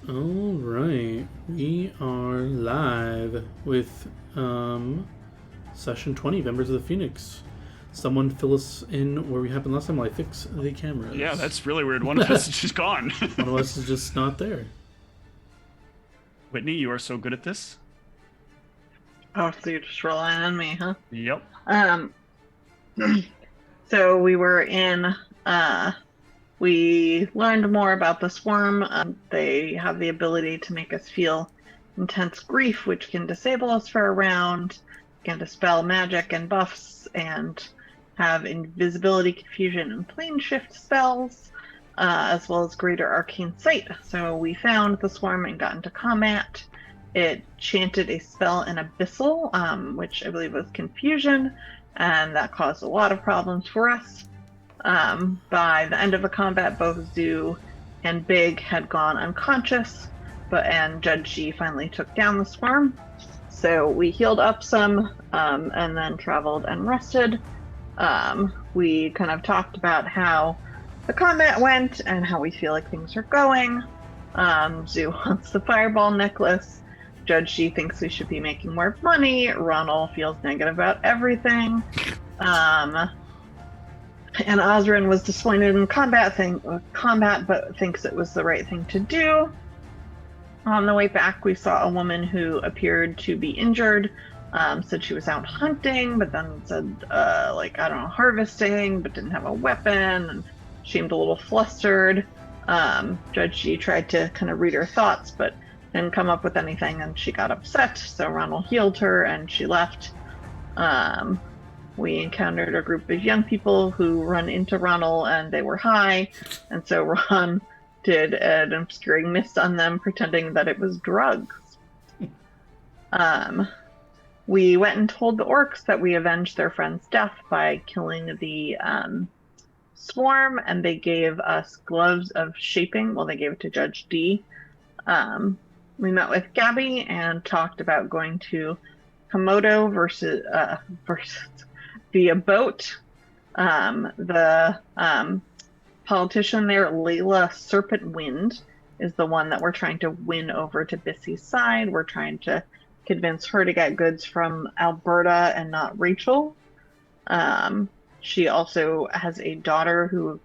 All right, we are live with session 20 of Embers of the Phoenix. Someone fill us in where we happened last time while I fix the cameras. Yeah, that's really weird. One of us is just gone. One of us is just not there. Whitney, you are so good at this. Oh, so you're just relying on me, huh? Yep. So we learned more about the swarm. They have the ability to make us feel intense grief, which can disable us for a round, can dispel magic and buffs, and have invisibility, confusion, and plane shift spells, as well as greater arcane sight. So we found the swarm and got into combat. It chanted a spell in Abyssal, which I believe was confusion, and that caused a lot of problems for us. By the end of the combat, both Zoo and Big had gone unconscious, and Judge G finally took down the swarm. So we healed up some, and then traveled and rested. We kind of talked about how the combat went and how we feel like things are going. Zoo wants the fireball necklace. Judge G thinks we should be making more money. Ronald feels negative about everything. And Osrin was disappointed in combat, but thinks it was the right thing to do. On the way back, we saw a woman who appeared to be injured. Said she was out hunting, but then said, harvesting, but didn't have a weapon, and seemed a little flustered. Judge G tried to kind of read her thoughts, but didn't come up with anything, and she got upset. So Ronald healed her, and she left. We encountered a group of young people who run into Ronald, and they were high, and so Ron did an obscuring mist on them, pretending that it was drugs. We went and told the orcs that we avenged their friend's death by killing the swarm, and they gave us gloves of shaping. Well, they gave it to Judge D. We met with Gabby and talked about going to Komodo versus via boat. The politician there, Layla Serpent Wind, is the one that we're trying to win over to Bissy's side. We're trying to convince her to get goods from Alberta and not Rachel. She also has a daughter who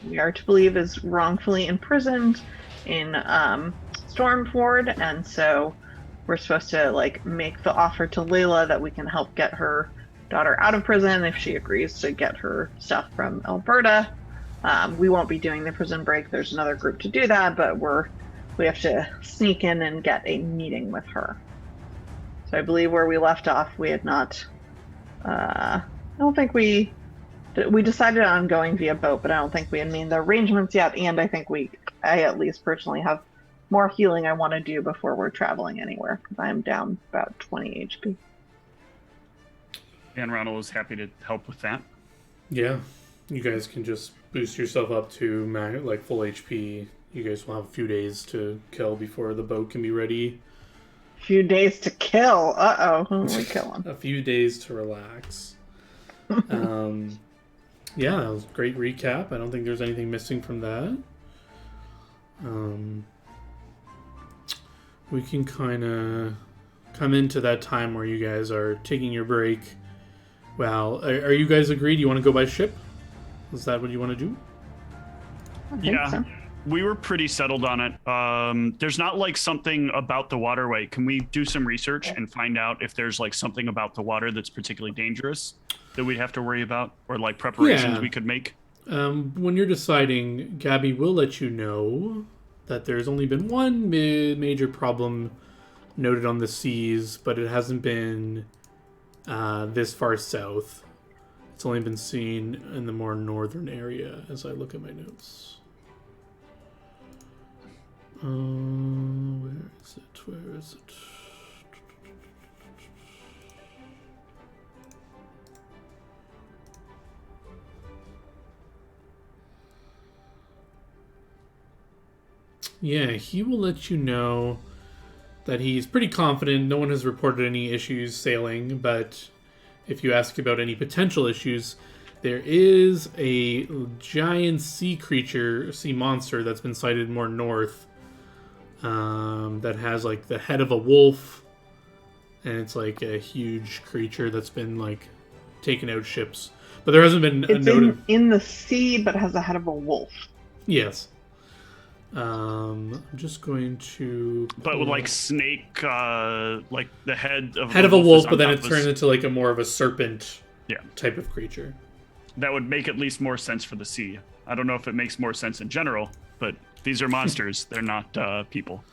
we are to believe is wrongfully imprisoned in Stormford, and so we're supposed to make the offer to Layla that we can help get her daughter out of prison if she agrees to get her stuff from Alberta. We won't be doing the prison break. There's another group to do that, but we have to sneak in and get a meeting with her. So I believe where we left off, we had not. I don't think we decided on going via boat, but I don't think we had made the arrangements yet. And I think I at least personally have more healing I want to do before we're traveling anywhere, because I'm down about 20 HP. And Ronald was happy to help with that. Yeah, you guys can just boost yourself up to full HP. You guys will have a few days to kill before the boat can be ready. Few days to kill. Who are we killing? A few days to relax. Yeah, that was a great recap. I don't think there's anything missing from that. We can kind of come into that time where you guys are taking your break. Well, are you guys agreed? You want to go by ship? Is that what you want to do? I think so. We were pretty settled on it. There's not something about the waterway. Can we do some research and find out if there's something about the water that's particularly dangerous that we'd have to worry about, or preparations we could make? When you're deciding, Gabby will let you know that there's only been one major problem noted on the seas, but it hasn't been this far south. It's only been seen in the more northern area as I look at my notes. Where is it? Yeah, he will let you know that he's pretty confident. No one has reported any issues sailing, but if you ask about any potential issues, There is a giant sea creature, sea monster that's been sighted more north. That has like the head of a wolf, and it's like a huge creature that's been like taking out ships. But there hasn't been a It's note in the sea, but has the head of a wolf. Yes. I'm just going to. But with like snake, like the head of a is wolf, on but then top it of turns into like a more of a serpent. Yeah. Type of creature. That would make at least more sense for the sea. I don't know if it makes more sense in general, but these are monsters. They're not people.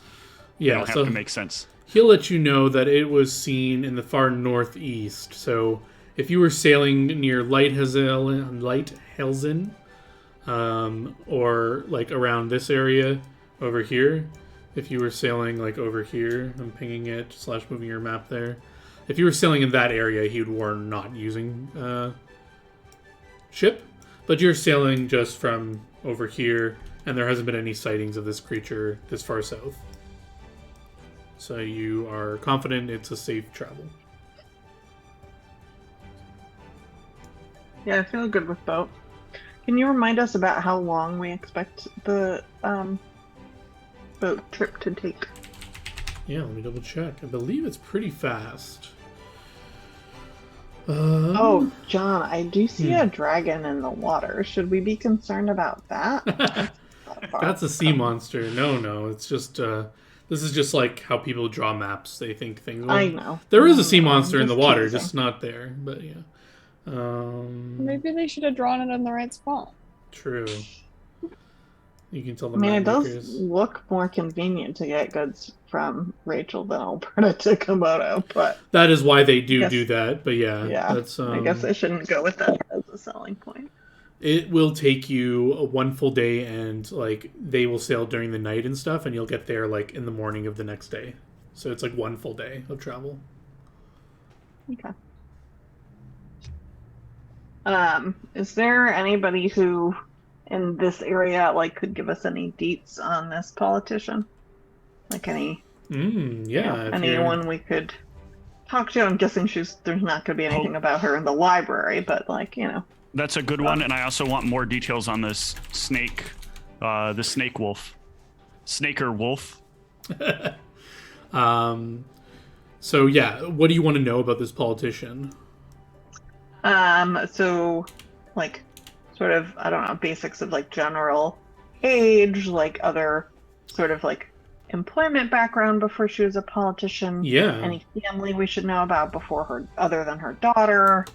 Yeah, they don't have to make sense. He'll let you know that it was seen in the far northeast. So if you were sailing near Lighthelzen, or like around this area over here, if you were sailing like over here, I'm pinging it / moving your map there. If you were sailing in that area, he would warn not using ship. But you're sailing just from over here, and there hasn't been any sightings of this creature this far south. So you are confident it's a safe travel. Yeah, I feel good with boat. Can you remind us about how long we expect the boat trip to take? Yeah, let me double check. I believe it's pretty fast. Oh, John, I do see a dragon in the water. Should we be concerned about that? That's a sea monster. No, it's just this is just like how people draw maps. They think things. Well, I know. There is a sea monster in the water, teasing. just not there. But yeah. Maybe they should have drawn it in the right spot. True. You can tell the I mean, it map does makers. look more convenient to get goods from Rachel than Alberta to Komodo, but That is why they do that. But yeah, that's. I guess I shouldn't go with that as a selling point. It will take you one full day, and like they will sail during the night and stuff, and you'll get there like in the morning of the next day. So it's like one full day of travel. Okay. Is there anybody who in this area like could give us any deets on this politician? Like any anyone we could talk to? I'm guessing there's not going to be anything about her in the library, but like, That's a good one, and I also want more details on this snake, the snake wolf. Snaker wolf. So yeah, what do you want to know about this politician? So like sort of, I don't know, basics of like general age, like other sort of like employment background before she was a politician. Yeah. Any family we should know about before her, other than her daughter.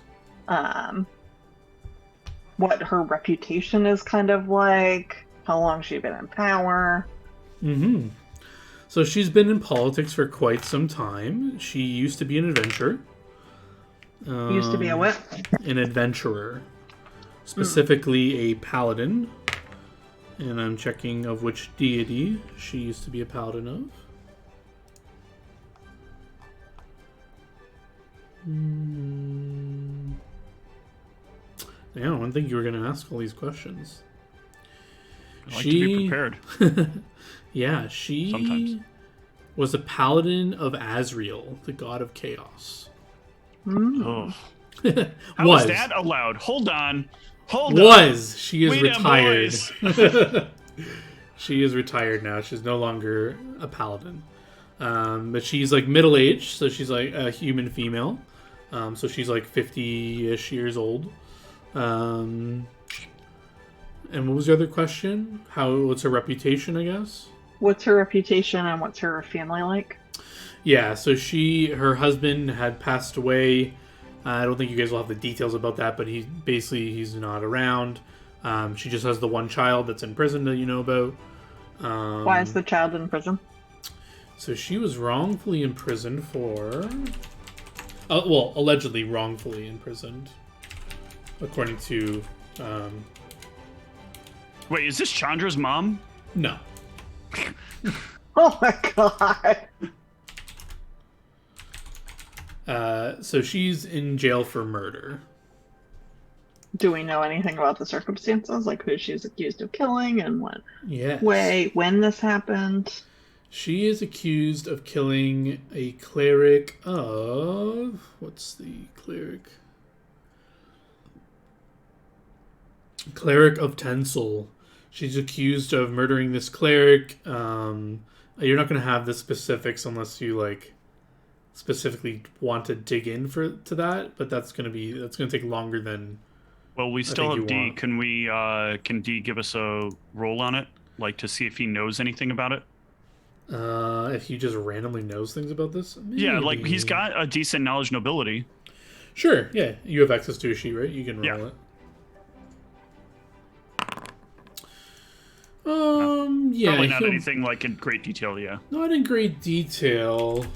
What her reputation is kind of like, how long she's been in power. Mm-hmm. So she's been in politics for quite some time. She used to be an adventurer. Used to be a what? An adventurer. Specifically a paladin. And I'm checking of which deity she used to be a paladin of. Yeah, I don't think you were going to ask all these questions. I like to be prepared. Yeah, she Sometimes. was a paladin of Azrael, the god of chaos. Oh. How is that allowed? Hold on. She is Wait retired. She is retired now. She's no longer a paladin. But she's like middle-aged, so she's like a human female. So she's like 50-ish years old. And what was the other question? What's her reputation, I guess? What's her reputation and what's her family like? Yeah, so her husband had passed away. I don't think you guys will have the details about that, but he's not around. She just has the one child that's in prison that you know about. Why is the child in prison? So she was wrongfully imprisoned for... allegedly wrongfully imprisoned. According to... Wait, is this Chandra's mom? No. Oh my god! So she's in jail for murder. Do we know anything about the circumstances? Like who she's accused of killing and what Yes. way, when this happened? She is accused of killing a cleric of... What's the cleric? Cleric of Tencel. She's accused of murdering this cleric. You're not going to have the specifics unless you like specifically want to dig in to that, but that's going to take longer than. Well, we still have D. Want. Can D give us a roll on it, like to see if he knows anything about it? If he just randomly knows things about this? Maybe. Yeah, like he's got a decent knowledge nobility. Sure, yeah. You have access to a sheet, right? You can roll it. Yeah. Probably not anything like in great detail, yeah. Not in great detail.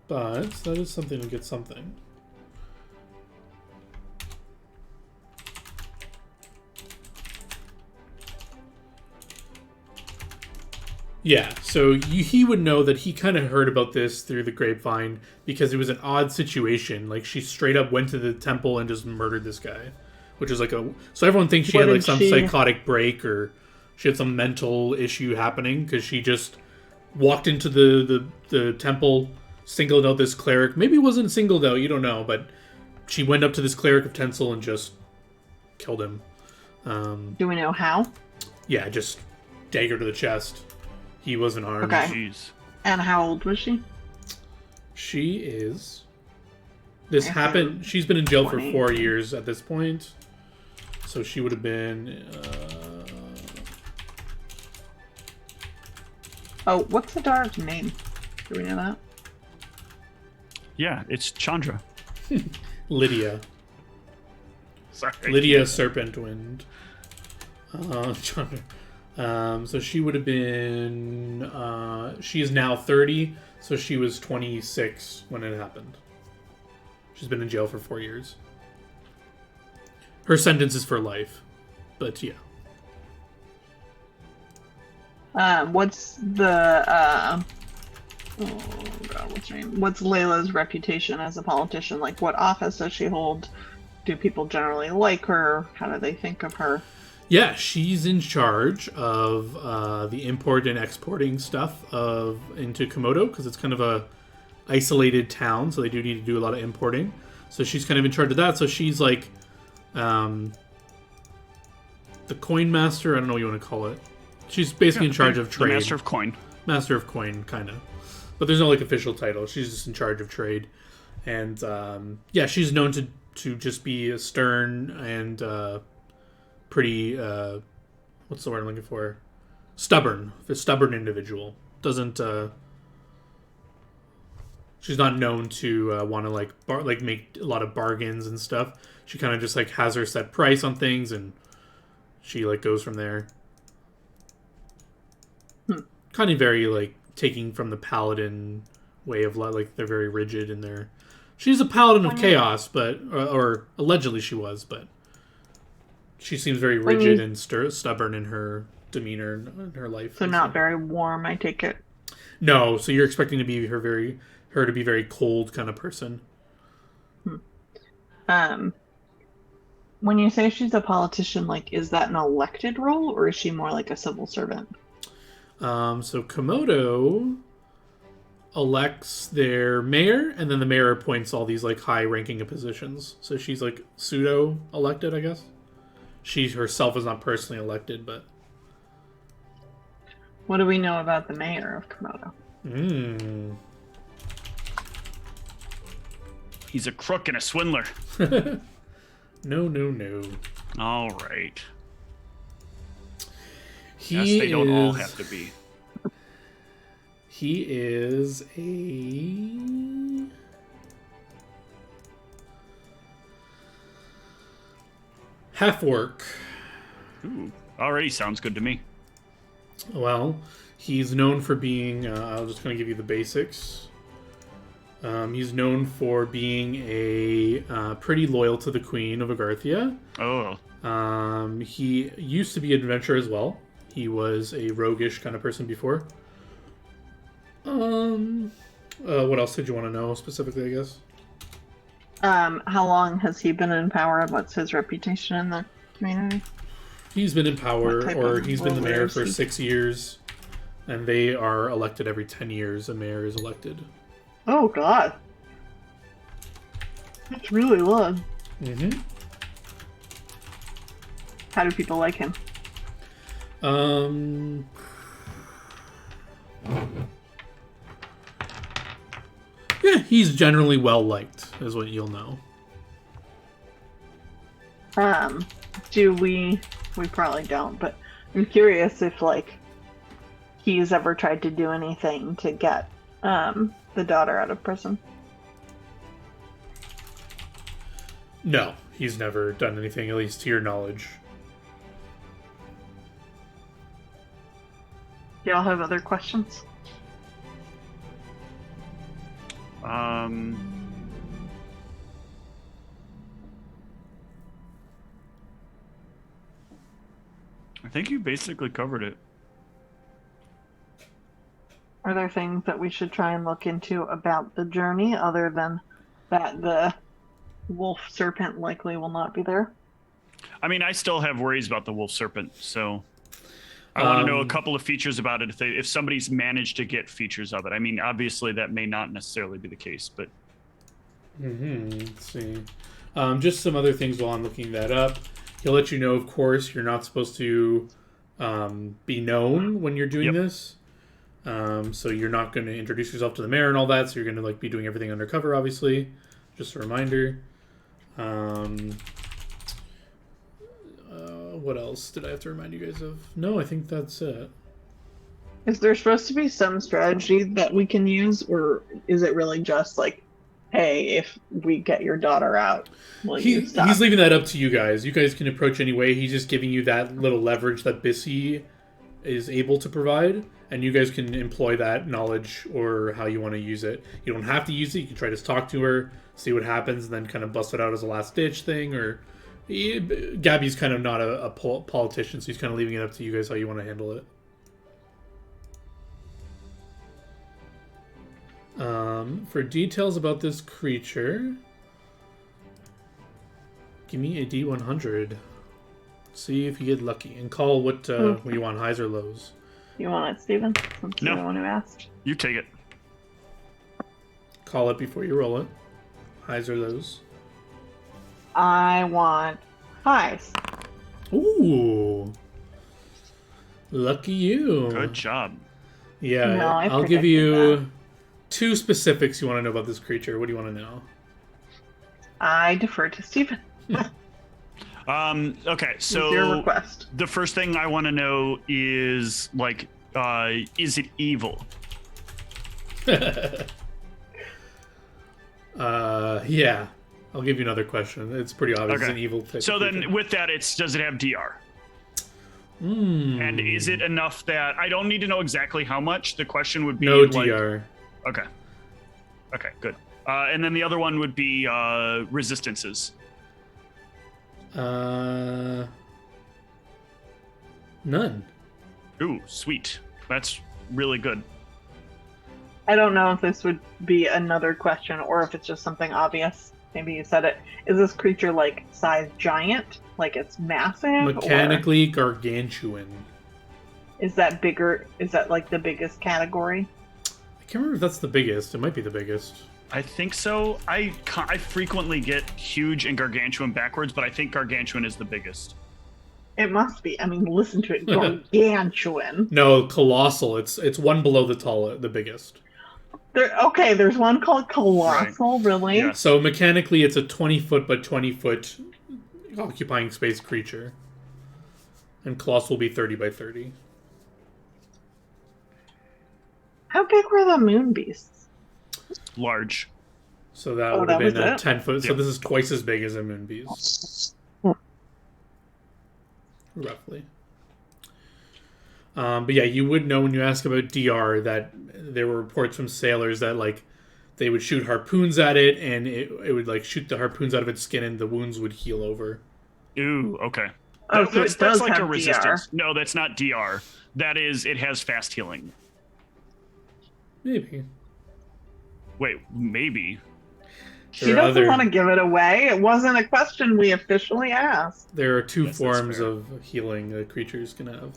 But that is something to get something. Yeah, so he would know that he kind of heard about this through the grapevine because it was an odd situation. Like, she straight up went to the temple and just murdered this guy. Which is like so everyone thinks she had like some psychotic break or she had some mental issue happening because she just walked into the temple, singled out this cleric. Maybe it wasn't singled out, you don't know, but she went up to this cleric of Tencel and just killed him. Do we know how? Yeah, just dagger to the chest. He wasn't harmed. Okay. Jeez. And how old was she? She is. This happened. She's been in jail for 4 years at this point. So she would have been. Oh, what's the dog's name? Do we know that? Yeah, it's Chandra. Lydia. Sorry. Lydia Serpentwind. Chandra. So she would have been. She is now 30, so she was 26 when it happened. She's been in jail for 4 years. Her sentence is for life, but yeah. What's the oh god, what's her name? What's Layla's reputation as a politician? Like, what office does she hold? Do people generally like her? How do they think of her? Yeah, she's in charge of the import and exporting stuff into Komodo because it's kind of a isolated town, so they do need to do a lot of importing. So she's kind of in charge of that. So she's like the coin master. I don't know what you want to call it. She's basically in charge of trade. The master of coin. Master of coin, kind of. But there's no like official title. She's just in charge of trade, and yeah, she's known to just be a stern and pretty what's the word I'm looking for? Stubborn. A stubborn individual. Doesn't she's not known to want to like make a lot of bargains and stuff. She kind of just like has her set price on things and she like goes from there. Kind of very like taking from the paladin way of like they're very rigid in their. She's a paladin of chaos, but or allegedly she was, but she seems very rigid and stubborn in her demeanor and her life. So not very warm, I take it. No, so you're expecting to be her to be very cold kind of person. When you say she's a politician, like, is that an elected role or is she more like a civil servant? So Komodo elects their mayor, and then the mayor appoints all these like high-ranking positions. So she's like pseudo-elected, I guess. She herself is not personally elected, but. What do we know about the mayor of Komodo? He's a crook and a swindler. No. All right. Yes, they don't all have to be. He is a half-orc. Ooh, already sounds good to me. Well, he's known for being, I'll just kind of give you the basics. He's known for being a pretty loyal to the Queen of Agarthia. Oh. He used to be an adventurer as well. He was a roguish kind of person before. What else did you want to know specifically, I guess? How long has he been in power? What's his reputation in the community? He's been in power, or he's been the mayor for 6 years, and they are elected every 10 years. A mayor is elected. Oh, God. That's really long. Mm-hmm. How do people like him? Yeah, he's generally well liked, is what you'll know. Do we probably don't, but I'm curious if like he's ever tried to do anything to get the daughter out of prison. No, he's never done anything, at least to your knowledge. Do y'all have other questions? I think you basically covered it. Are there things that we should try and look into about the journey other than that the wolf serpent likely will not be there? I mean, I still have worries about the wolf serpent, so I want to know a couple of features about it if somebody's managed to get features of it. I mean, obviously that may not necessarily be the case, but... Let's see. Just some other things while I'm looking that up. He'll let you know, of course, you're not supposed to be known when you're doing this. So you're not going to introduce yourself to the mayor and all that, so you're going to like be doing everything undercover, obviously. Just a reminder. What else did I have to remind you guys of? No, I think that's it. Is there supposed to be some strategy that we can use, or is it really just like, hey, if we get your daughter out, will you stop? He's leaving that up to you guys. You guys can approach anyway. He's just giving you that little leverage that Bissy is able to provide, and you guys can employ that knowledge or how you want to use it. You don't have to use it. You can try to talk to her, see what happens, and then kind of bust it out as a last-ditch thing, or... Gabby's kind of not a politician, so he's kind of leaving it up to you guys how you want to handle it. For details about this creature, give me a D100. See if you get lucky, and call what you want, highs or lows. You want it, Steven? Since No. you're the one who asked. You take it. Call it before you roll it. Highs or lows. I want highs. Ooh. Lucky you. Good job. Yeah, No, I'll give you 2 specifics you want to know about this creature. What do you want to know? I defer to Steven. Okay, so What's your request? the first thing I want to know is, like, is it evil? Yeah. I'll give you another question. It's pretty obvious. It's an evil type. So of then creature. with that, does it have DR? And is it enough that I don't need to know exactly how much? The question would be no like, DR. Okay. Okay, good. And then the other one would be resistances. None. Ooh, sweet. That's really good. I don't know if this would be another question or if it's just something obvious. Maybe you said it. Is this creature like size giant? Like it's massive? Mechanically gargantuan. Is that bigger? Is that like the biggest category? I can't remember if that's the biggest. It might be the biggest. I think so. I frequently get huge and gargantuan backwards, but I think gargantuan is the biggest. It must be. I mean, listen to it. Gargantuan. No, colossal. It's one below the biggest. There's one called Colossal, right. Really? Yeah. So mechanically, it's a 20-foot by 20-foot occupying space creature. And Colossal will be 30 by 30. How big were the moon beasts? Large. So that would have been a 10-foot. So Yep. this is twice as big as a moon beast. Roughly. But yeah, you would know when you ask about DR that there were reports from sailors that like they would shoot harpoons at it and it would like shoot the harpoons out of its skin and the wounds would heal over. Ooh, okay. Oh, so it does like have a resistance. DR. No, that's not DR. That is, it has fast healing. Maybe. Wait, maybe. She doesn't want to give it away. It wasn't a question we officially asked. There are 2 That's forms fair. of healing a creatures can have.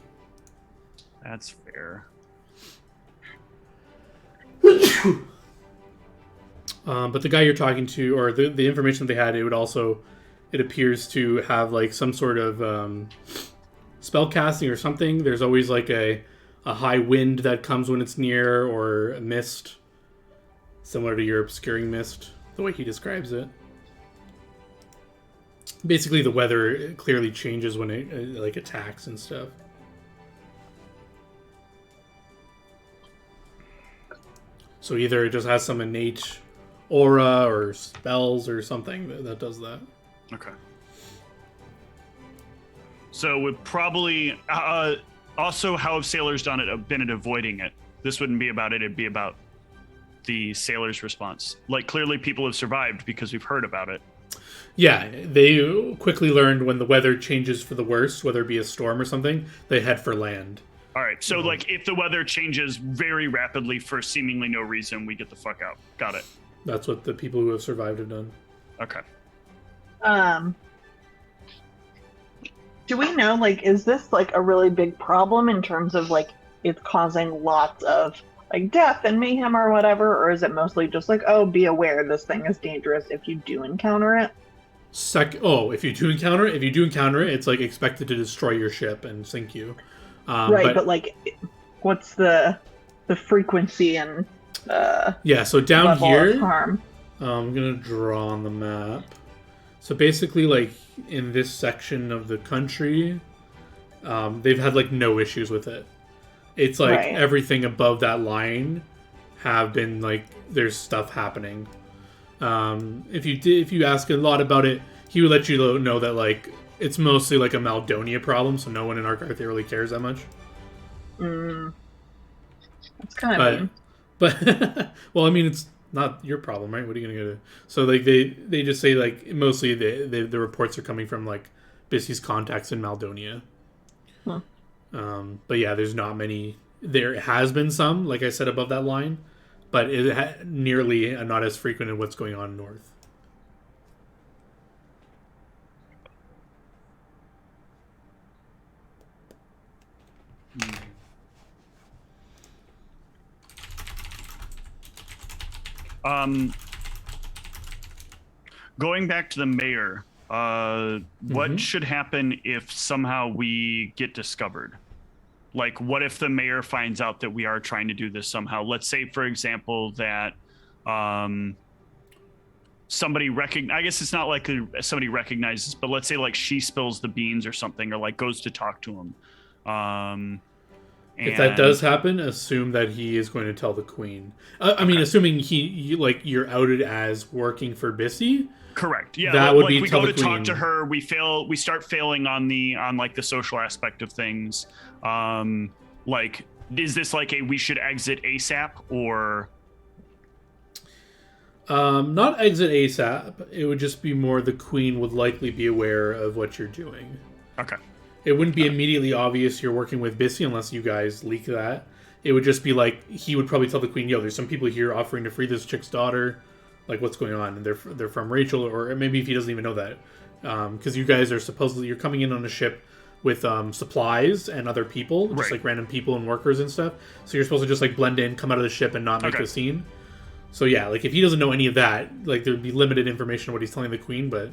That's fair. But the guy you're talking to, or the information they had, it would also it appears to have like some sort of spell casting or something. There's always like a high wind that comes when it's near, or a mist, similar to your obscuring mist, the way he describes it. Basically, the weather clearly changes when it like attacks and stuff. So either it just has some innate aura or spells or something that does that. Okay. So would probably also, how have sailors been at avoiding it? This wouldn't be about it. It'd be about the sailors' response. Like, clearly people have survived because we've heard about it. Yeah, they quickly learned when the weather changes for the worst, whether it be a storm or something, they head for land. All right, so like if the weather changes very rapidly for seemingly no reason, we get the fuck out. Got it. That's what the people who have survived have done. Okay. Do we know, like, is this like a really big problem in terms of like it's causing lots of like death and mayhem or whatever, or is it mostly just like, oh, be aware this thing is dangerous if you do encounter it? If you do encounter it, it's like expected to destroy your ship and sink you. Right, but like, what's the frequency and so down level here, of harm? I'm gonna draw on the map. So basically, like in this section of the country, they've had like no issues with it. It's like everything above that line have been like there's stuff happening. If you ask a lot about it, he would let you know that like it's mostly like a Maldonia problem, so no one in Arcartha really cares that much. That's kind of mean. But well, I mean, it's not your problem, right? What are you gonna do? So like they just say like mostly the reports are coming from like Bissy's contacts in Maldonia. Huh. But yeah, there's not many. There has been some, like I said, above that line, but it nearly not as frequent in what's going on north. Going back to the mayor, what should happen if somehow we get discovered? Like, what if the mayor finds out that we are trying to do this somehow? Let's say, for example, that somebody I guess it's not like somebody recognizes, but let's say like she spills the beans or something, or like goes to talk to him. If that does happen, assume that he is going to tell the queen. I mean, assuming you're outed as working for Bissy. Correct. Yeah. That would like be we tell go the to queen. talk to her. We start failing on like the social aspect of things. Like, is this like we should exit ASAP or? Not exit ASAP. It would just be more the queen would likely be aware of what you're doing. Okay. It wouldn't be immediately obvious you're working with Bissy unless you guys leak that. It would just be like, he would probably tell the queen, yo, there's some people here offering to free this chick's daughter. Like, what's going on? And they're from Rachel, or maybe if he doesn't even know that. Because you guys are you're coming in on a ship with supplies and other people, just like random people and workers and stuff. So you're supposed to just like blend in, come out of the ship and not make a scene. So yeah, like if he doesn't know any of that, like there'd be limited information on what he's telling the queen, but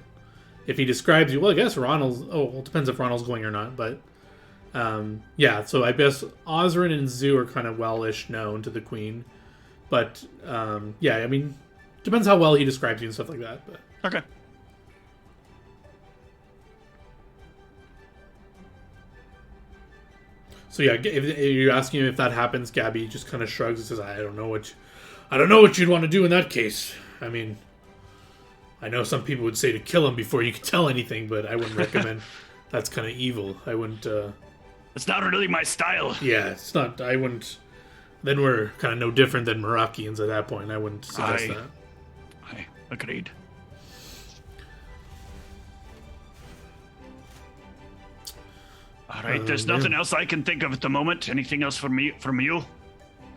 if he describes you, well, I guess Ronald's... Oh, well, it depends if Ronald's going or not, but... yeah, so I guess Osrin and Zoo are kind of well-ish known to the queen. But, yeah, I mean, depends how well he describes you and stuff like that. But okay. So yeah, if you're asking him if that happens, Gabby just kind of shrugs and says, I don't know what you'd want to do in that case. I mean... I know some people would say to kill him before you could tell anything, but I wouldn't recommend. That's kind of evil. I wouldn't... It's not really my style. Yeah, it's not... I wouldn't... Then we're kind of no different than Merakians at that point. I wouldn't suggest that. I agreed. All right, there's nothing else I can think of at the moment. Anything else from you?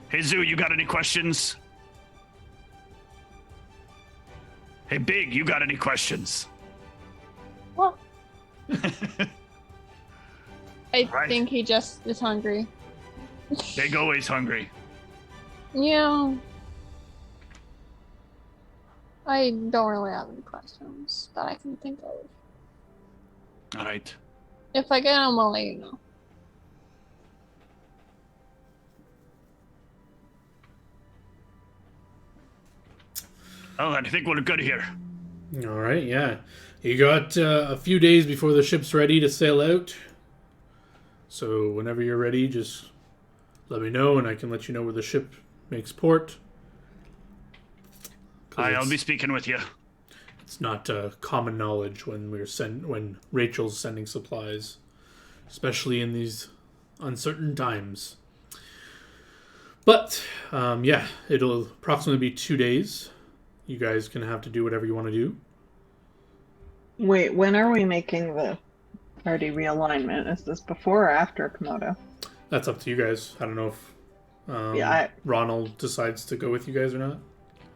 Hey, Zoo, you got any questions? Hey, Big, you got any questions? Well, I think he just is hungry. Big always hungry. Yeah. I don't really have any questions that I can think of. All right. If I get him, I'll let you know. Oh, I think we're good here. All right, yeah. You got a few days before the ship's ready to sail out. So whenever you're ready, just let me know, and I can let you know where the ship makes port. I'll be speaking with you. It's not common knowledge when when Rachel's sending supplies, especially in these uncertain times. But yeah, it'll approximately be 2 days. You guys can have to do whatever you want to do. Wait, when are we making the party realignment? Is this before or after Komodo? That's up to you guys. I don't know if Ronald decides to go with you guys or not.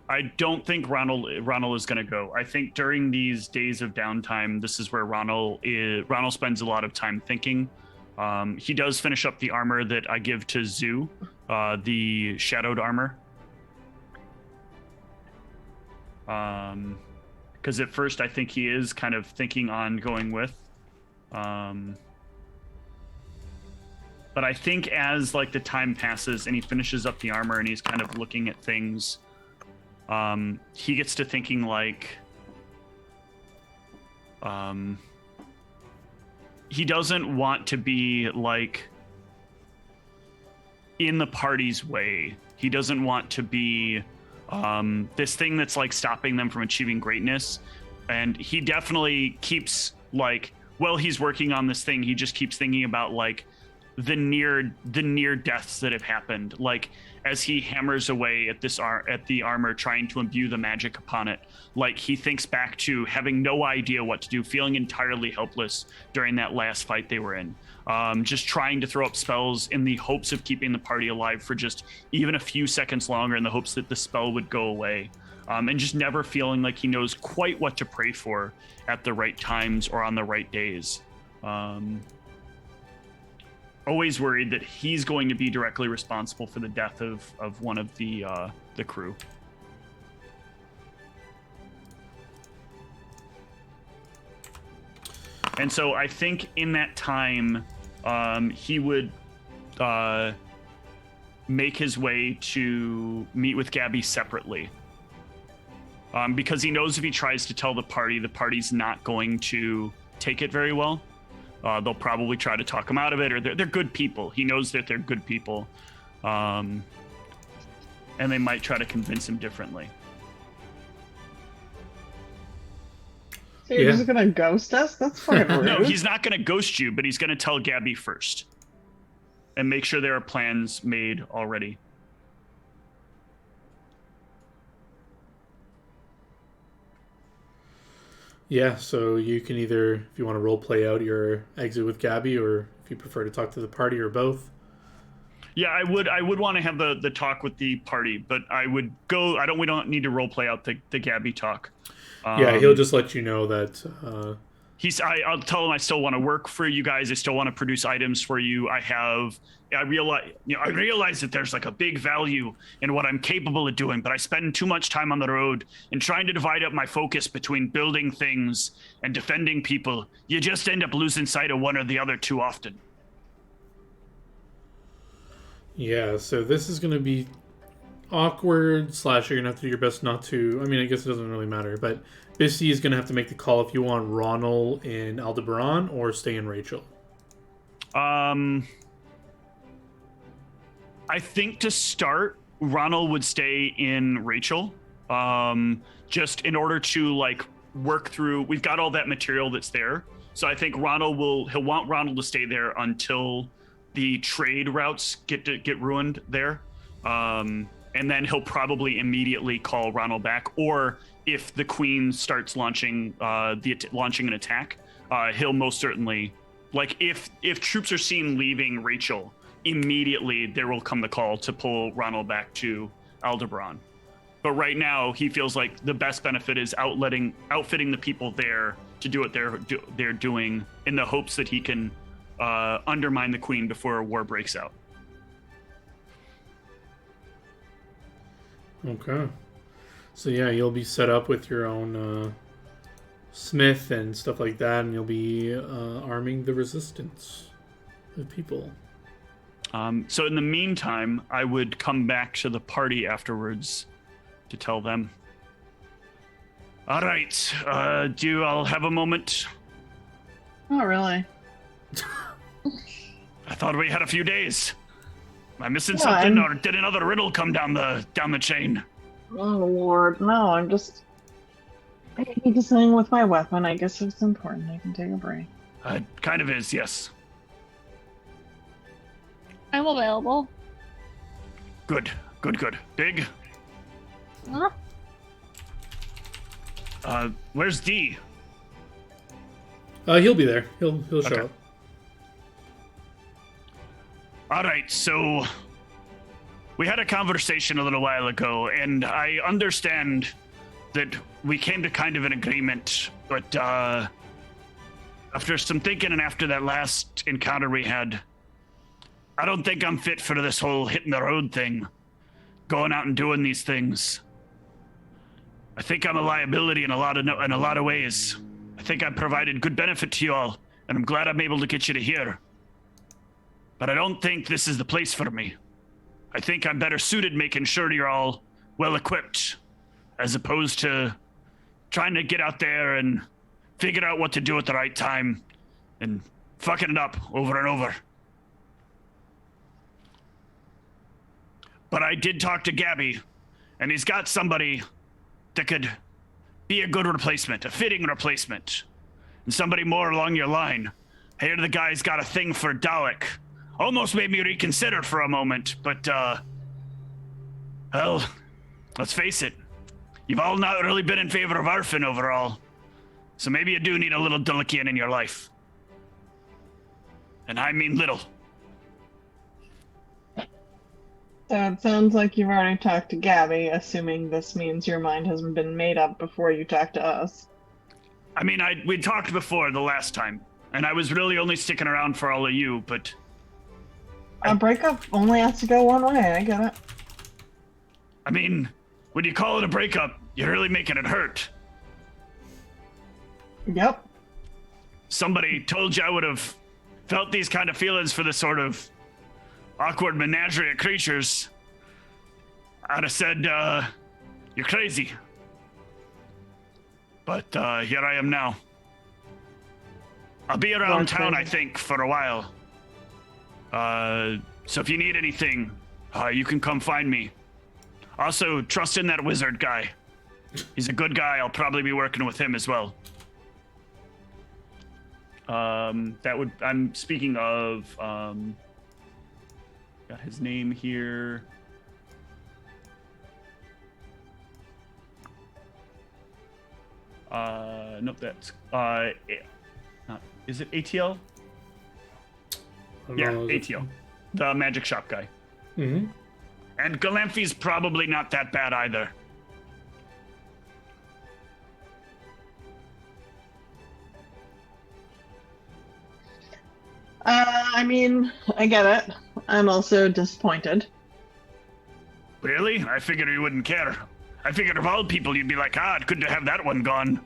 I don't think Ronald is going to go. I think during these days of downtime, this is where Ronald spends a lot of time thinking. He does finish up the armor that I give to Zoo, the shadowed armor. Because at first I think he is kind of thinking on going with. But I think as like the time passes and he finishes up the armor and he's kind of looking at things, he gets to thinking like, he doesn't want to be like in the party's way. He doesn't want to be this thing that's like stopping them from achieving greatness. And he definitely keeps like, while he's working on this thing, he just keeps thinking about like the near deaths that have happened. Like as he hammers away at the armor, trying to imbue the magic upon it, like he thinks back to having no idea what to do, feeling entirely helpless during that last fight they were in. Just trying to throw up spells in the hopes of keeping the party alive for just even a few seconds longer in the hopes that the spell would go away. And just never feeling like he knows quite what to pray for at the right times or on the right days. Always worried that he's going to be directly responsible for the death of one of the crew. And so I think in that time, he would make his way to meet with Gabby separately. Because he knows if he tries to tell the party's not going to take it very well. They'll probably try to talk him out of it, or they're good people. He knows that they're good people. And they might try to convince him differently. So you're just gonna ghost us? That's fucking rude. No, he's not gonna ghost you, but he's gonna tell Gabby first. And make sure there are plans made already. Yeah, so you can either, if you want to role play out your exit with Gabby, or if you prefer to talk to the party, or both. Yeah, I would want to have the talk with the party, but we don't need to role play out the Gabby talk. Yeah, he'll just let you know that I'll tell him I still want to work for you guys. I still want to produce items for you. I realize that there's like a big value in what I'm capable of doing, but I spend too much time on the road and trying to divide up my focus between building things and defending people. You just end up losing sight of one or the other too often. Yeah, so this is going to be awkward, / you're going to have to do your best not to, I mean, I guess it doesn't really matter, but Bissy is going to have to make the call if you want Ronald in Aldebaran or stay in Rachel. I think to start, Ronald would stay in Rachel, just in order to like work through. We've got all that material that's there, so I think he'll want Ronald to stay there until the trade routes get ruined there, and then he'll probably immediately call Ronald back. Or if the Queen starts launching an attack, he'll most certainly, like if troops are seen leaving Rachel, immediately there will come the call to pull Ronald back to Aldebaran. But right now, he feels like the best benefit is outfitting the people there to do what they're doing, in the hopes that he can undermine the Queen before a war breaks out. Okay. So yeah, you'll be set up with your own smith and stuff like that, and you'll be arming the resistance with people. So in the meantime, I would come back to the party afterwards to tell them. All right, do you all have a moment? Not really. I thought we had a few days. Am I missing Yeah, something, or did another riddle come down the chain? Oh Lord, no! I'm just. I need to something with my weapon. I guess if it's important, I can take a break. Kind of is, yes. I'm available. Good. Big. Huh? Where's D? He'll be there. He'll show Okay. up. All right, so we had a conversation a little while ago, and I understand that we came to kind of an agreement, but after some thinking and after that last encounter we had, I don't think I'm fit for this whole hitting the road thing, going out and doing these things. I think I'm a liability in a lot of ways. I think I provided good benefit to you all, and I'm glad I'm able to get you to here. But I don't think this is the place for me. I think I'm better suited making sure you're all well equipped, as opposed to trying to get out there and figure out what to do at the right time and fucking it up over and over. But I did talk to Gabby, and he's got somebody that could be a good replacement, a fitting replacement, and somebody more along your line. I hear the guy's got a thing for Dalek. Almost made me reconsider for a moment, but, well, let's face it. You've all not really been in favor of Arfin overall, so maybe you do need a little Dalakian in your life. And I mean little. So it sounds like you've already talked to Gabby, assuming this means your mind hasn't been made up before you talk to us. I mean, we talked before the last time, and I was really only sticking around for all of you, but... A breakup only has to go one way, I get it. I mean, when you call it a breakup, you're really making it hurt. Yep. Somebody told you I would have felt these kind of feelings for this sort of awkward menagerie of creatures, I'd have said, you're crazy. But here I am now. I'll be around town, I think, for a while. So if you need anything, you can come find me. Also, trust in that wizard guy. He's a good guy. I'll probably be working with him as well. I'm speaking of, got his name here. Nope, that's, is it ATL? Yeah, ATL. The magic shop guy. Mm-hmm. And Galamphi's probably not that bad either. I mean, I get it. I'm also disappointed. Really? I figured you wouldn't care. I figured of all people, you'd be like, it's good to have that one gone.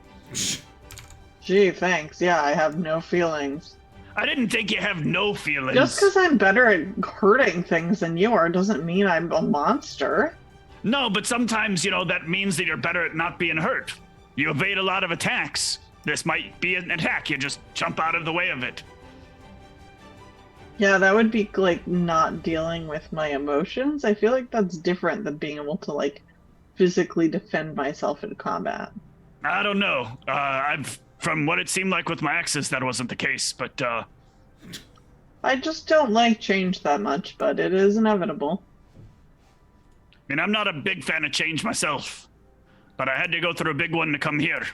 Gee, thanks. Yeah, I have no feelings. I didn't think you have no feelings. Just because I'm better at hurting things than you are doesn't mean I'm a monster. No, but sometimes, that means that you're better at not being hurt. You evade a lot of attacks. This might be an attack. You just jump out of the way of it. Yeah, that would be, not dealing with my emotions. I feel like that's different than being able to, physically defend myself in combat. I don't know. From what it seemed like with my exes, that wasn't the case, but, I just don't like change that much, but it is inevitable. I mean, I'm not a big fan of change myself, but I had to go through a big one to come here.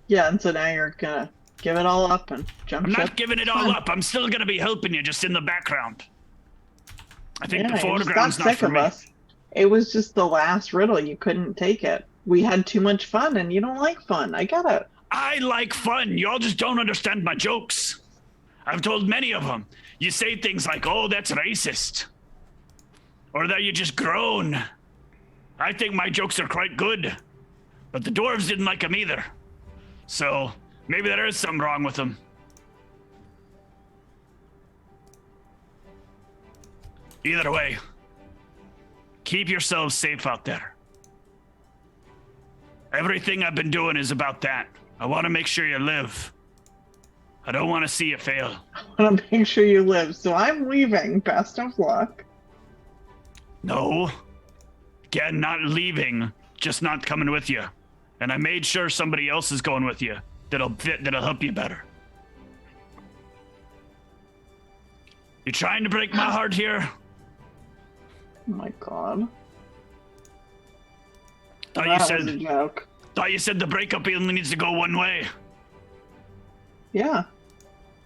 Yeah, and so now you're gonna give it all up and jump I'm ship. not giving it all up. I'm still gonna be helping you, just in the background. I think the You just got foreground's not sick for of me. us. It was just the last riddle. You couldn't take it. We had too much fun, and you don't like fun. I get it. I like fun. Y'all just don't understand my jokes. I've told many of them. You say things like, oh, that's racist. Or that you just groan. I think my jokes are quite good. But the dwarves didn't like them either. So maybe there is something wrong with him. Either way, keep yourselves safe out there. Everything I've been doing is about that. I want to make sure you live. I don't want to see you fail. I want to make sure you live, so I'm leaving. Best of luck. No. Again, not leaving, just not coming with you. And I made sure somebody else is going with you that'll help you better. You trying to break my heart here? Oh my god. Thought That was a joke. Thought you said the breakup only needs to go one way. Yeah,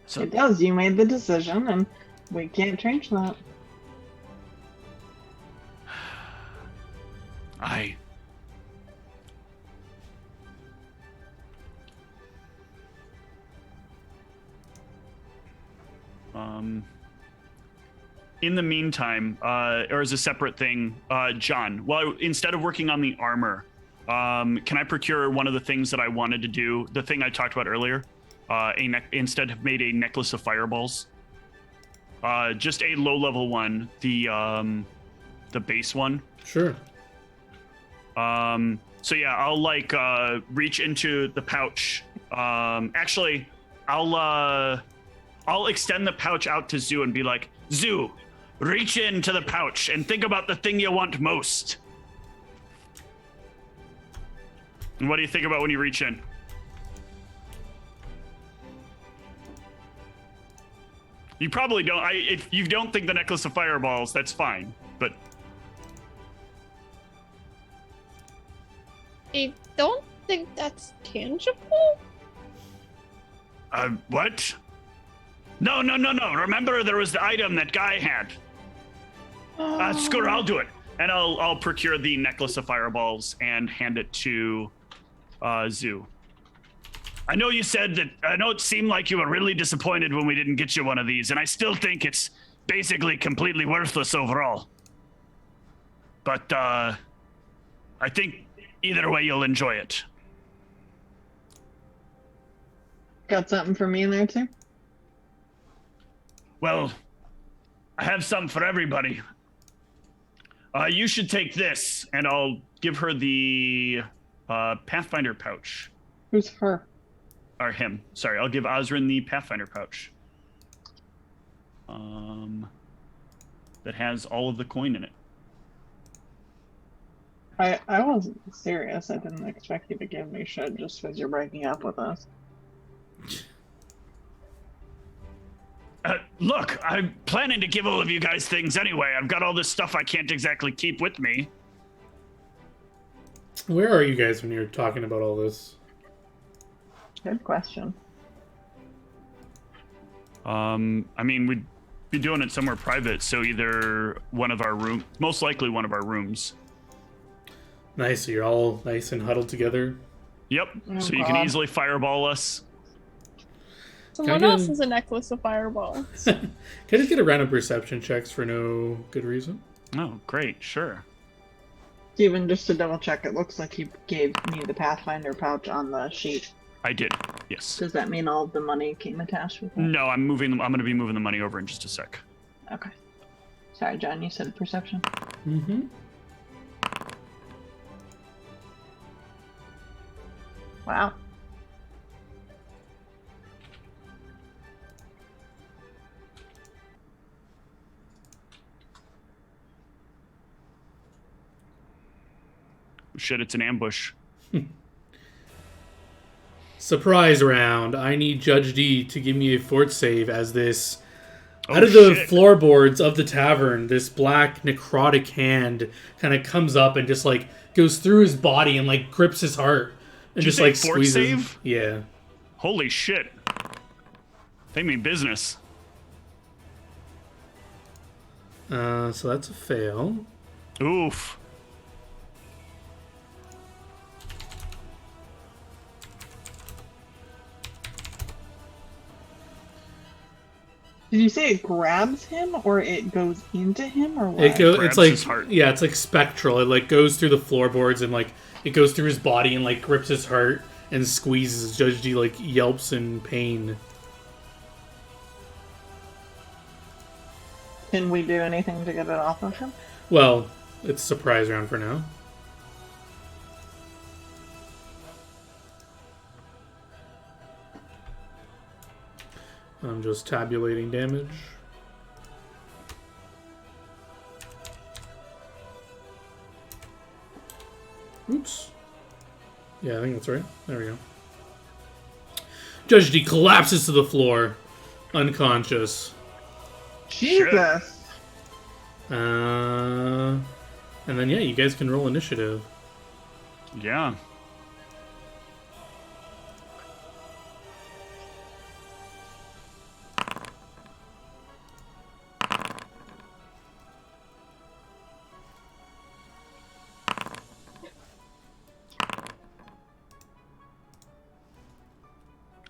So it does. You made the decision, and we can't change that. In the meantime, or as a separate thing, John, well, instead of working on the armor, can I procure one of the things that I wanted to do? The thing I talked about earlier, instead have made a necklace of fireballs. Just a low-level one, the base one. Sure. So yeah, I'll reach into the pouch. Actually, I'll extend the pouch out to Zoo and be like, Zoo, reach into the pouch and think about the thing you want most. And what do you think about when you reach in? You probably don't. If you don't think the necklace of fireballs, that's fine. But I don't think that's tangible. What? No. Remember, there was the item that guy had. Screw it, I'll do it. And I'll procure the necklace of fireballs and hand it to Zoo. I know you said that. I know it seemed like you were really disappointed when we didn't get you one of these, and I still think it's basically completely worthless overall. But I think either way you'll enjoy it. Got something for me in there too? Well, I have something for everybody. You should take this, and I'll give her the Pathfinder pouch. Who's her? Or him. Sorry, I'll give Osrin the Pathfinder pouch. That has all of the coin in it. I wasn't serious. I didn't expect you to give me shit just because you're breaking up with us. Look, I'm planning to give all of you guys things anyway. I've got all this stuff I can't exactly keep with me. Where are you guys when you're talking about all this? Good question. I mean, we'd be doing it somewhere private, so either one of our rooms, most likely one of our rooms. Nice, so you're all nice and huddled together. Yep, Oh, so you can easily fireball us. Someone Can I get else an- has a necklace of fireballs. Can I just get a random perception checks for no good reason? Oh, great, sure. Steven, just to double check, it looks like you gave me the Pathfinder pouch on the sheet. I did, yes. Does that mean all of the money came attached with it? No, I'm going to be moving the money over in just a sec. Okay. Sorry, John, you said perception. Mm-hmm. Wow. Shit, it's an ambush. Surprise round. I need Judge D to give me a fort save as this... Oh, out of the shit. floorboards of the tavern, this black necrotic hand kind of comes up and just like goes through his body and like grips his heart and Did you just say like fort squeezes. save? Yeah. Holy shit. They mean business. So that's a fail. Oof. Did you say it grabs him, or it goes into him, or what? It go. It's grabs like his heart. yeah, it's like spectral. It like goes through the floorboards and like it goes through his body and like grips his heart and squeezes. Judge D like yelps in pain. Can we do anything to get it off of him? Well, it's a surprise round for now. I'm just tabulating damage. Oops. Yeah, I think that's right. There we go. Judge D collapses to the floor, unconscious. Jesus. And then, yeah, you guys can roll initiative. Yeah.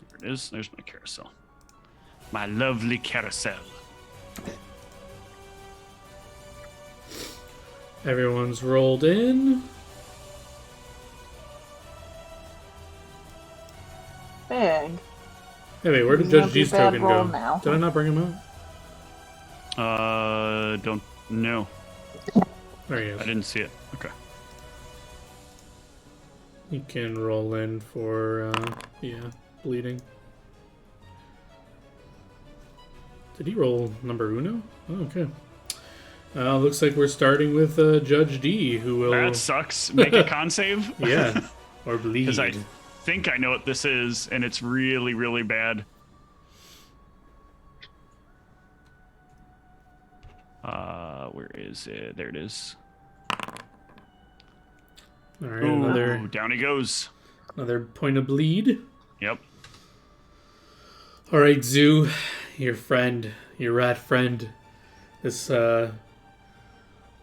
There it is. There's my carousel. My lovely carousel. Everyone's rolled in. Big. Hey, wait, where did This is Judge G's gonna be a bad token roll go? now. Did I not bring him out? Don't know. There he is. I didn't see it. Okay. You can roll in for, yeah, bleeding. Did he roll number uno? Oh, okay. Looks like we're starting with Judge D, who will... That sucks. Make a con save. Yeah, or bleed. Because I think I know what this is, and it's really, really bad. Where is it? There it is. All right, Ooh, down he goes. another point of bleed. Yep. All right, Zoo, your friend, your rat friend, this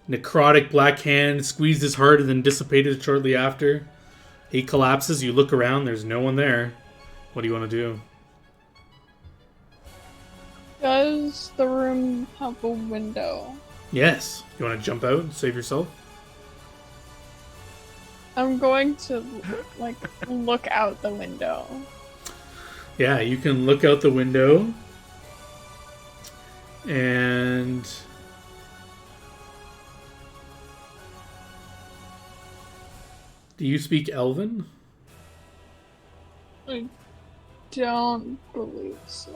necrotic black hand squeezed his heart and then dissipated shortly after. He collapses. You look around. There's no one there. What do you want to do? Does the room have a window? Yes. You want to jump out and save yourself? I'm going to, like, look out the window. Yeah, you can look out the window. And... do you speak Elven? I don't believe so.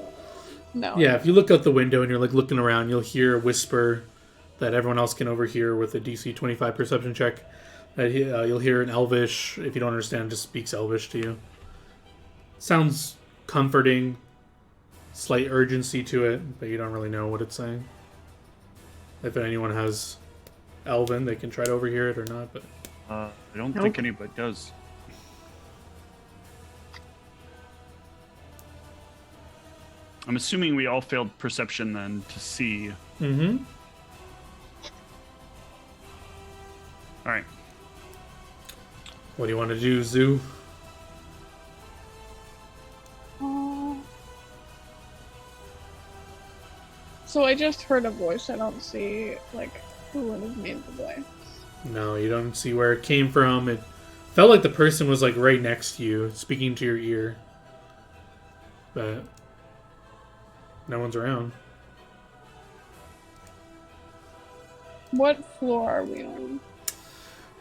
No. Yeah, if you look out the window and you're like looking around, you'll hear a whisper that everyone else can overhear with a DC 25 perception check. You'll hear an Elvish. If you don't understand, just speaks Elvish to you. Sounds comforting, slight urgency to it, but you don't really know what it's saying. If anyone has Elven, they can try to overhear it or not. But I don't think anybody does. I'm assuming we all failed perception then to see. mm-hmm. All right. What do you want to do, Zoo? So I just heard a voice. I don't see, like, who would have made the voice. No, you don't see where it came from. It felt like the person was like right next to you, speaking to your ear. But no one's around. What floor are we on?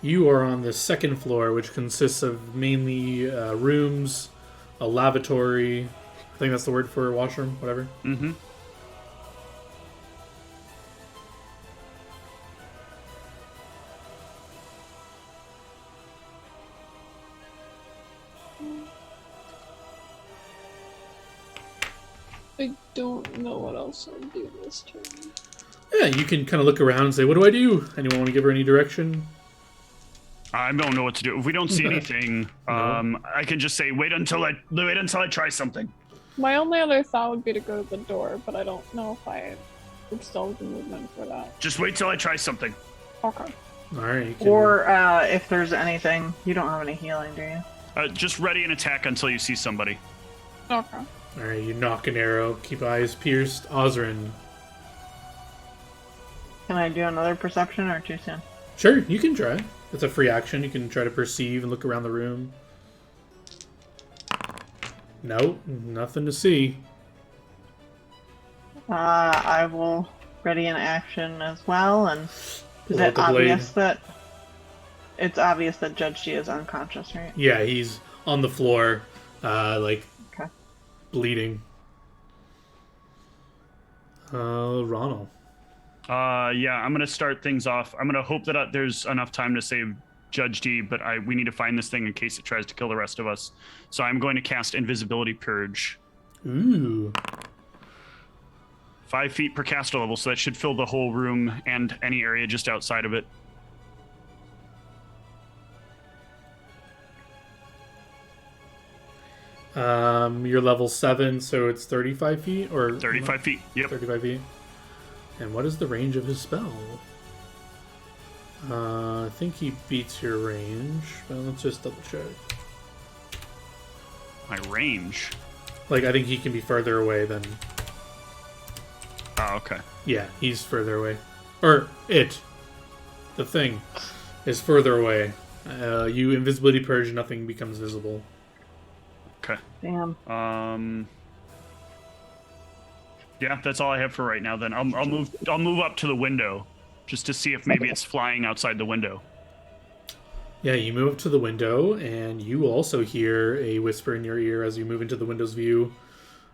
You are on the second floor, which consists of mainly rooms, a lavatory. I think that's the word for a washroom, whatever. Mm-hmm. I don't know what else I'll do this turn. Yeah, you can kind of look around and say, what do I do? Anyone want to give her any direction? I don't know what to do. If we don't see anything, No. I can just say wait until I try something. My only other thought would be to go to the door, but I don't know if I would still have the movement for that. Just wait till I try something. Okay. All right. You can, Or if there's anything, you don't have any healing, do you? Just ready an attack until you see somebody. Okay. all right, you knock an arrow. Keep eyes pierced. Osrin. Can I do another perception or too soon? Sure, you can try. It's a free action. You can try to perceive and look around the room. Nope, nothing to see. I will ready an action as well, and Pull is out it the obvious blade. that it's obvious that Judge G is unconscious, right? Yeah, he's on the floor, like Okay. bleeding. Ronald. Yeah, I'm gonna start things off. I'm gonna hope that there's enough time to save Judge D, but we need to find this thing in case it tries to kill the rest of us. So I'm going to cast Invisibility Purge. Ooh. 5 feet per caster level, so that should fill the whole room and any area just outside of it. You're level 7, so it's 35 feet? Or 35 feet, yep. 35 feet. And what is the range of his spell? I think he beats your range, but let's just double check. My range? Like, I think he can be further away than... Oh, okay. Yeah, he's further away. Or, the thing, is further away. You invisibility purge, nothing becomes visible. Okay. Damn. Yeah, that's all I have for right now. Then I'll move up to the window, just to see if maybe it's flying outside the window. Yeah, you move up to the window, and you also hear a whisper in your ear as you move into the window's view.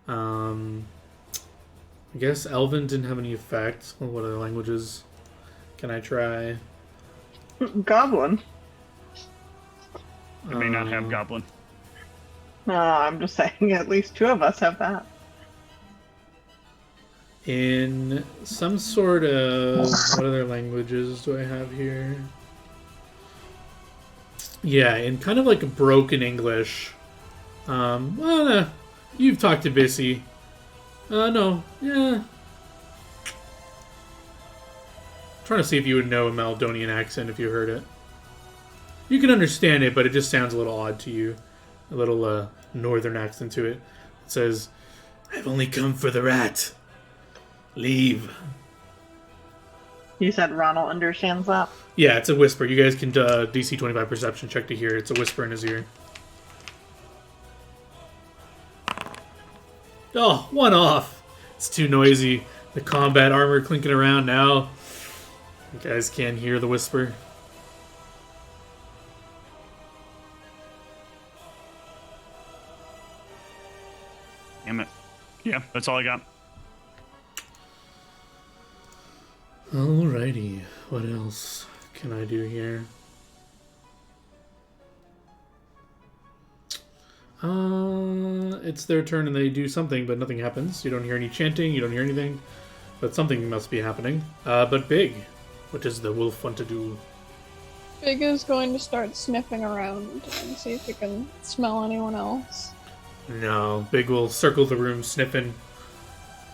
I guess Elven didn't have any effect. Well, what other languages can I try? Goblin. It may not have Goblin. No, I'm just saying at least 2 of us have that. In some sort of... What other languages do I have here? Yeah, in kind of like a broken English. You've talked to Bissy. No. Yeah. Trying to see if you would know a Maledonian accent if you heard it. You can understand it, but it just sounds a little odd to you. A little northern accent to it. It says, "I've only come for the rat. Leave." You said Ronald understands that? Yeah, it's a whisper. You guys can DC 25 perception check to hear. It's a whisper in his ear. Oh, one off. It's too noisy. The combat armor clinking around now. You guys can't hear the whisper. Damn it. Yeah, that's all I got. Alrighty. What else can I do here? It's their turn and they do something, but nothing happens. You don't hear any chanting, you don't hear anything. But something must be happening. But Big, what does the wolf want to do? Big is going to start sniffing around and see if he can smell anyone else. No, Big will circle the room sniffing.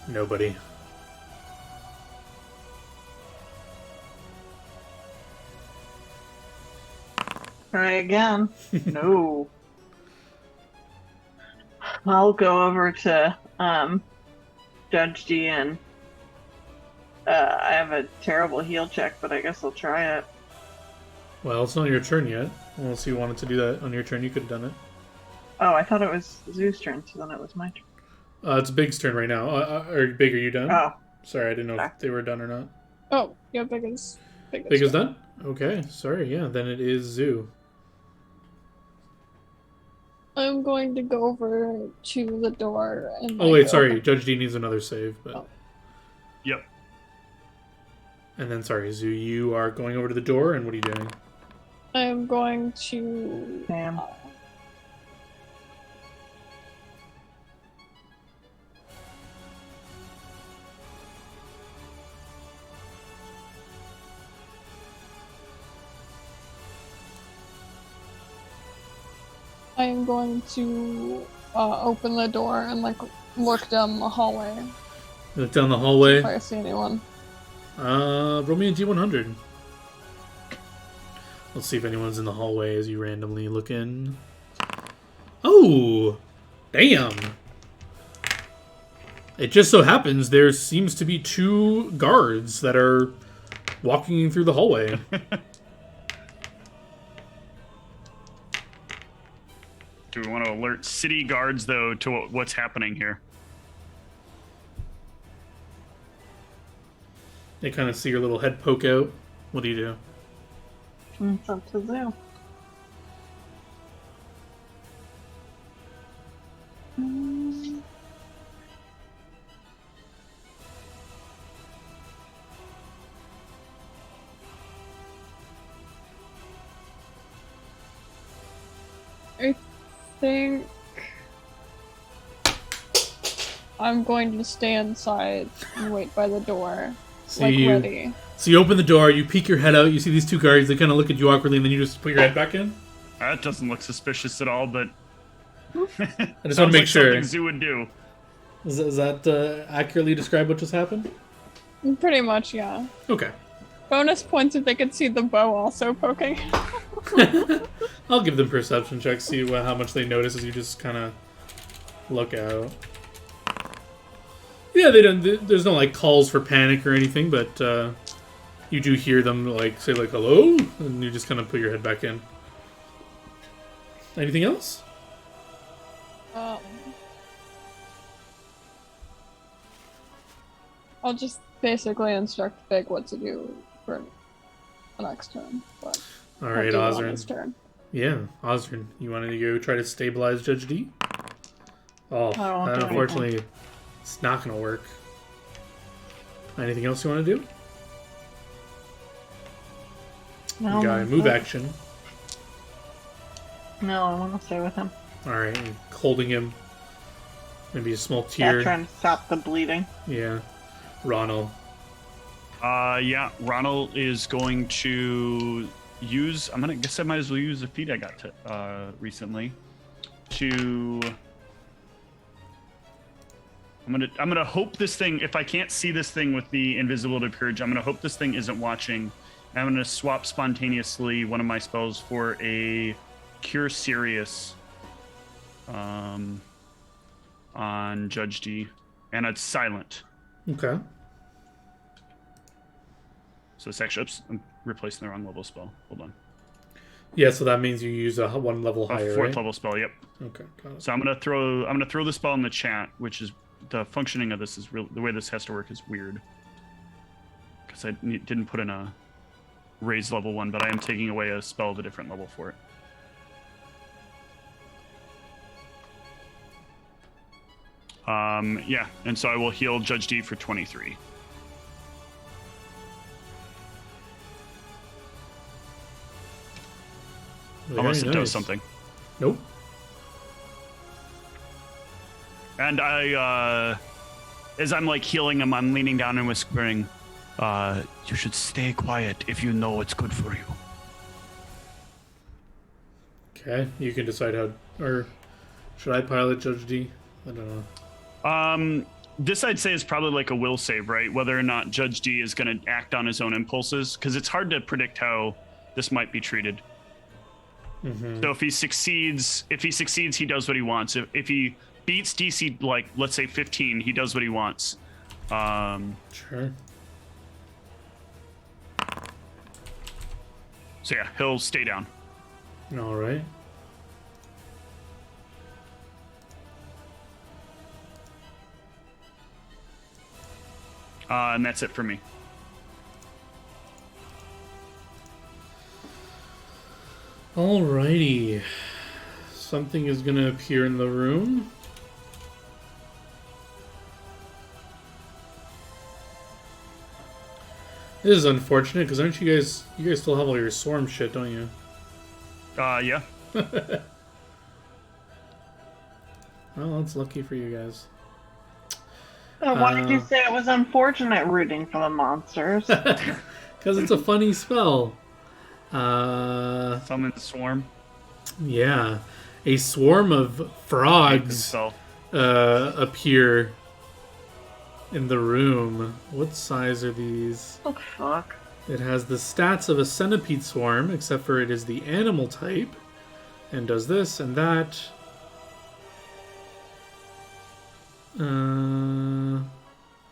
Nobody. Try again. No. I'll go over to Judge D and I have a terrible heal check, but I guess I'll try it. Well, it's not your turn yet. Unless you wanted to do that on your turn, you could have done it. Oh, I thought it was Zoo's turn, so then it was my turn. It's Big's turn right now. Big, are you done? Oh. Sorry, I didn't know if they were done or not. Oh, yeah, Big is Big is done? Okay, sorry, yeah, then it is Zoo. I'm going to go over to the door and... Oh, wait, sorry, Judge D needs another save, but... Oh. Yep. And then, sorry, Zoo, you are going over to the door, and what are you doing? I'm going to... Damn. I am going to open the door and look down the hallway. Look down the hallway. If I see anyone. Roll me a D100. Let's see if anyone's in the hallway as you randomly look in. Oh! Damn! It just so happens there seems to be 2 guards that are walking through the hallway. Do we want to alert city guards, though, to what's happening here? They kind of see your little head poke out. What do you do? It's up to Zoo. I think I'm going to stay inside and wait by the door, ready. So you open the door, you peek your head out, you see these two guards, they kind of look at you awkwardly, and then you just put your head back in? That doesn't look suspicious at all, but... I just want to make sure. Something Zoo would do. Does that accurately describe what just happened? Pretty much, yeah. Okay. Bonus points if they could see the bow also poking. I'll give them perception checks, see how much they notice as you just kind of look out. Yeah, they don't. There's no like calls for panic or anything, but you do hear them like say like hello, and you just kind of put your head back in. Anything else? I'll just basically instruct Big what to do for the next turn. But All right, I'll do it on Ozrin. his turn. Yeah, Ozrin, you wanted to go try to stabilize Judge D? Oh, I won't do unfortunately, it's not going to work. Anything else you want to do? No, You got a that's move it. action. No, I want to stay with him. All right, and holding him. Maybe a small Yeah, tear. trying to stop the bleeding. Yeah. Ronald. Yeah, Ronald is going to use... I guess I might as well use a feat I got recently to... I'm gonna hope this thing, if I can't see this thing with the invisibility purge, I'm gonna hope this thing isn't watching. And I'm gonna swap spontaneously one of my spells for a Cure Serious on Judge D. And it's silent. Okay. So it's actually, oops, I'm replacing the wrong level spell. Hold on. Yeah, so that means you use a one level A higher, fourth right? level spell, yep. Okay, got it. So I'm gonna throw the spell in the chat, which is the functioning of this is real. The way this has to work is weird because I didn't put in a raised level one, but I am taking away a spell of a different level for it. Yeah, and so I will heal Judge D for 23. Unless it does something. Nope. And I, as I'm like healing him, I'm leaning down and whispering, you should stay quiet if you know what's good for you. Okay, you can decide how, or should I pilot Judge D? I don't know. This I'd say is probably like a will save, right? Whether or not Judge D is going to act on his own impulses, because it's hard to predict how this might be treated. Mm-hmm. So if he succeeds, he does what he wants. If he beats DC, like let's say 15, he does what he wants. Sure. So yeah, he'll stay down. All right. And that's it for me. Alrighty. Something is going to appear in the room. This is unfortunate, because aren't you guys still have all your swarm shit, don't you? Yeah. Well, that's lucky for you guys. Why did you say it was unfortunate rooting for the monsters? Because it's a funny spell. Summon the swarm. Yeah. A swarm of frogs So appear in the room. What size are these? Oh, fuck. It has the stats of a centipede swarm, except for it is the animal type. And does this and that.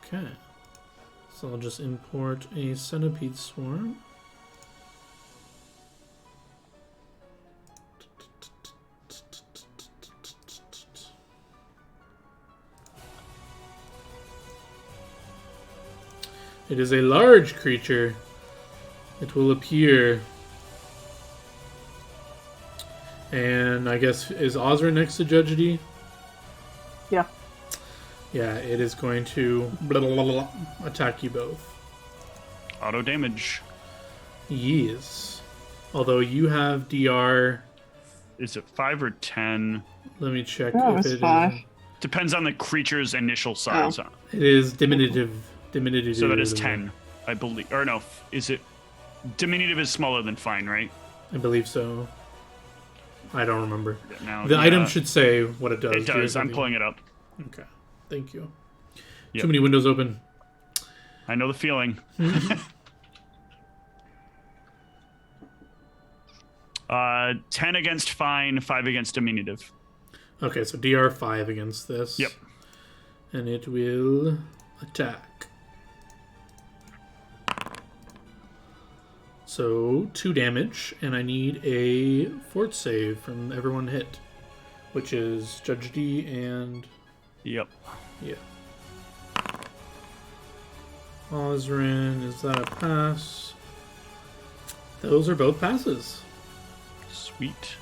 Okay. So I'll just import a centipede swarm. It is a large creature. It will appear. And I guess, is Ozra next to Judge D? Yeah. Yeah, it is going to attack you both. Auto damage. Yes. Although you have DR. Is it 5 or 10? Let me check Oh, if it's it is. 5. Depends on the creature's initial size. It is diminutive. Diminutive. So that is 10, I believe. Or no, is it... Diminutive is smaller than fine, right? I believe so. I don't remember. Now, The item should say what it does. It does. I'm pulling it up. Okay. Thank you. Yep. Too many windows open. I know the feeling. 10 against fine, 5 against diminutive. Okay, so DR 5 against this. Yep. And it will attack. So 2 damage, and I need a fort save from everyone hit, which is Judge D and Yep. yeah. Osrin, is that a pass? Those are both passes. Sweet.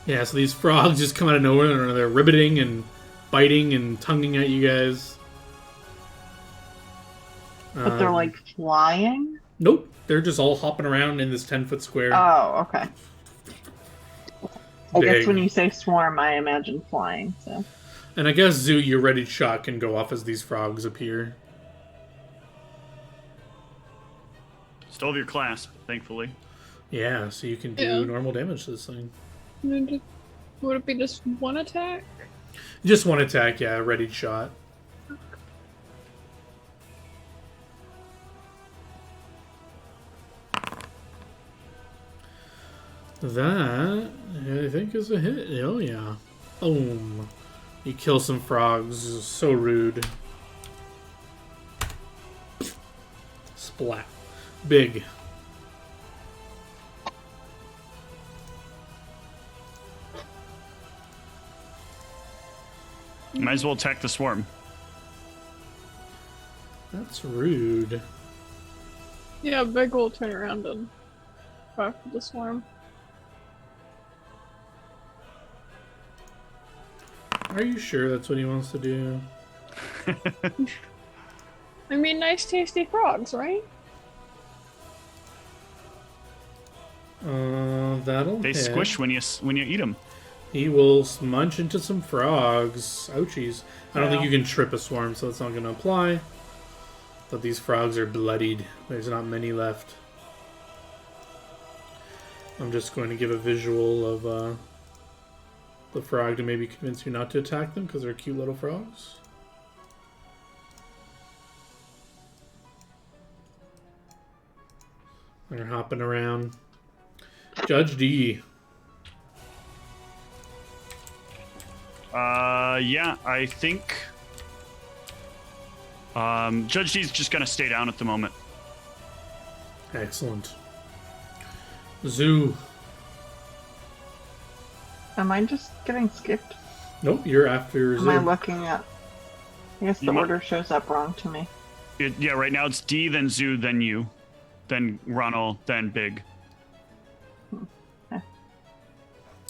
Yeah, so these frogs just come out of nowhere and they're ribbiting and biting and tonguing at you guys. But they're like flying? Nope, they're just all hopping around in this 10-foot square. Oh, okay. I guess Big. when you say swarm, I imagine flying, so. And I guess Zoo, your ready shot can go off as these frogs appear. Still have your clasp, thankfully. Yeah, so you can do Yeah. normal damage to this thing. Would it be just one attack? Just one attack, yeah, ready shot. That, I think, is a hit. Oh, yeah. Boom. You kill some frogs. So rude. Splat. Big. Might as well attack the swarm. That's rude. Yeah, Big will turn around and go after the swarm. Are you sure that's what he wants to do? I mean, nice tasty frogs, right? That'll They hit. squish when you eat them. He will munch into some frogs. Ouchies. I don't think you can trip a swarm, so that's not going to apply. But these frogs are bloodied. There's not many left. I'm just going to give a visual of the frog to maybe convince you not to attack them because they're cute little frogs. They're hopping around. Judge D. Yeah, I think Judge D's just gonna stay down at the moment. Excellent. Zoo. Am I just getting skipped? Nope, you're after Am I Zoo. looking at... I guess the You might- order shows up wrong to me. Yeah, right now it's D, then Zoo, then you, then Ronald, then Big.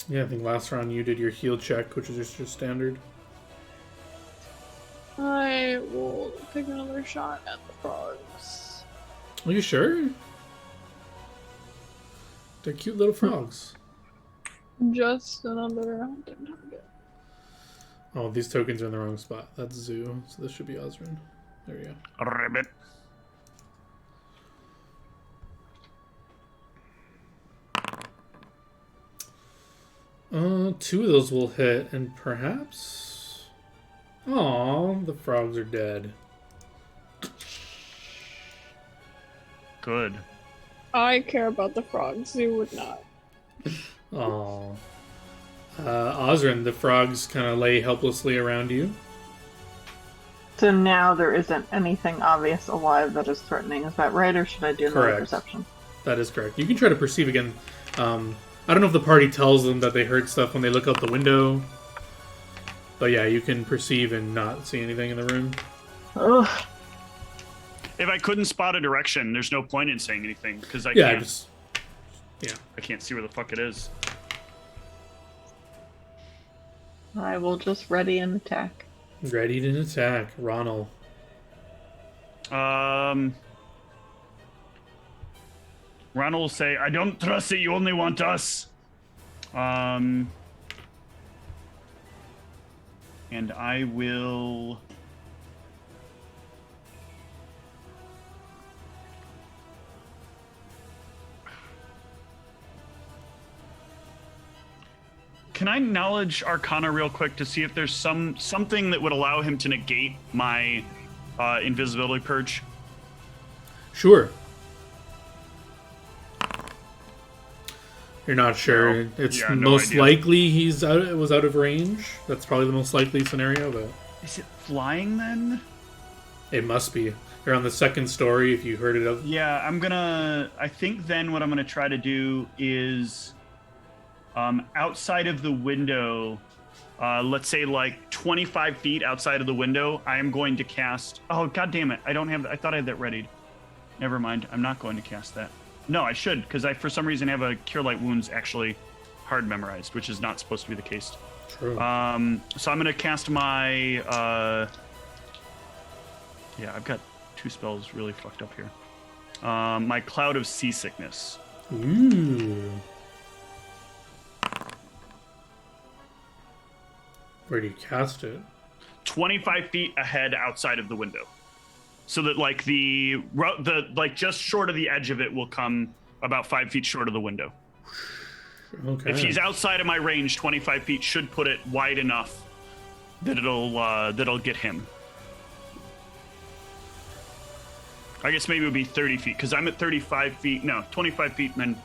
Yeah, I think last round you did your heal check, which is just your standard. I will take another shot at the frogs. Are you sure? They're cute little frogs. Just another hunting target. Oh, these tokens are in the wrong spot. That's Zoo, so this should be Osrin. There we go. Ribbit. Two of those will hit, and perhaps... Aw, the frogs are dead. Good. I care about the frogs. You would not. Aw. Osrin, the frogs kind of lay helplessly around you. So now there isn't anything obvious alive that is threatening. Is that right, or should I do another Correct. perception? That is correct. You can try to perceive again. I don't know if the party tells them that they heard stuff when they look out the window. But yeah, you can perceive and not see anything in the room. Ugh. If I couldn't spot a direction, there's no point in saying anything because I Yeah, can't. just yeah. I can't see where the fuck it is. I will just ready an attack. Ready to attack, Ronald. Ronald will say, "I don't trust it. You only want us." And I will. Can I knowledge Arcana real quick to see if there's something that would allow him to negate my invisibility purge? Sure. You're not sure. No. It's Yeah, no most idea. likely it was out of range. That's probably the most likely scenario, but Is it flying then? it must be. You're on the second story if you heard it of. Yeah, I think then what I'm gonna try to do is outside of the window, let's say like 25 feet outside of the window, I am going to cast. Oh, god damn it! I thought I had that readied. Never mind. I'm not going to cast that. No, I should, because I for some reason have a Cure Light Wounds actually hard memorized, which is not supposed to be the case. True. So I'm gonna cast my. Yeah, I've got 2 spells really fucked up here. My Cloud of Seasickness. Ooh. Where do you cast it? 25 feet ahead outside of the window, so that like the like just short of the edge of it will come about 5 feet short of the window. Okay. If he's outside of my range, 25 feet should put it wide enough that it'll get him. I guess maybe it would be 30 feet because I'm at 35 feet. No, 25 feet and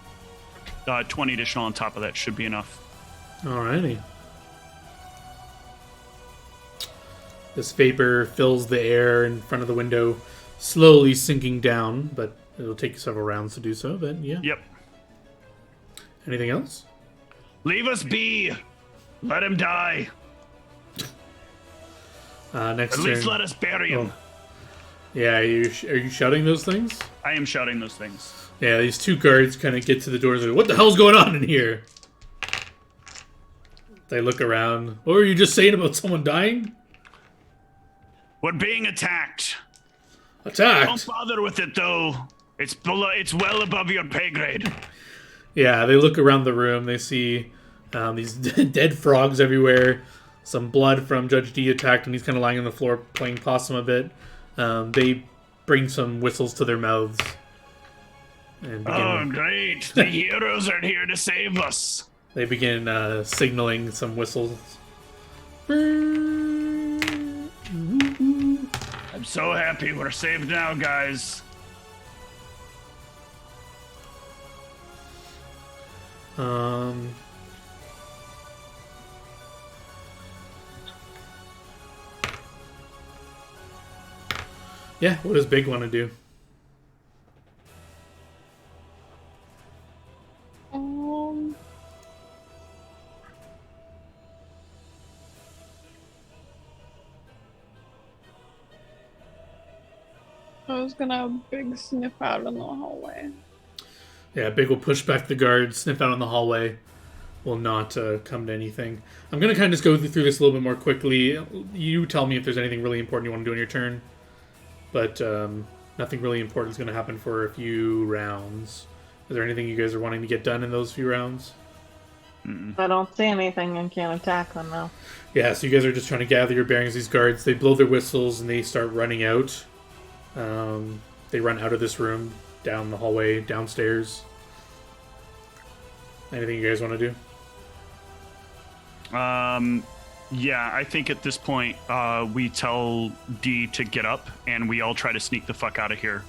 then 20 additional on top of that should be enough. Alrighty. This vapor fills the air in front of the window, slowly sinking down, but it'll take you several rounds to do so, but yeah. Yep. Anything else? Leave us be. Let him die. Next At turn. least let us bury him. Oh. Yeah, are you shouting those things? I am shouting those things. Yeah, these 2 guards kind of get to the doors and what the hell's going on in here? They look around. What were you just saying about someone dying? We're being attacked. Attacked? Don't bother with it though. It's well above your pay grade. Yeah, they look around the room. They see these dead frogs everywhere. Some blood from Judge D attacked, and he's kind of lying on the floor playing possum a bit. They bring some whistles to their mouths. And Oh, great. The heroes are here to save us. They begin signaling some whistles. I'm so happy we're saved now, guys. Yeah, what does Big want to do? I was gonna big sniff out in the hallway. Yeah, Big will push back the guard, sniff out in the hallway. Will not come to anything. I'm going to kind of just go through this a little bit more quickly. You tell me if there's anything really important you want to do on your turn. But nothing really important is going to happen for a few rounds. Is there anything you guys are wanting to get done in those few rounds? I don't see anything and can't attack them now. Yeah, so you guys are just trying to gather your bearings. These guards, they blow their whistles and they start running out. They run out of this room, down the hallway, downstairs. Anything you guys want to do? Yeah, I think at this point, we tell D to get up and we all try to sneak the fuck out of here.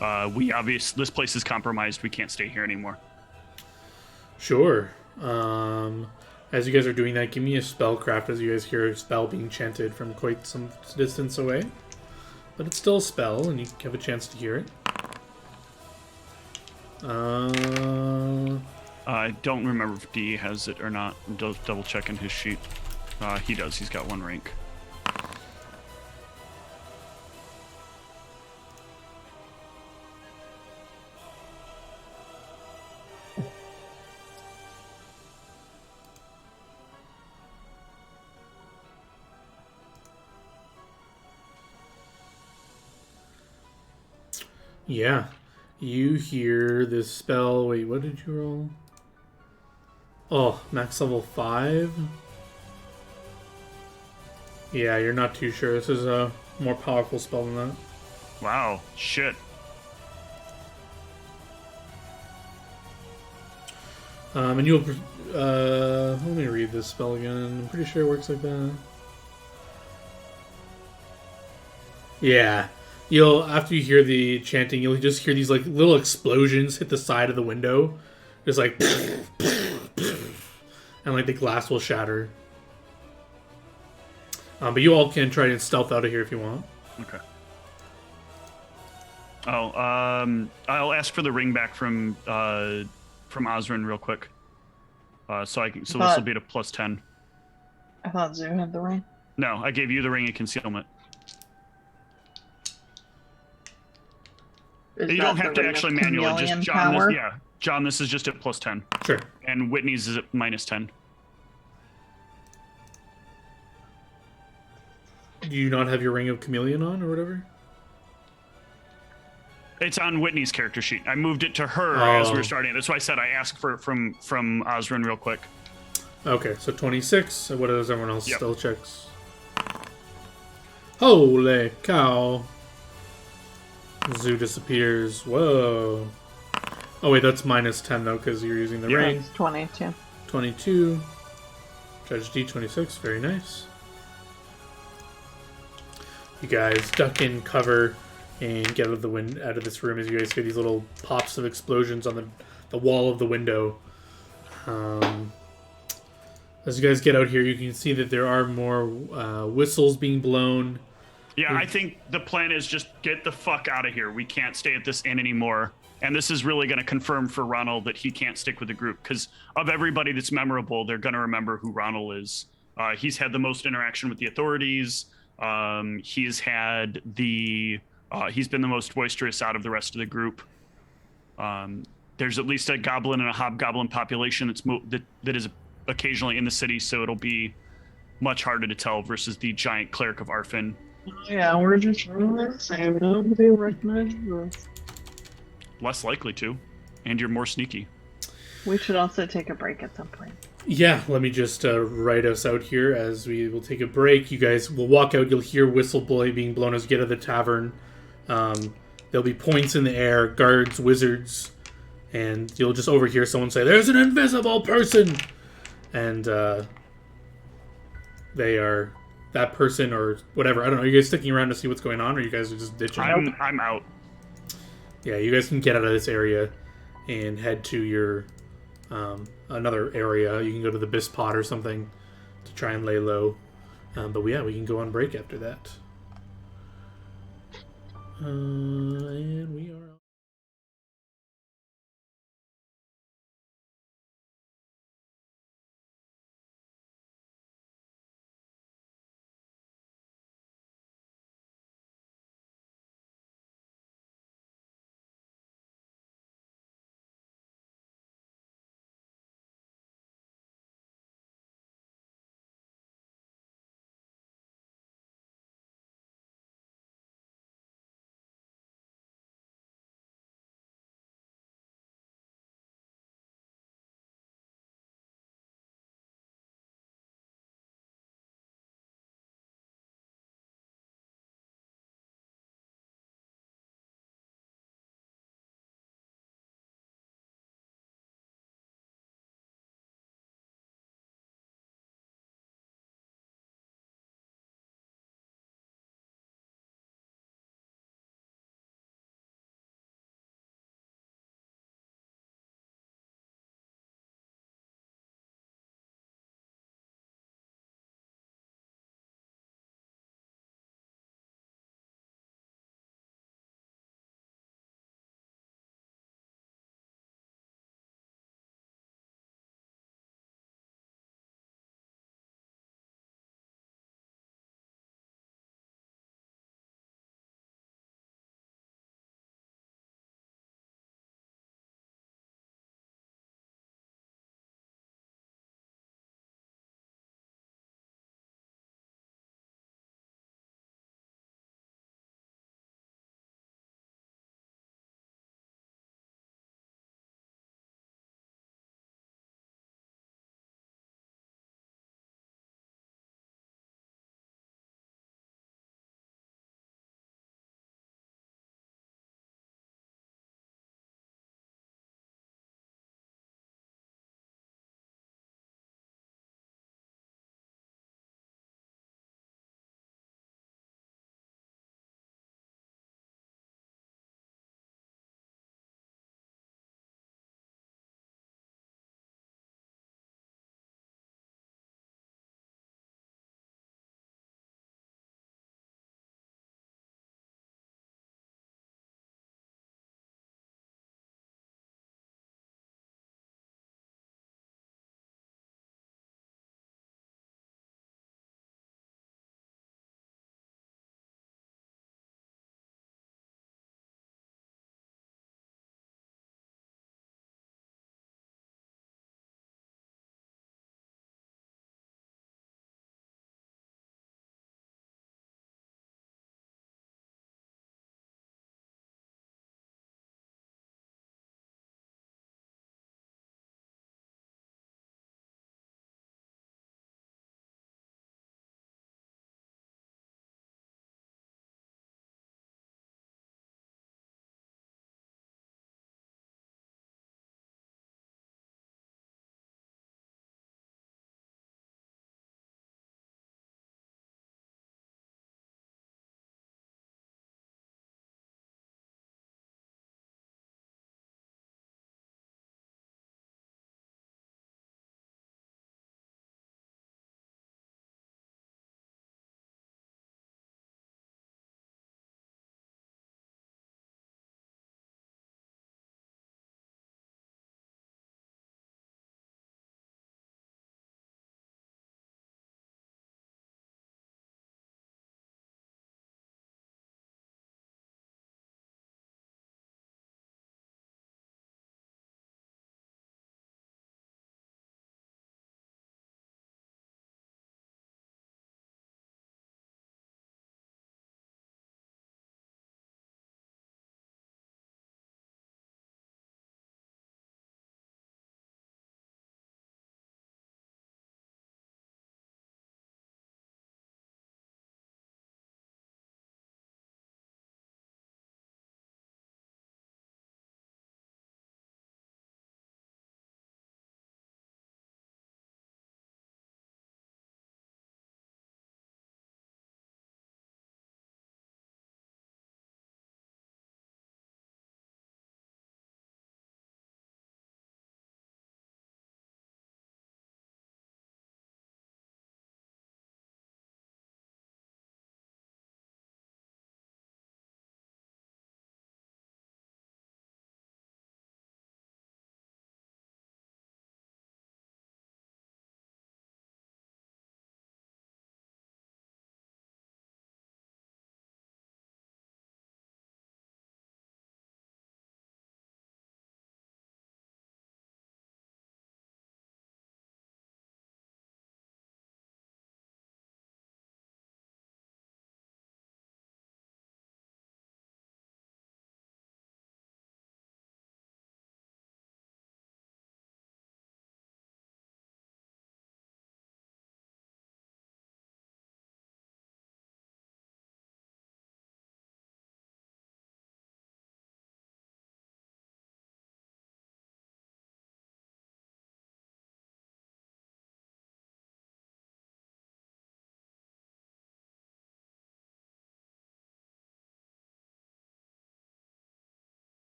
This place is compromised. We can't stay here anymore. Sure. As you guys are doing that, give me a spellcraft as you guys hear a spell being chanted from quite some distance away. But it's still a spell, and you have a chance to hear it. I don't remember if D has it or not. I'm double checking his sheet. He does. He's got 1 rank. Yeah. You hear this spell. Wait, what did you roll? Oh, max level 5? Yeah, you're not too sure. This is a more powerful spell than that. Wow. Shit. And you'll... let me read this spell again. I'm pretty sure it works like that. Yeah. You'll, after you hear the chanting, you'll just hear these like little explosions hit the side of the window. Just like... and like the glass will shatter. But you all can try and stealth out of here if you want. Okay. Oh, I'll ask for the ring back from Osrin real quick. So this will be at a +10. I thought Zoo had the ring. No, I gave you the ring of concealment. You don't have to actually manually. Just John. This, yeah, John. This is just at +10. Sure. And Whitney's is at -10. Do you not have your Ring of Chameleon on or whatever? It's on Whitney's character sheet. I moved it to her as we were starting. That's why I said I asked for it from Osrin real quick. Okay, so 26. What does everyone else still checks? Holy cow. Zoo disappears. Whoa. Oh wait, that's -10 though because you're using the ring. It's 22. 22. Judge D26. Very nice. You guys duck in cover and get out of this room as you guys hear these little pops of explosions on the wall of the window. As you guys get out here, you can see that there are more whistles being blown. Yeah, I think the plan is just get the fuck out of here. We can't stay at this inn anymore. And this is really going to confirm for Ronald that he can't stick with the group. Because of everybody that's memorable, they're going to remember who Ronald is. He's had the most interaction with the authorities. He's had he's been the most boisterous out of the rest of the group. There's at least a goblin and a hobgoblin population that is occasionally in the city, so it'll be much harder to tell versus the giant cleric of Arfin. Yeah, we're just really saying nobody recognizes us. Less likely to, and you're more sneaky. We should also take a break at some point. Yeah, let me just write us out here as we will take a break. You guys will walk out. You'll hear whistle being blown as you get to the tavern. There'll be points in the air, guards, wizards, and you'll just overhear someone say, "There's an invisible person!" And they are that person or whatever. I don't know. Are you guys sticking around to see what's going on, or you guys are just ditching? I'm out. Yeah, you guys can get out of this area and head to your another area. You can go to the Bispot or something to try and lay low. But yeah, we can go on break after that. And we are...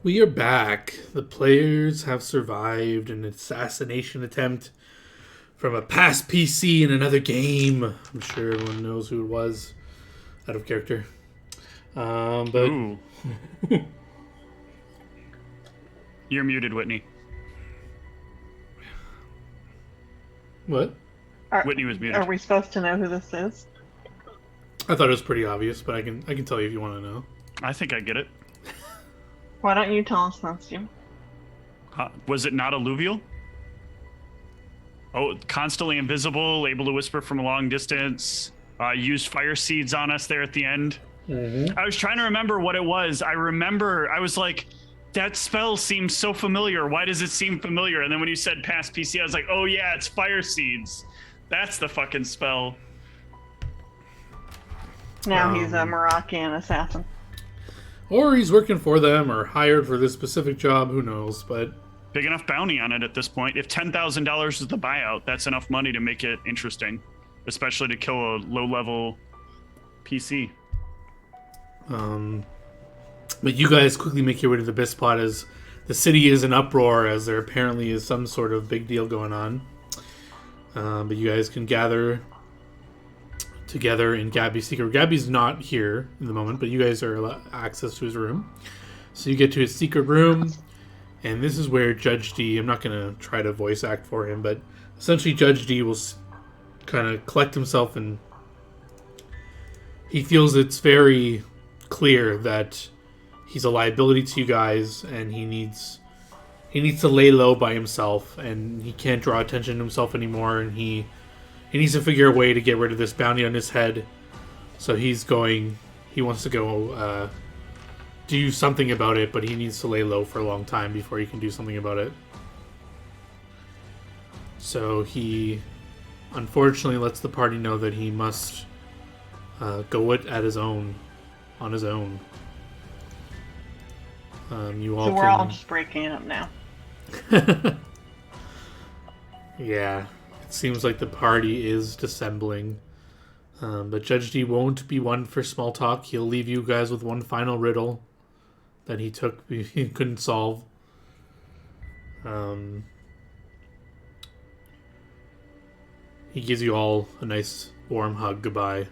We are back. The players have survived an assassination attempt from a past PC in another game. I'm sure everyone knows who it was. Out of character. But Ooh. You're muted, Whitney. what? Whitney was muted. Are we supposed to know who this is? I thought it was pretty obvious, but I can tell you if you want to know. I think I get it. Why don't you tell us, Nancy? Was it not alluvial? Oh, constantly invisible, able to whisper from a long distance. Used fire seeds on us there at the end. Mm-hmm. I was trying to remember what it was. I was like, that spell seems so familiar. Why does it seem familiar? And then when you said past PC, I was like, oh yeah, it's fire seeds. That's the fucking spell. Now he's a Moroccan assassin. Or he's working for them or hired for this specific job. Who knows? But Big enough bounty on it at this point. If $10,000 is the buyout, that's enough money to make it interesting. Especially to kill a low-level PC. But you guys quickly make your way to the best spot as the city is in uproar as there apparently is some sort of big deal going on. But you guys can gather together in Gabby's secret. Gabby's not here in the moment, but you guys are allowed access to his room. So you get to his secret room, and this is where Judge D, I'm not going to try to voice act for him, but essentially Judge D will kind of collect himself, and he feels it's very clear that he's a liability to you guys, and he needs to lay low by himself, and he can't draw attention to himself anymore, and he needs to figure a way to get rid of this bounty on his head. So he wants to go do something about it, but he needs to lay low for a long time before he can do something about it. So he unfortunately lets the party know that he must go it on his own. You all So we're all just breaking it up now. Yeah, it seems like the party is dissembling. But Judge D won't be one for small talk. He'll leave you guys with one final riddle that he couldn't solve. He gives you all a nice warm hug goodbye.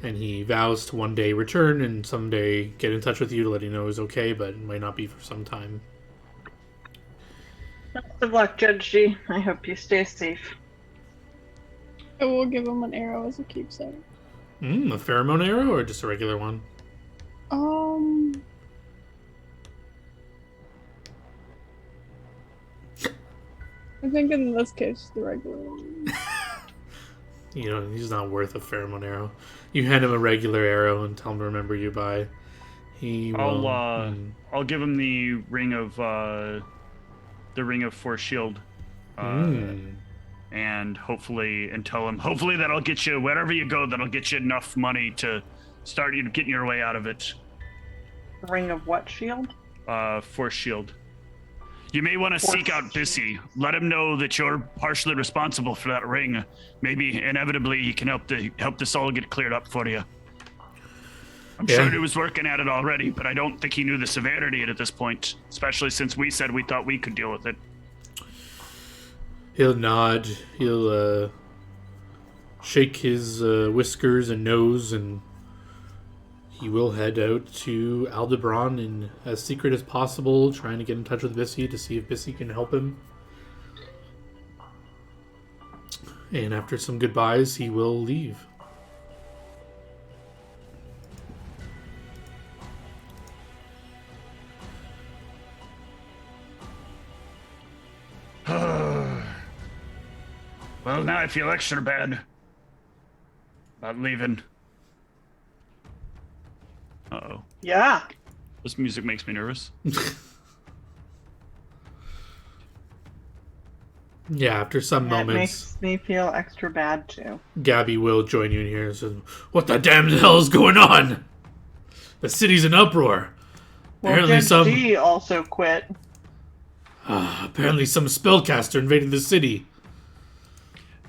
And he vows to one day return and someday get in touch with you to let you know he's okay, but it might not be for some time. Best of luck, Judge G. I hope you stay safe. I will give him an arrow as a keepsake. A pheromone arrow or just a regular one? I think in this case, the regular one. You know, he's not worth a pheromone arrow. You hand him a regular arrow and tell him to remember you by. I'll give him the ring of Force Shield, and hopefully that'll get you wherever you go. That'll get you enough money to start getting your way out of it. Ring of what shield? Force Shield. You may want to seek out Bissy. Let him know that you're partially responsible for that ring. Maybe inevitably he can help this all get cleared up for you. I'm sure he was working at it already, but I don't think he knew the severity of it at this point, especially since we said we thought we could deal with it. He'll nod. He'll shake his whiskers and nose, and he will head out to Aldebaran in as secret as possible, trying to get in touch with Bissy to see if Bissy can help him. And after some goodbyes, he will leave. Well, now I feel extra bad about leaving. Uh-oh. Yeah. This music makes me nervous. Yeah, after some That moments, makes me feel extra bad too. Gabby will join you in here and says, "What the damn hell is going on? The city's in uproar. Well, Judge D also quit. Apparently some spellcaster invaded the city."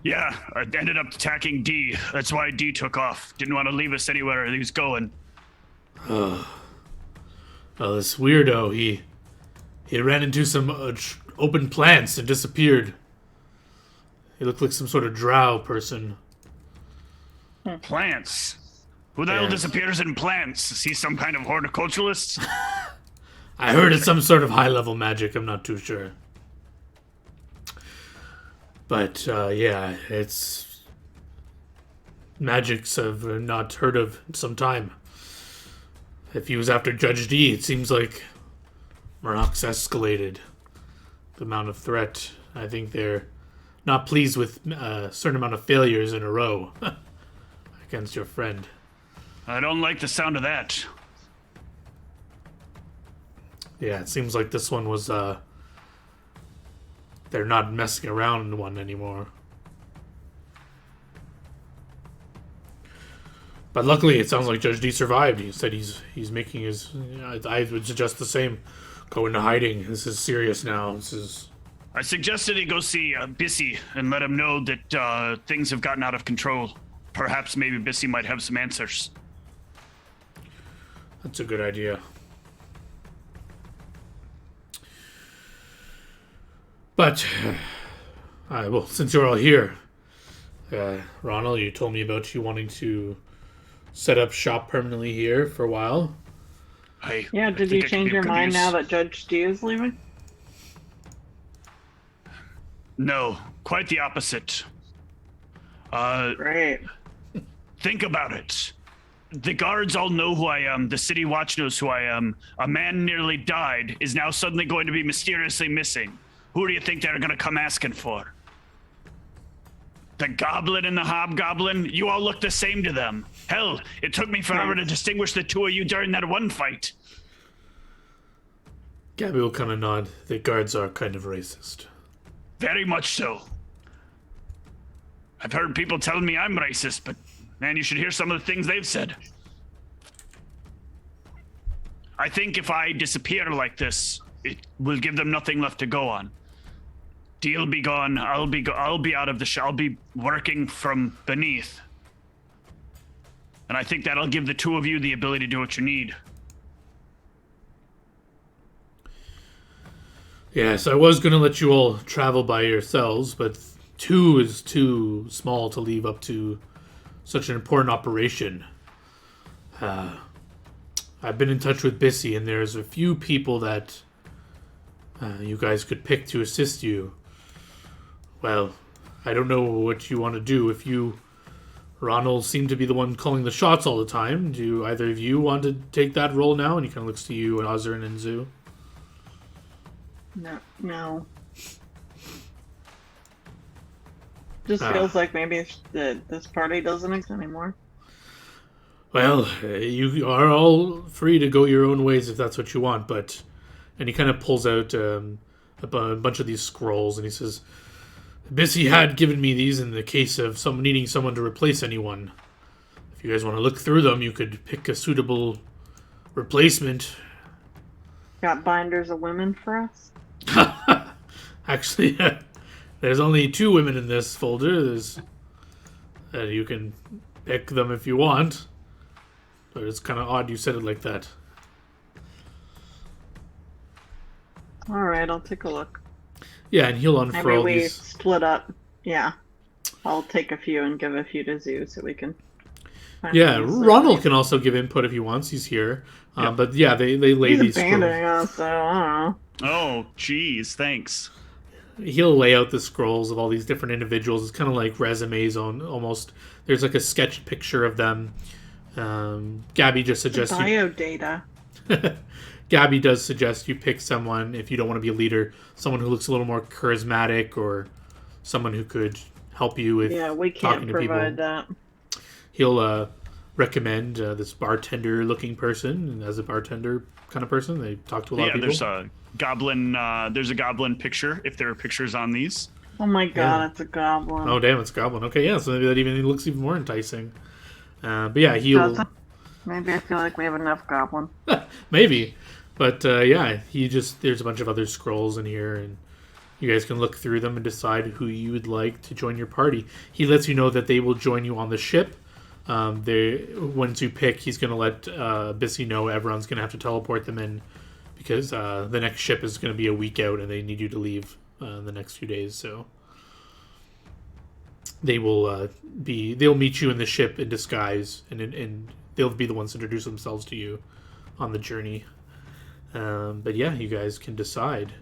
Yeah, I ended up attacking D. That's why D took off. Didn't want to leave us anywhere he was going. Well, this weirdo, he ran into some open plants and disappeared. He looked like some sort of drow person. Plants? Who the hell Yeah. disappears in plants? Is he some kind of horticulturalist? I heard it's some sort of high-level magic. I'm not too sure. But, yeah, it's... magics I've not heard of in some time. If he was after Judge D, it seems like Marok's escalated the amount of threat. I think they're not pleased with a certain amount of failures in a row against your friend. I don't like the sound of that. Yeah, it seems like this one was, they're not messing around one anymore. But luckily, it sounds like Judge D survived. He said he's making his... I would suggest the same. Go into hiding. This is serious now. This is... I suggested he go see Bissy and let him know that things have gotten out of control. Perhaps maybe Bissy might have some answers. That's a good idea. But, well, since you're all here, Ronald, you told me about you wanting to set up shop permanently here for a while. Yeah, I did think you I could change be your of good mind use. now that Judge D is leaving? No, quite the opposite. Great. Think about it. The guards all know who I am. The city watch knows who I am. A man nearly died is now suddenly going to be mysteriously missing. Who do you think they're going to come asking for? The goblin and the hobgoblin? You all look the same to them. Hell, it took me forever to distinguish the two of you during that one fight. Gabby will kind of nod. The guards are kind of racist. Very much so. I've heard people telling me I'm racist, but man, you should hear some of the things they've said. I think if I disappear like this, it will give them nothing left to go on. Deal be gone. I'll be out of the I'll be working from beneath. And I think that'll give the two of you the ability to do what you need. Yes, I was going to let you all travel by yourselves, but 2 is too small to leave up to such an important operation. I've been in touch with Bissy, and there's a few people that you guys could pick to assist you. Well, I don't know what you want to do. If you, Ronald, seem to be the one calling the shots all the time, do either of you want to take that role now? And he kind of looks to you and Ozrin and Zoo. No. Just feels like maybe this party doesn't exist anymore. Well, you are all free to go your own ways if that's what you want, but... And he kind of pulls out a bunch of these scrolls, and he says, Bissy had given me these in the case of needing someone to replace anyone. If you guys want to look through them, you could pick a suitable replacement. Got binders of women for us? Actually, there's only 2 women in this folder. You can pick them if you want. But it's kind of odd you said it like that. Alright, I'll take a look. Yeah, and he'll Maybe unfurl we these. split up. Yeah. I'll take a few and give a few to Zoo so we can... find Yeah, these Ronald can also give input if he wants. He's here. But yeah, they lay He's these abandoning scrolls. us, so I don't know. Oh, geez, thanks. He'll lay out the scrolls of all these different individuals. It's kind of like resumes on almost. There's like a sketch picture of them. Gabby just suggests you. Bio data. Gabby does suggest you pick someone if you don't want to be a leader. Someone who looks a little more charismatic, or someone who could help you with Yeah, we talking can't to people. provide that. He'll recommend this bartender-looking person, and as a bartender kind of person, they talk to a lot of people. There's a goblin. There's a goblin picture. If there are pictures on these, Oh my god, it's a goblin. Oh damn, it's a goblin. Okay, yeah, so maybe that even looks even more enticing. But yeah, he'll Maybe I feel like we have enough goblin. maybe. But yeah, there's a bunch of other scrolls in here, and you guys can look through them and decide who you would like to join your party. He lets you know that they will join you on the ship. Once you pick, he's going to let Bissy know everyone's going to have to teleport them in because the next ship is going to be a week out and they need you to leave the next few days. So they'll meet you in the ship in disguise and they'll be the ones to introduce themselves to you on the journey. But yeah, you guys can decide.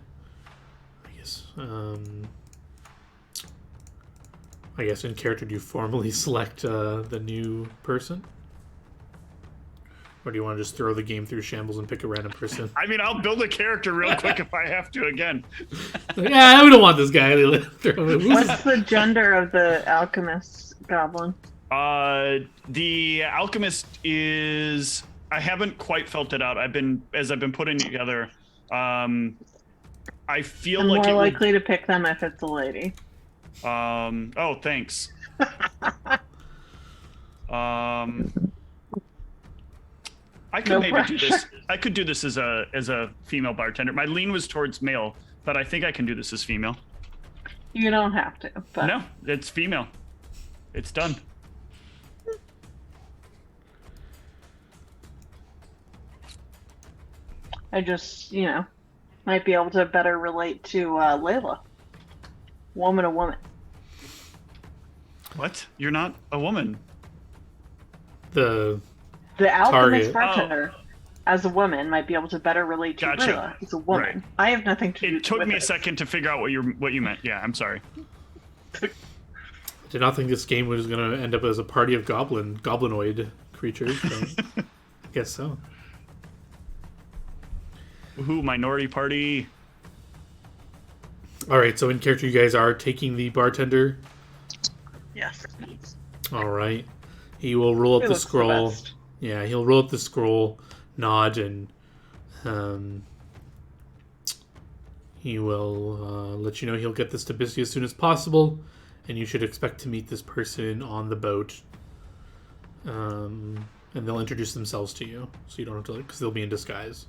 I guess in character, do you formally select the new person? Or do you want to just throw the game through shambles and pick a random person? I mean, I'll build a character real quick if I have to again. Yeah, I don't want this guy. What's the gender of the alchemist goblin? The alchemist is... I haven't quite felt it out. I've been putting it together. I feel I'm like more likely to pick them if it's a lady. Oh, thanks. I could maybe do this. I could do this as a female bartender. My lean was towards male, but I think I can do this as female. You don't have to. But... No, it's female. It's done. I just, might be able to better relate to Layla. Woman to woman. What? You're not a woman. The alchemist bartender, as a woman, might be able to better relate to Layla as a woman. Right. I have nothing to do with it. It took me a second to figure out what you meant. Yeah, I'm sorry. I did not think this game was going to end up as a party of goblinoid creatures. But I guess so. Woohoo, minority party. All right, so in character, you guys are taking the bartender. Yes. All right. He will roll up the scroll. Yeah, he'll roll up the scroll, nod, and he will let you know he'll get this to Bissy as soon as possible, and you should expect to meet this person on the boat. And they'll introduce themselves to you, so you don't have to, because they'll be in disguise.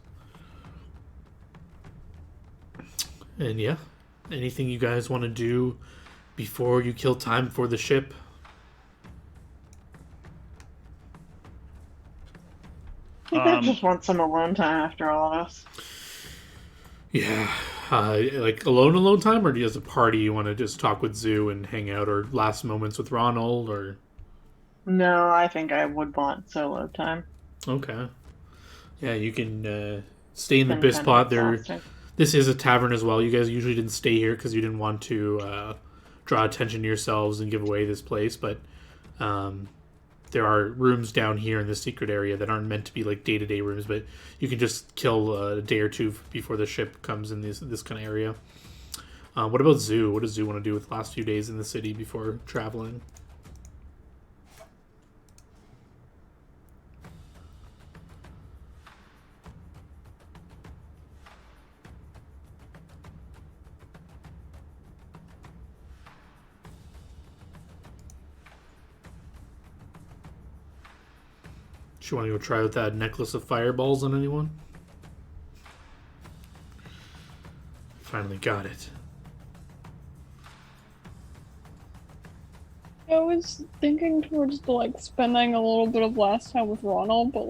And yeah, anything you guys want to do before you kill time for the ship? I think I just want some alone time after all of this. Yeah, like alone time, or do you as a party you want to just talk with Zoo and hang out, or last moments with Ronald, or? No, I think I would want solo time. Okay. Yeah, you can stay in the Bisspot there. This is a tavern as well. You guys usually didn't stay here because you didn't want to draw attention to yourselves and give away this place, but there are rooms down here in the secret area that aren't meant to be like day-to-day rooms, but you can just kill a day or two before the ship comes in this kind of area. What about Zoo? What does Zoo want to do with the last few days in the city before traveling? You want to go try out that necklace of fireballs on anyone? Finally got it. I was thinking towards spending a little bit of last time with Ronald, but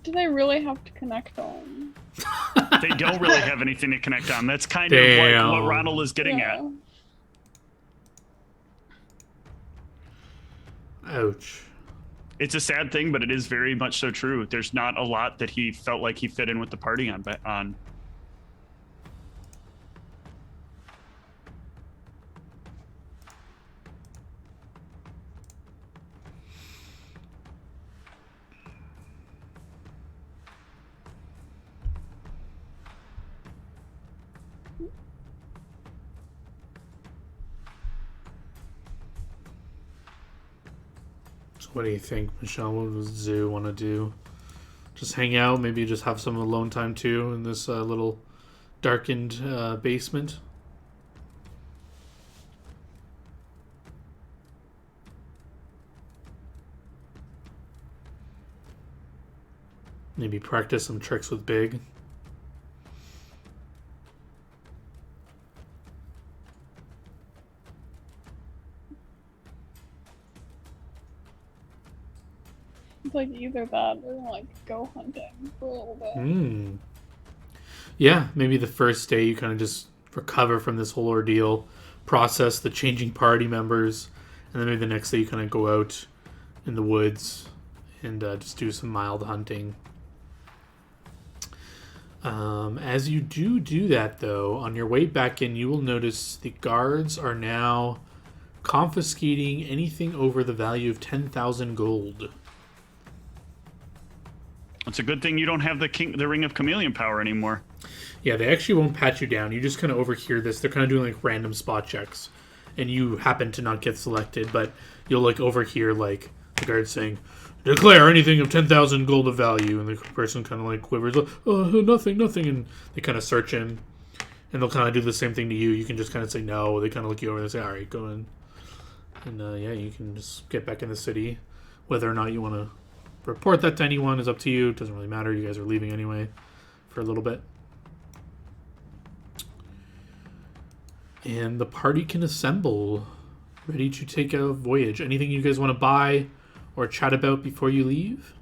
do they really have to connect on? They don't really have anything to connect on. That's kind of what Ronald is getting at. Ouch. It's a sad thing, but it is very much so true. There's not a lot that he felt like he fit in with the party on. What do you think, Michelle? What does Zoo want to do? Just hang out? Maybe just have some alone time too in this little darkened basement? Maybe practice some tricks with Big? It's like either that or like go hunting for a little bit. Hmm. Yeah, maybe the first day you kind of just recover from this whole ordeal, process the changing party members, and then maybe the next day you kind of go out in the woods and just do some mild hunting. As you do that, though, on your way back in, you will notice the guards are now confiscating anything over the value of 10,000 gold. It's a good thing you don't have the Ring of Chameleon power anymore. Yeah, they actually won't pat you down. You just kind of overhear this. They're kind of doing like random spot checks, and you happen to not get selected, but you'll like overhear like the guard saying, "Declare anything of 10,000 gold of value," and the person kind of like quivers, like, "Oh, nothing," and they kind of search him, and they'll kind of do the same thing to you. You can just kind of say no. They kind of look you over and say, "All right, go in," and yeah, you can just get back in the city. Whether or not you want to report that to anyone is up to you. It doesn't really matter. You guys are leaving anyway for a little bit. And the party can assemble, ready to take a voyage. Anything you guys want to buy or chat about before you leave?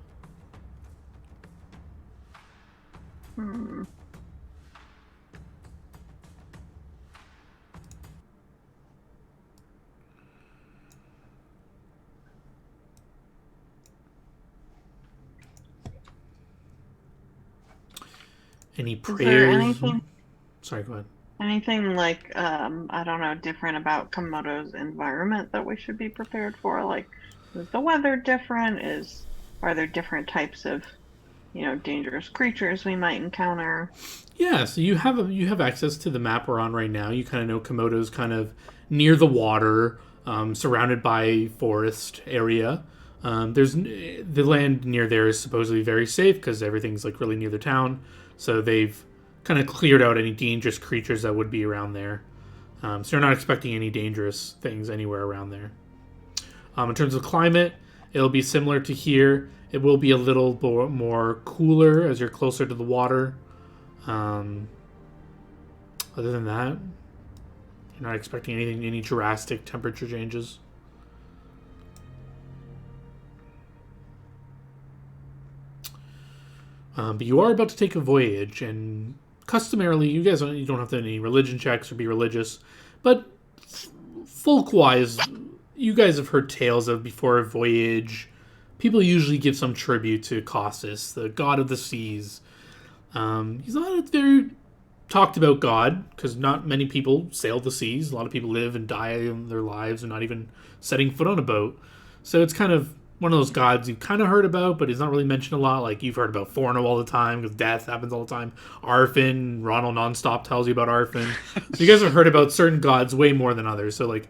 Any prayers? Is there anything? Sorry, go ahead. Anything like I don't know, different about Komodo's environment that we should be prepared for? Like, is the weather different? Are there different types of, dangerous creatures we might encounter? Yeah, so you have access to the map we're on right now. You kind of know Komodo's kind of near the water, surrounded by forest area. There's the land near there is supposedly very safe because everything's like really near the town. So they've kind of cleared out any dangerous creatures that would be around there. So you're not expecting any dangerous things anywhere around there. In terms of climate, it'll be similar to here. It will be a little more cooler as you're closer to the water. Other than that, you're not expecting any drastic temperature changes. But you are about to take a voyage, and customarily, you don't have to do any religion checks or be religious, but folk-wise, you guys have heard tales of before a voyage. People usually give some tribute to Caucasus, the god of the seas. He's not a very talked about god, because not many people sail the seas. A lot of people live and die in their lives and not even setting foot on a boat. So it's kind of one of those gods you've kind of heard about, but he's not really mentioned a lot. Like, you've heard about Forno all the time, because death happens all the time. Arfin, Ronald nonstop tells you about Arfin. So you guys have heard about certain gods way more than others. So, like,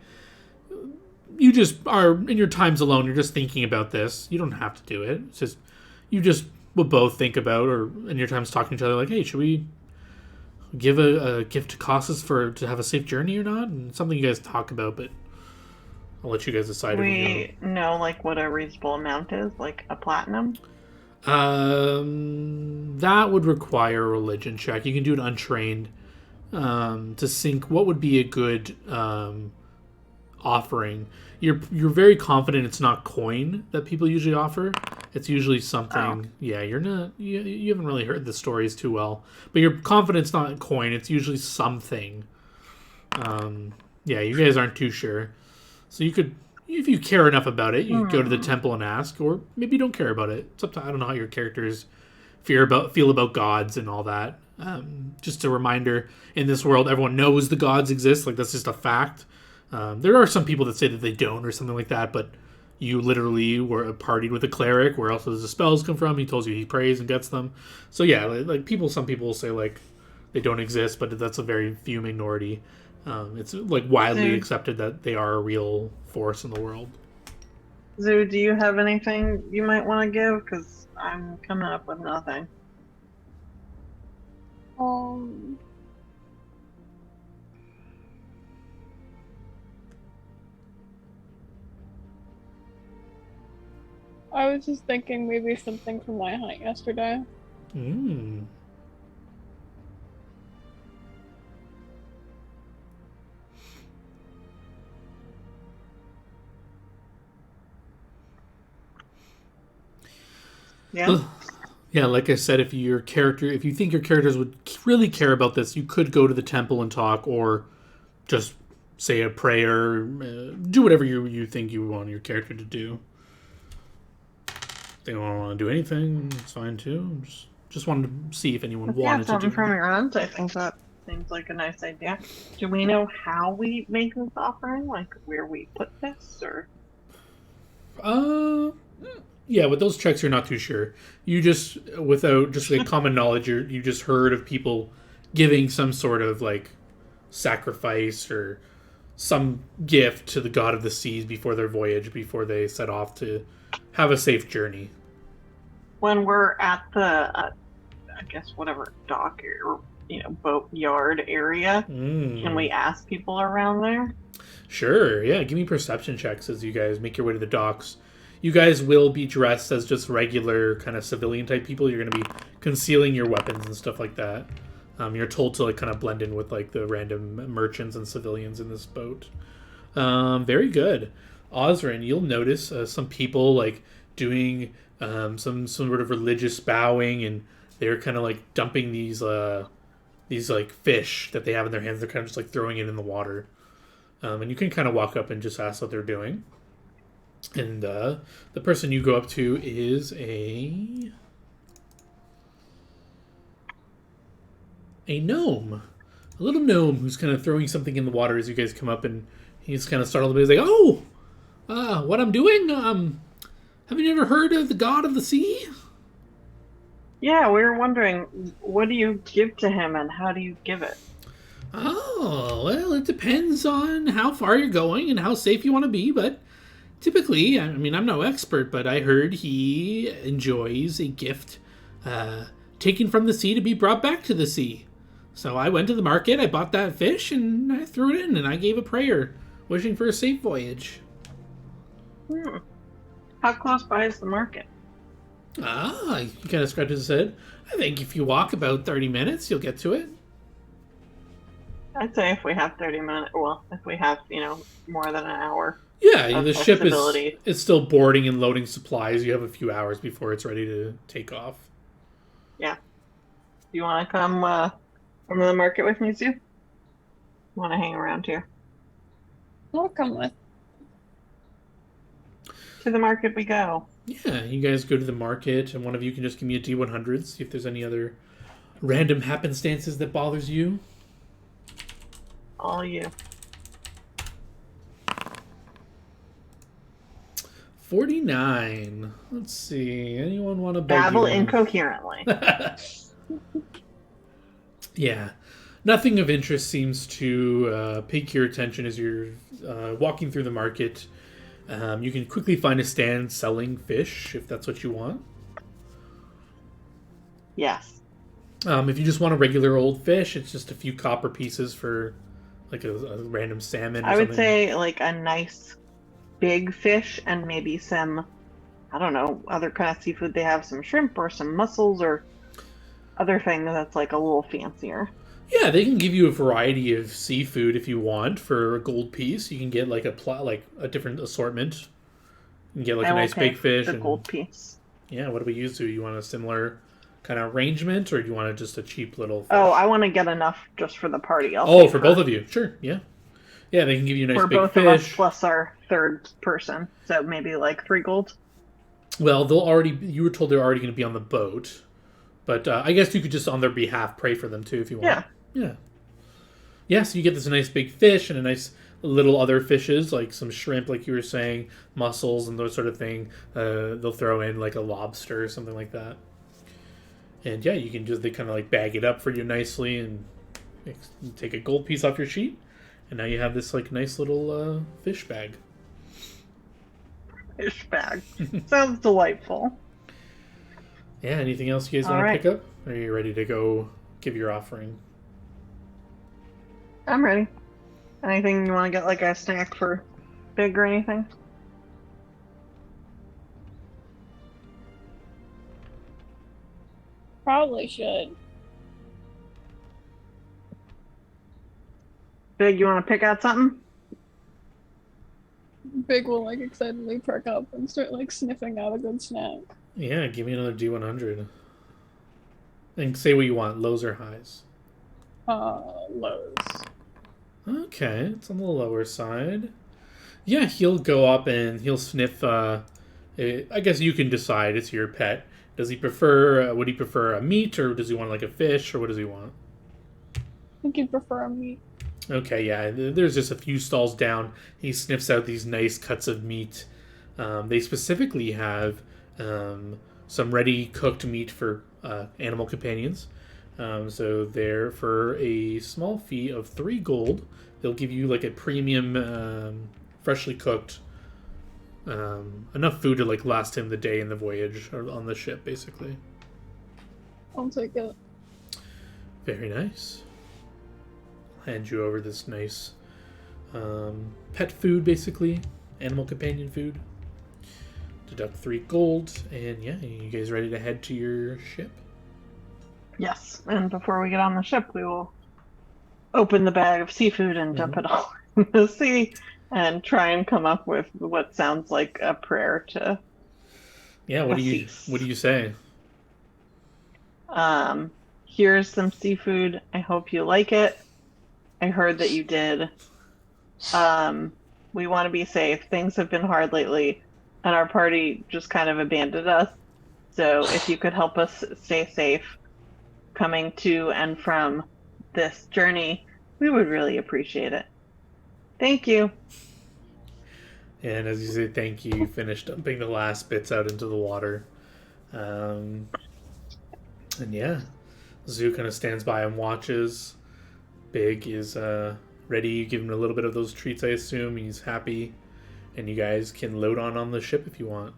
you just are, in your times alone, you're just thinking about this. You don't have to do it. It's just, you just would both think about, or in your times talking to each other, like, hey, should we give a gift to Caucasus to have a safe journey or not? And something you guys talk about, but I'll let you guys decide. We know like what a reasonable amount is, like a platinum. That would require a religion check. You can do it untrained to sync what would be a good offering. You're very confident it's not coin that people usually offer. It's usually something. Oh. Yeah, you're not. You haven't really heard the stories too well, but you're confident it's not coin. It's usually something. Yeah, you guys aren't too sure. So you could, if you care enough about it, you could go to the temple and ask, or maybe you don't care about it. It's up to, I don't know how your characters feel about gods and all that. Just a reminder, in this world, everyone knows the gods exist. Like, that's just a fact. There are some people that say that they don't or something like that, but you literally were partied with a cleric. Where else does the spells come from? He tells you he prays and gets them. So yeah, like some people will say like they don't exist, but that's a very few minority. It's like widely accepted that they are a real force in the world. Zoo, do you have anything you might want to give? Because I'm coming up with nothing. I was just thinking maybe something from my hunt yesterday. Yeah. Yeah, like I said, if you think your characters would really care about this, you could go to the temple and talk, or just say a prayer, do whatever you think you want your character to do. If they don't want to do anything, it's fine too. Just wanted to see if anyone If you have wanted to something do from it. your aunt, I think that seems like a nice idea. Do we know how we make this offering? Like where we put this, or Uh, yeah, with those checks, you're not too sure. You just, without just like common knowledge, you just heard of people giving some sort of like sacrifice or some gift to the god of the seas before their voyage, before they set off to have a safe journey. when we're at the, I guess whatever dock or boat yard area, can we ask people around there? Sure, yeah. Give me perception checks as you guys make your way to the docks. You guys will be dressed as just regular kind of civilian type people. You're going to be concealing your weapons and stuff like that. You're told to like kind of blend in with like the random merchants and civilians in this boat. Very good, Osrin. You'll notice some people like doing some sort of religious bowing, and they're kind of like dumping these like fish that they have in their hands. They're kind of just like throwing it in the water. And you can kind of walk up and just ask what they're doing. And the person you go up to is a gnome. A little gnome who's kind of throwing something in the water as you guys come up, and he's kind of startled a bit. He's like, "Oh, what I'm doing? Have you ever heard of the god of the sea?" Yeah, we were wondering, what do you give to him and how do you give it? Oh, well, it depends on how far you're going and how safe you want to be, but typically, I mean, I'm no expert, but I heard he enjoys a gift taken from the sea to be brought back to the sea. So I went to the market, I bought that fish, and I threw it in, and I gave a prayer, wishing for a safe voyage. How close by is the market? He kind of scratches his head. I think if you walk about 30 minutes, you'll get to it. I'd say if we have 30 minutes, well, if we have, more than an hour. Yeah, of the ship flexibility. is still boarding and loading supplies. You have a few hours before it's ready to take off. Yeah. Do you want to come to the market with me, Sue? Want to hang around here? I'll come with. To the market we go. Yeah, you guys go to the market, and one of you can just give me a D100, see if there's any other random happenstances that bothers you. All you. 49. Let's see. Anyone want to beg Babble you? incoherently. Yeah. Nothing of interest seems to pique your attention as you're walking through the market. You can quickly find a stand selling fish, if that's what you want. Yes. If you just want a regular old fish, it's just a few copper pieces for like a random salmon or I would something. say like a nice big fish and maybe some, I don't know, other kind of seafood. They have some shrimp or some mussels or other thing that's like a little fancier. Yeah, they can give you a variety of seafood if you want for a gold piece. You can get like a different assortment. You can get like a nice big fish. The and, gold piece. Yeah, what do we use? Do you want a similar kind of arrangement, or do you want just a cheap little fish? Oh, I want to get enough just for the party. For both of you. Sure, yeah. Yeah, they can give you a nice for big both fish. of us plus our third person. So maybe like 3 gold. Well, you were told they're already going to be on the boat. But I guess you could just on their behalf pray for them too if you want. Yeah. Yeah, so you get this nice big fish and a nice little other fishes, like some shrimp, like you were saying, mussels and those sort of thing. They'll throw in like a lobster or something like that. And yeah, you can they kind of like bag it up for you nicely and take a gold piece off your sheet. And now you have this like nice little fish bag. Fish bag. Sounds delightful. Yeah, anything else you guys want to pick up? Or are you ready to go give your offering? I'm ready. Anything you want to get like a snack for Big or anything? Probably should. Big, you want to pick out something? Big will like excitedly perk up and start like sniffing out a good snack. Yeah, give me another D100. And say what you want, lows or highs. Lows. Okay, it's on the lower side. Yeah, he'll go up and he'll sniff. I guess you can decide. It's your pet. Does he prefer? Would he prefer a meat, or does he want like a fish, or what does he want? I think you'd prefer a meat. Okay, yeah. There's just a few stalls down. He sniffs out these nice cuts of meat. They specifically have some ready cooked meat for animal companions. So they're for a small fee of 3 gold. They'll give you like a premium, freshly cooked, enough food to like last him the day in the voyage or on the ship, basically. I'll take it. Very nice. I'll hand you over this nice pet food, basically, animal companion food. Deduct 3 gold, and yeah, you guys ready to head to your ship? Yes, and before we get on the ship, we will open the bag of seafood and dump it all in the sea and try and come up with what sounds like a prayer to. Yeah, what do you say? Here's some seafood. I hope you like it. I heard that you did. We want to be safe. Things have been hard lately, and our party just kind of abandoned us. So if you could help us stay safe coming to and from this journey, we would really appreciate it. Thank you. And as you say thank you, you finish dumping the last bits out into the water. And yeah, Zoo kind of stands by and watches. Big is ready. You give him a little bit of those treats, I assume. He's happy. And you guys can load on the ship if you want.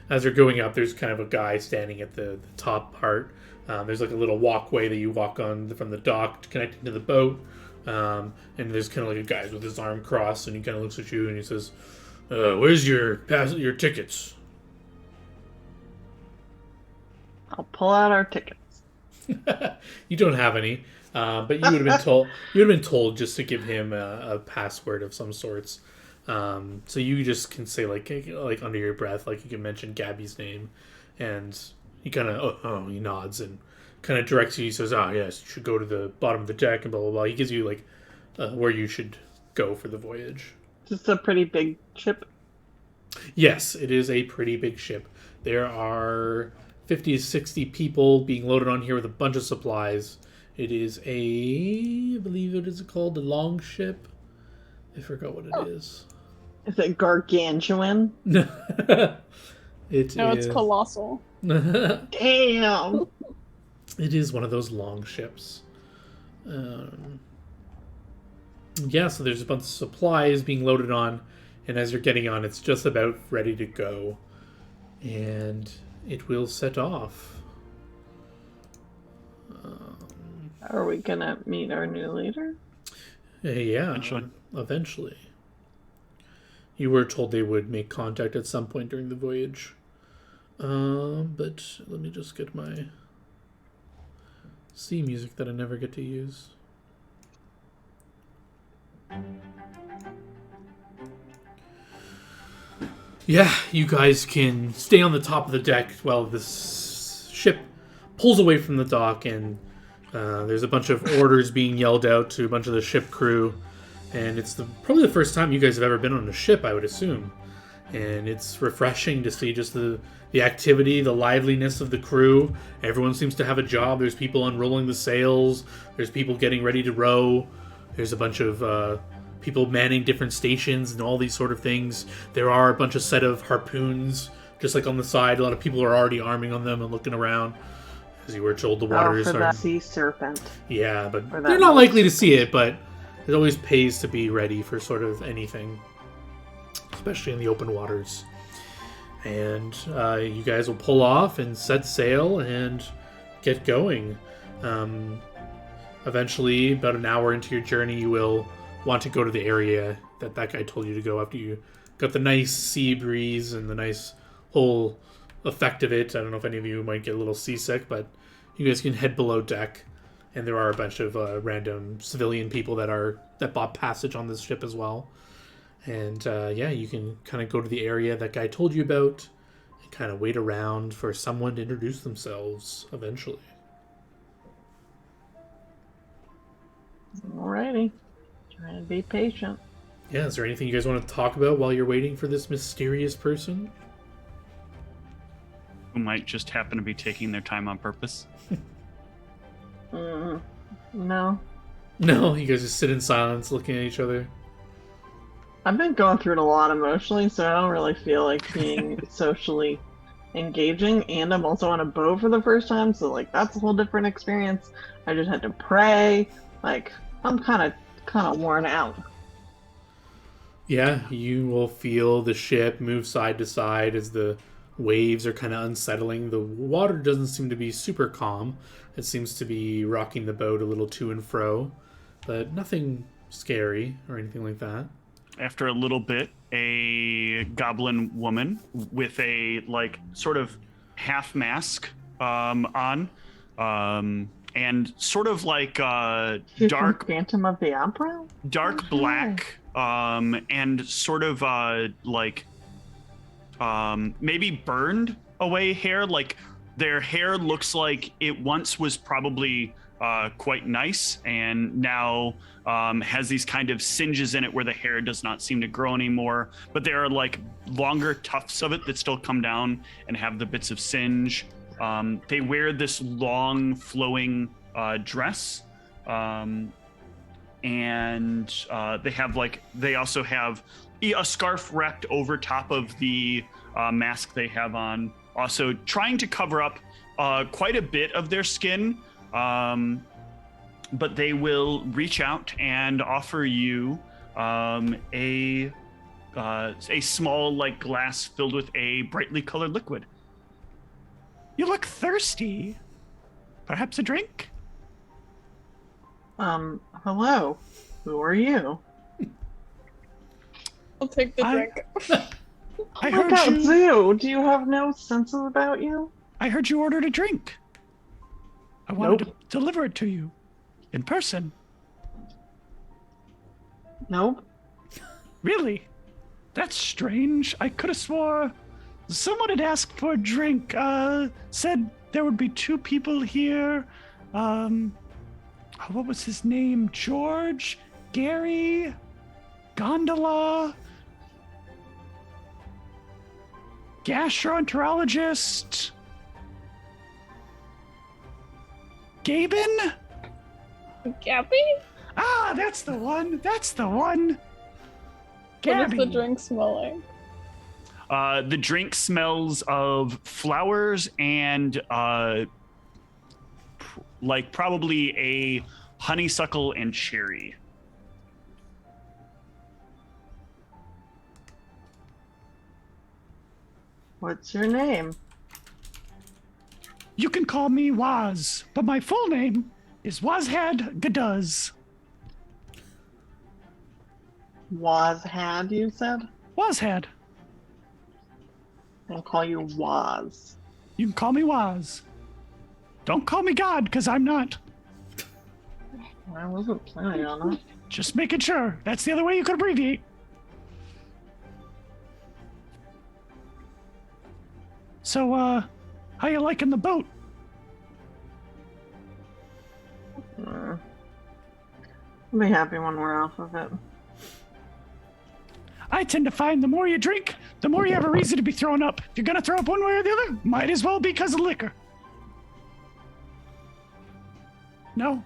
As they're going up, there's kind of a guy standing at the top part. There's like a little walkway that you walk on from the dock connecting to the boat. And there's kind of like a guy with his arm crossed, and he kind of looks at you and he says, "Where's your tickets?" I'll pull out our tickets. You don't have any, but you would have been told. You would have been told just to give him a password of some sorts. So you just can say like under your breath, like you can mention Gabby's name, and he kind of he nods and kind of directs you. He says, yes, you should go to the bottom of the deck and blah blah blah." He gives you like where you should go for the voyage. It's a pretty big ship. Yes, it is a pretty big ship. There are 50 to 60 people being loaded on here with a bunch of supplies. It is I believe it is called the Long Ship. I forgot what it is. Is it gargantuan? It's colossal. Damn. It is one of those long ships. Yeah, so there's a bunch of supplies being loaded on, and as you're getting on, it's just about ready to go. And it will set off. Are we gonna meet our new leader? Yeah, eventually. You were told they would make contact at some point during the voyage. But let me just get my sea music that I never get to use. Yeah, you guys can stay on the top of the deck while this ship pulls away from the dock, and there's a bunch of orders being yelled out to a bunch of the ship crew. And it's probably the first time you guys have ever been on a ship, I would assume. And it's refreshing to see just the activity, the liveliness of the crew. Everyone seems to have a job. There's people unrolling the sails. There's people getting ready to row. There's a bunch of people manning different stations and all these sort of things. There are a bunch of set of harpoons just like on the side. A lot of people are already arming on them and looking around. As you were told, the waters for are... that sea serpent. Yeah, but they're not likely to see it, but it always pays to be ready for sort of anything, especially in the open waters. And you guys will pull off and set sail and get going. Eventually, about an hour into your journey, you will want to go to the area that guy told you to go after you got the nice sea breeze and the nice whole effect of it. I don't know if any of you might get a little seasick, but you guys can head below deck. And there are a bunch of random civilian people that bought passage on this ship as well. And yeah, you can kind of go to the area that guy told you about kind of wait around for someone to introduce themselves eventually. Alrighty. Trying to be patient. Yeah, is there anything you guys want to talk about while you're waiting for this mysterious person? Who might just happen to be taking their time on purpose. No. No, you guys just sit in silence looking at each other. I've been going through it a lot emotionally, so I don't really feel like being socially engaging. And I'm also on a boat for the first time, so like that's a whole different experience. I just had to pray. Like I'm kind of worn out. Yeah, you will feel the ship move side to side as the waves are kind of unsettling. The water doesn't seem to be super calm. It seems to be rocking the boat a little to and fro, but nothing scary or anything like that. After a little bit, a goblin woman with a like sort of half mask on, and sort of like She's dark from Phantom of the Opera. dark black, and sort of like maybe burned away hair. Like their hair looks like it once was probably quite nice and now has these kind of singes in it where the hair does not seem to grow anymore, but there are like longer tufts of it that still come down and have the bits of singe. They wear this long flowing dress, and they also have a scarf wrapped over top of the mask they have on, also trying to cover up quite a bit of their skin. But they will reach out and offer you a small like glass filled with a brightly colored liquid. You look thirsty. Perhaps a drink? Hello. Who are you? I'll take the drink. I Oh my heard God, you. Zoo, do you have no senses about you? I heard you ordered a drink. I wanted Nope. to deliver it to you in person. Nope. Really? That's strange. I could have swore someone had asked for a drink. Said there would be two people here. What was his name? George? Gary? Gondola? Gastroenterologist? Gaben? Gabby? Ah, that's the one. That's the one. What Gabby. does the drink smell like? The drink smells of flowers and like probably a honeysuckle and cherry. What's your name? You can call me Waz, but my full name is Wazhad Gaduz. Wazhad, you said? Wazhad. I'll call you Waz. You can call me Waz. Don't call me God, because I'm not. I wasn't planning on that. Just making sure. That's the other way you could abbreviate. So, how you liking the boat? I'll be happy when we're off of it. I tend to find the more you drink, the more you have a reason to be throwing up. If you're gonna throw up one way or the other, might as well be because of liquor. No?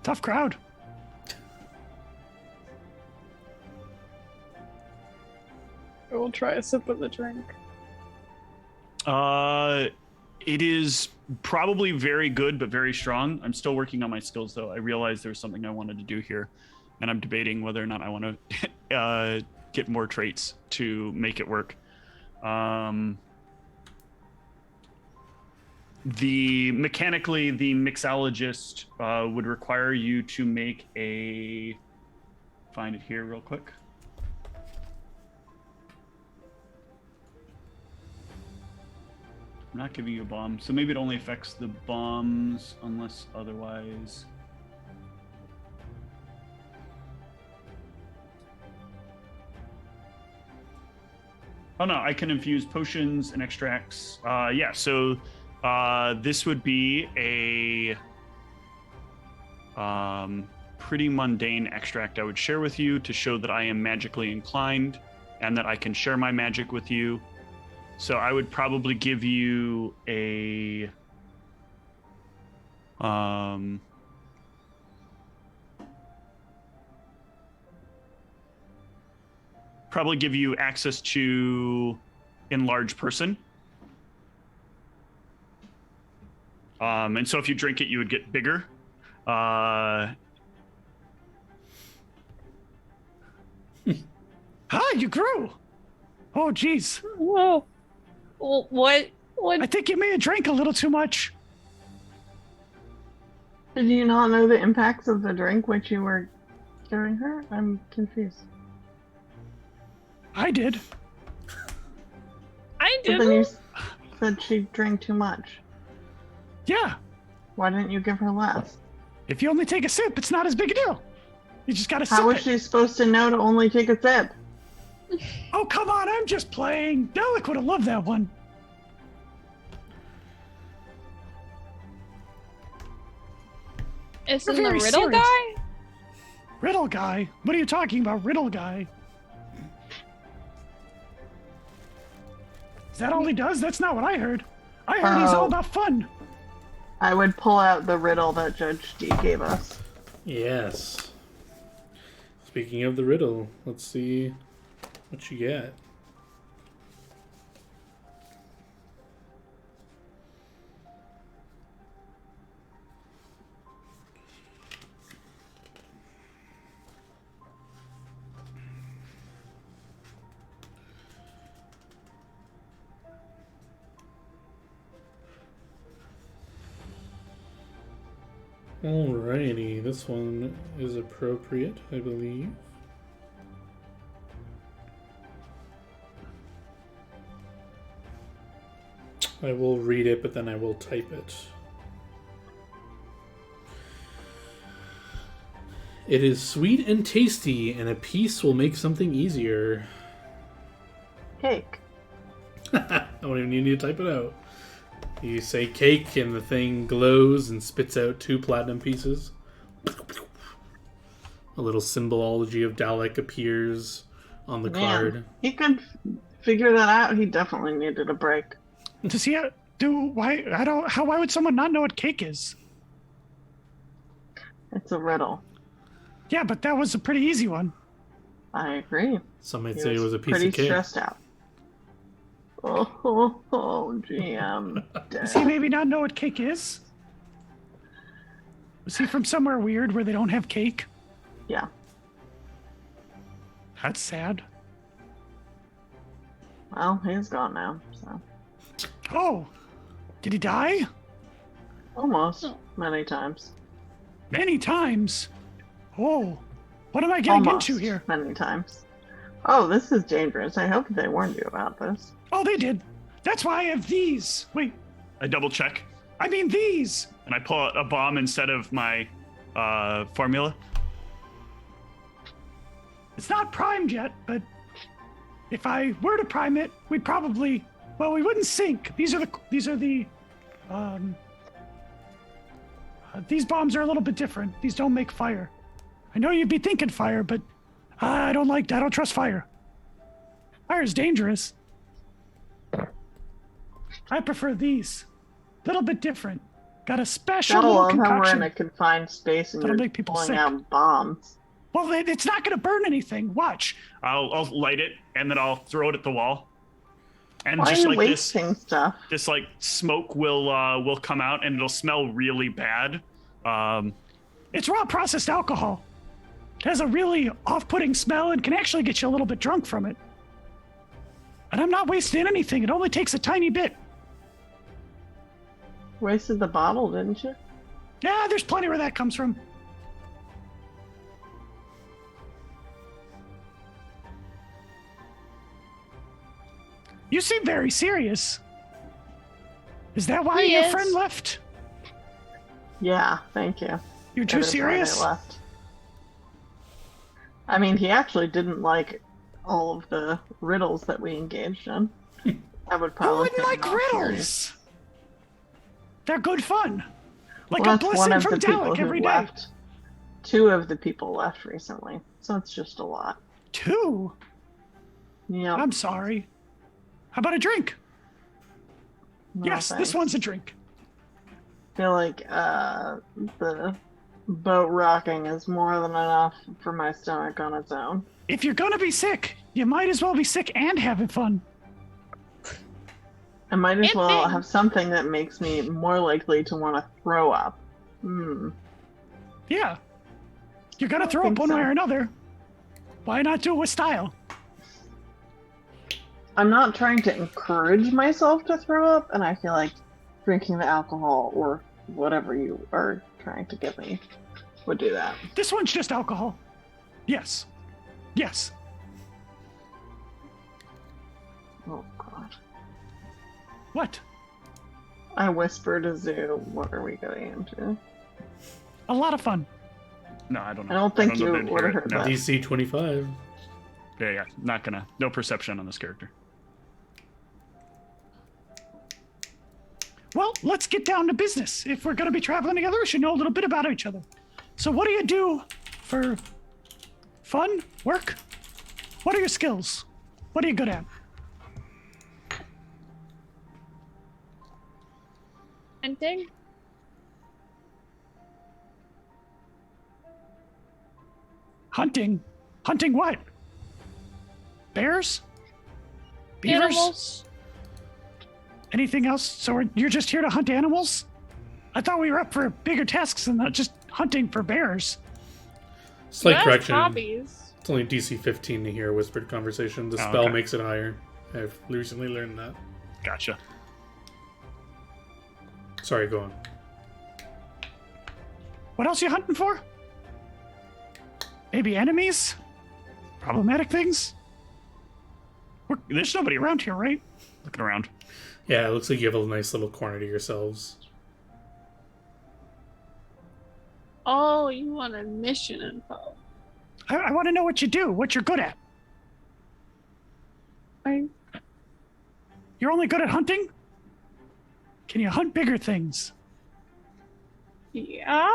Tough crowd. I will try a sip of the drink. It is probably very good, but very strong. I'm still working on my skills, though. I realized there was something I wanted to do here, and I'm debating whether or not I want to get more traits to make it work. Mechanically, the mixologist would require you to make a. Find it here real quick. I'm not giving you a bomb, so maybe it only affects the bombs unless otherwise. Oh no, I can infuse potions and extracts. Yeah, so this would be a pretty mundane extract I would share with you to show that I am magically inclined and that I can share my magic with you. So I would probably give you a probably give you access to enlarge person. And so if you drink it, you would get bigger. You grew. Oh, geez. Whoa. Well, what? I think you may have drank a little too much. Did you not know the impacts of the drink which you were giving her? I'm confused. I did. I But then you didn't. said she drank too much. Yeah. Why didn't you give her less? If you only take a sip, it's not as big a deal. You just gotta sip How was it. she supposed to know to only take a sip? Oh, come on, I'm just playing. Dalek would have loved that one. Is We're it the very riddle serious. guy? Riddle guy? What are you talking about, riddle guy? Is that all he does? That's not what I heard. I heard he's all Oh. about fun. I would pull out the riddle that Judge D gave us. Yes. Speaking of the riddle, let's see what you get. Alrighty, this one is appropriate, I believe. I will read it, but then I will type it. It is sweet and tasty, and a piece will make something easier. Cake. I don't even need to type it out. You say cake, and the thing glows and spits out 2 platinum pieces. A little symbology of Dalek appears on the card. He could figure that out. He definitely needed a break. Does he why would someone not know what cake is? It's a riddle. Yeah, but that was a pretty easy one. I agree. Some might He say it was a piece pretty of cake. stressed out. GM. Does he maybe not know what cake is? Was he from somewhere weird where they don't have cake? Yeah. That's sad. Well, he's gone now, so. Oh, did he die? Almost. Many times. Many times. Oh, what am I getting Almost. into here? Many times. Oh, this is dangerous. I hope they warned you about this. Oh, they did. That's why I have these. Wait, I double check. I mean these. And I pull out a bomb instead of my formula. It's not primed yet, but if I were to prime it, we'd probably, well, we wouldn't sink. These bombs are a little bit different. These don't make fire. I know you'd be thinking fire, but I don't trust fire. Fire is dangerous. I prefer these. Little bit different. Got a special Gotta little love how we're concoction. in a confined space and That'll you're make people pulling sick. out bombs. Well, it's not going to burn anything. Watch. I'll light it and then I'll throw it at the wall. And Why just are you like wasting stuff? this like smoke will come out and it'll smell really bad. It's raw processed alcohol. It has a really off-putting smell and can actually get you a little bit drunk from it. And I'm not wasting anything. It only takes a tiny bit. Wasted the bottle, didn't you? Yeah, there's plenty where that comes from. You seem very serious. Is that why He your is. friend left? Yeah, thank you. You're That too is why they serious? left. I mean, he actually didn't like all of the riddles that we engaged in. I would Who probably wouldn't say like not riddles? curious. They're good fun. Like Well, a that's one blessing of from the people Dalek who every day. left. 2 of the people left recently, so it's just a lot. 2? Yeah. I'm sorry. How about a drink? Yes, this one's a drink. I feel like the boat rocking is more than enough for my stomach on its own. If you're gonna be sick, you might as well be sick and having fun. I might as And well then- have something that makes me more likely to want to throw up. Yeah. You're gonna I throw up think one so. way or another. Why not do it with style? I'm not trying to encourage myself to throw up, and I feel like drinking the alcohol or whatever you are trying to give me would do that. This one's just alcohol. Yes. Yes. Oh god. What? I whispered to Zoo, what are we getting into? A lot of fun. No, I don't know. I don't think know you that I'd would have hear it. heard No. that. DC 25. Yeah. Not gonna. No perception on this character. Well, let's get down to business. If we're gonna be traveling together, we should know a little bit about each other. So what do you do for fun? Work? What are your skills? What are you good at? Hunting? Hunting? Hunting what? Bears? Beavers? Animals? Anything else? So you're just here to hunt animals? I thought we were up for bigger tasks than that, just hunting for bears. Slight That's correction. hobbies. It's only DC 15 to hear a whispered conversation. The Oh, spell okay. makes it higher. I've recently learned that. Gotcha. Sorry, go on. What else you hunting for? Maybe enemies? Problematic things? There's nobody around here, right? Looking around. Yeah, it looks like you have a nice little corner to yourselves. Oh, you want a mission info. I want to know what you do, what you're good at. You're only good at hunting? Can you hunt bigger things? Yeah?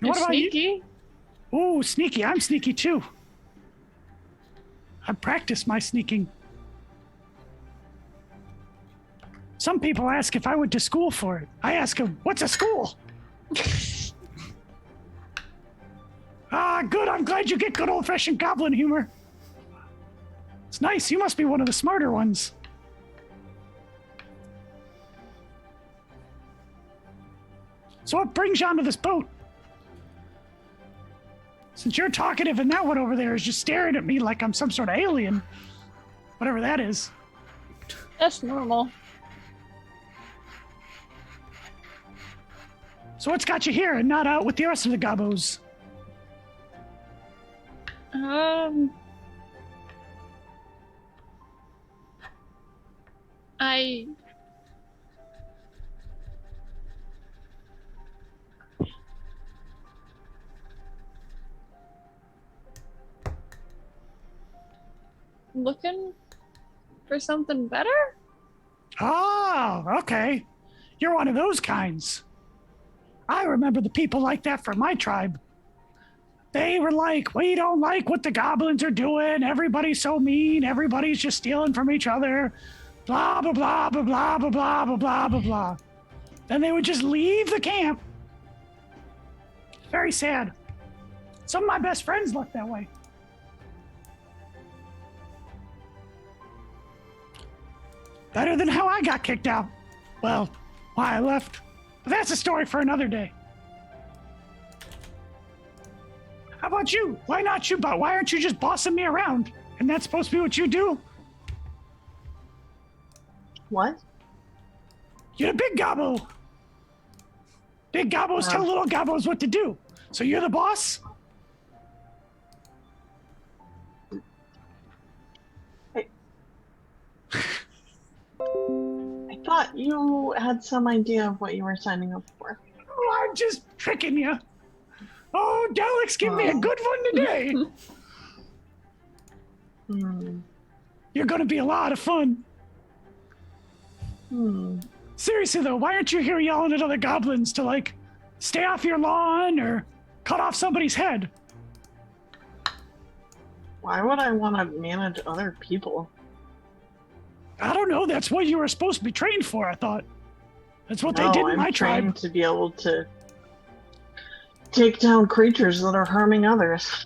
And what You're about you? sneaky? Ooh, sneaky. I'm sneaky too. I practice my sneaking. Some people ask if I went to school for it. I ask them, what's a school? Ah, good. I'm glad you get good old-fashioned goblin humor. It's nice. You must be one of the smarter ones. So what brings you onto this boat? Since you're talkative and that one over there is just staring at me like I'm some sort of alien. Whatever that is. That's normal. So what's got you here and not out with the rest of the gobbos? I looking for something better? Oh, okay. You're one of those kinds. I remember the people like that from my tribe. They were like, we don't like what the goblins are doing. Everybody's so mean. Everybody's just stealing from each other. Blah, blah, blah, blah, blah, blah, blah, blah, blah, blah, blah. Then they would just leave the camp. Very sad. Some of my best friends look that way. Better than how I got kicked out. Well, why I left. But that's a story for another day. How about you? Why not you? But why aren't you just bossing me around? And that's supposed to be what you do? What? You're the big gobbo. Big gobbos tell little gobbos what to do. So you're the boss? I thought you had some idea of what you were signing up for. Oh, I'm just tricking you. Oh, Oh, Dalek's giving me a good one today. You're gonna be a lot of fun. Seriously though, why aren't you here yelling at other goblins to like stay off your lawn or cut off somebody's head? Why would I want to manage other people? I don't know. That's what you were supposed to be trained for. I thought that's what they did in my I'm trained tribe. to be able to take down creatures that are harming others.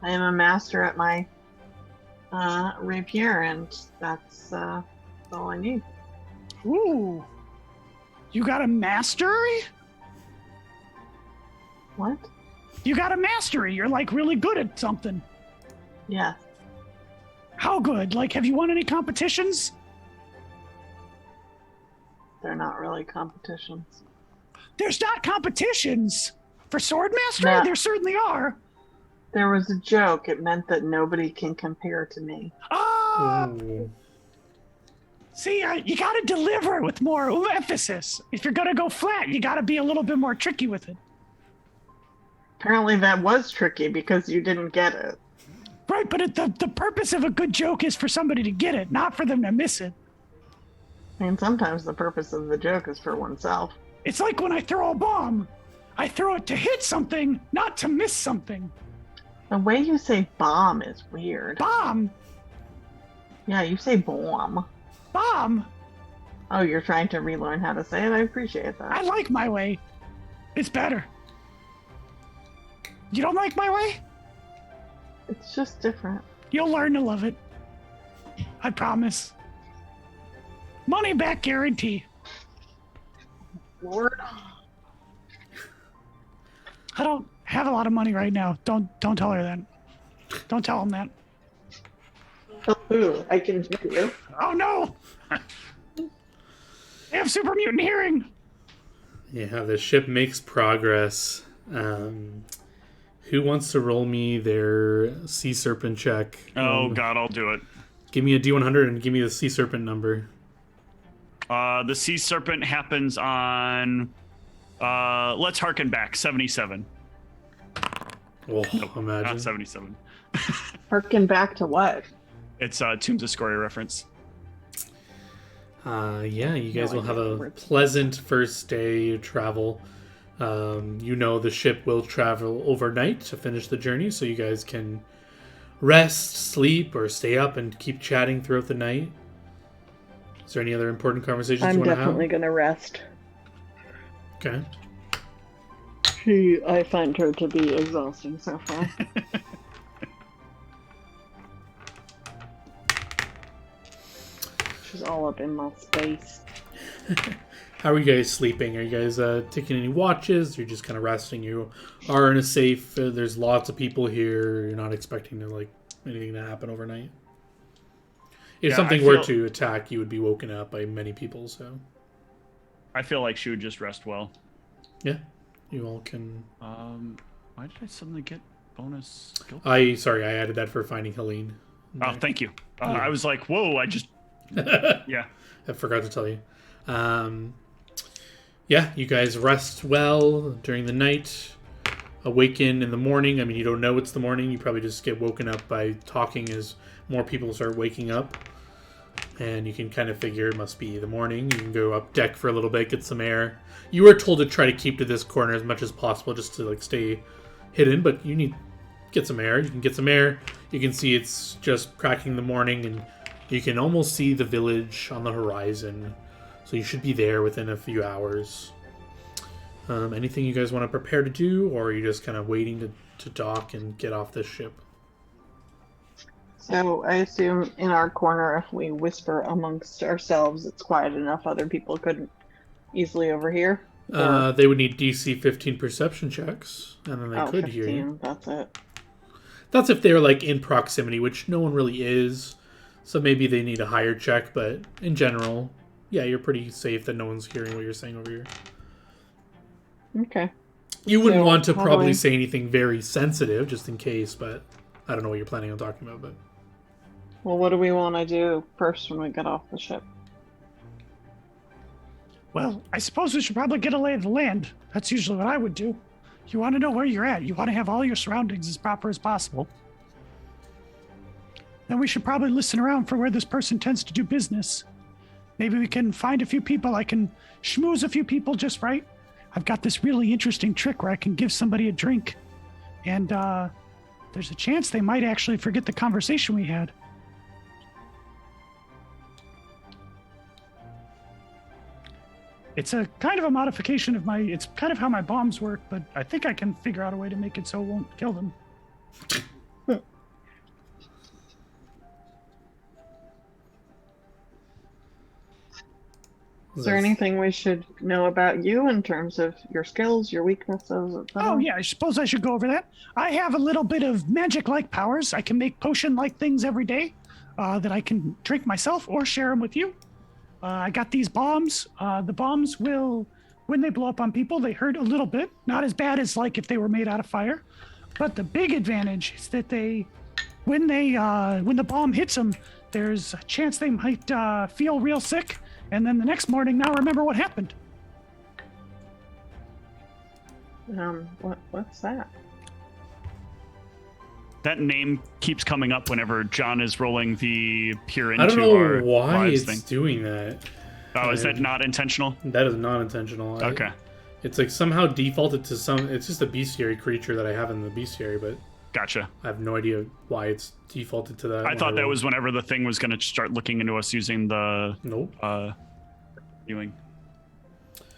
I am a master at my rapier, and that's all I need. Ooh, you got a mastery? What? You got a mastery. You're like really good at something. Yeah. How good? Like, have you won any competitions? They're not really competitions. There's not competitions for sword mastery. No. There certainly are. There was a joke. It meant that nobody can compare to me. Ooh. See, you gotta deliver with more emphasis. If you're gonna go flat, you gotta be a little bit more tricky with it. Apparently that was tricky because you didn't get it. Right, but the purpose of a good joke is for somebody to get it, not for them to miss it. I mean, sometimes the purpose of the joke is for oneself. It's like when I throw a bomb. I throw it to hit something, not to miss something. The way you say bomb is weird. Bomb? Yeah, you say bomb. Bomb? Oh, you're trying to relearn how to say it? I appreciate that. I like my way. It's better. You don't like my way? It's just different. You'll learn to love it. I promise. Money back guarantee. Lord. I don't have a lot of money right now. Don't tell her that. Don't tell him that. Oh, I can hear you. Oh no! They have super mutant hearing. Yeah, the ship makes progress. Who wants to roll me their sea serpent check? Oh god, I'll do it. Give me a D100 and give me the sea serpent number. The sea serpent happens on. Let's harken back. 77. Oh, Nope, imagine. not 77. Harken back to what? It's Tombs of Scoria reference. Yeah, you guys No will have idea. a pleasant first day of travel. You know the ship will travel overnight to finish the journey, so you guys can rest, sleep, or stay up and keep chatting throughout the night. Is there any other important conversations you I'm want to have? definitely gonna rest. Okay. I find her to be exhausting so far. She's all up in my space. How are you guys sleeping? Are you guys taking any watches? You're just kind of resting. You are in a safe. There's lots of people here. You're not expecting anything to happen overnight. If Yeah, something I were feel- to attack, you would be woken up by many people. So I feel like she would just rest well. yeah, you all can. Why did I suddenly get bonus skill? I added that for finding Helene. Oh, thank you. I was like, whoa, I just... Yeah. I forgot to tell you. Yeah, you guys rest well during the night. Awaken in the morning. I mean, you don't know it's the morning. You probably just get woken up by talking as more people start waking up. And you can kind of figure it must be the morning. You can go up deck for a little bit, get some air. You were told to try to keep to this corner as much as possible just to stay hidden, but you need get some air. You can get some air. You can see it's just cracking the morning, and you can almost see the village on the horizon. So you should be there within a few hours. Anything you guys want to prepare to do, or are you just kind of waiting to dock and get off this ship? So I assume in our corner, if we whisper amongst ourselves, it's quiet enough other people couldn't easily overhear? They would need DC 15 perception checks, and then they Oh, could hear you. 15, that's it. That's if they're in proximity, which no one really is. So maybe they need a higher check, but in general, yeah, you're pretty safe that no one's hearing what you're saying over here. Okay. You wouldn't So, want to how do probably I- say anything very sensitive, just in case, but I don't know what you're planning on talking about, but... Well, what do we want to do first when we get off the ship? Well, I suppose we should probably get a lay of the land. That's usually what I would do. You want to know where you're at. You want to have all your surroundings as proper as possible. Then we should probably listen around for where this person tends to do business. Maybe we can find a few people. I can schmooze a few people just right. I've got this really interesting trick where I can give somebody a drink. And there's a chance they might actually forget the conversation we had. It's a kind of a modification of it's kind of how my bombs work, but I think I can figure out a way to make it so it won't kill them. Is there anything we should know about you in terms of your skills, your weaknesses, etc.? Oh, yeah, I suppose I should go over that. I have a little bit of magic-like powers. I can make potion-like things every day that I can drink myself or share them with you. I got these bombs. The bombs will, when they blow up on people, they hurt a little bit. Not as bad as like if they were made out of fire. But the big advantage is that when the bomb hits them, there's a chance they might feel real sick. And then the next morning, now remember what happened. What's that? That name keeps coming up whenever John is rolling the peer into I don't our know why lives it's thing. doing that. Oh, is that not intentional? That is not intentional. Okay. It's like somehow defaulted to some. It's just a bestiary creature that I have in the bestiary, but Gotcha. I have no idea why it's defaulted to that. I thought that was whenever the thing was going to start looking into us using the Nope. viewing.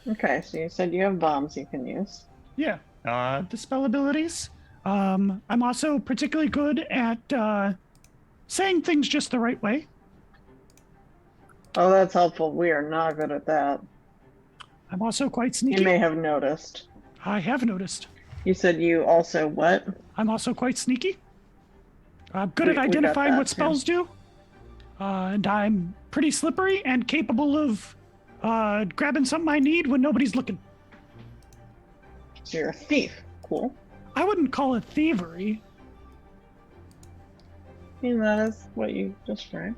Okay, so you said you have bombs you can use. Yeah. Dispel abilities. I'm also particularly good at saying things just the right way. Oh, that's helpful. We are not good at that. I'm also quite sneaky. You may have noticed. I have noticed. You said you also what? I'm also quite sneaky. I'm good We at got identifying that, what spells do. And I'm pretty slippery and capable of grabbing something I need when nobody's looking. So you're a thief. Cool. I wouldn't call it thievery. I mean, that is what you described.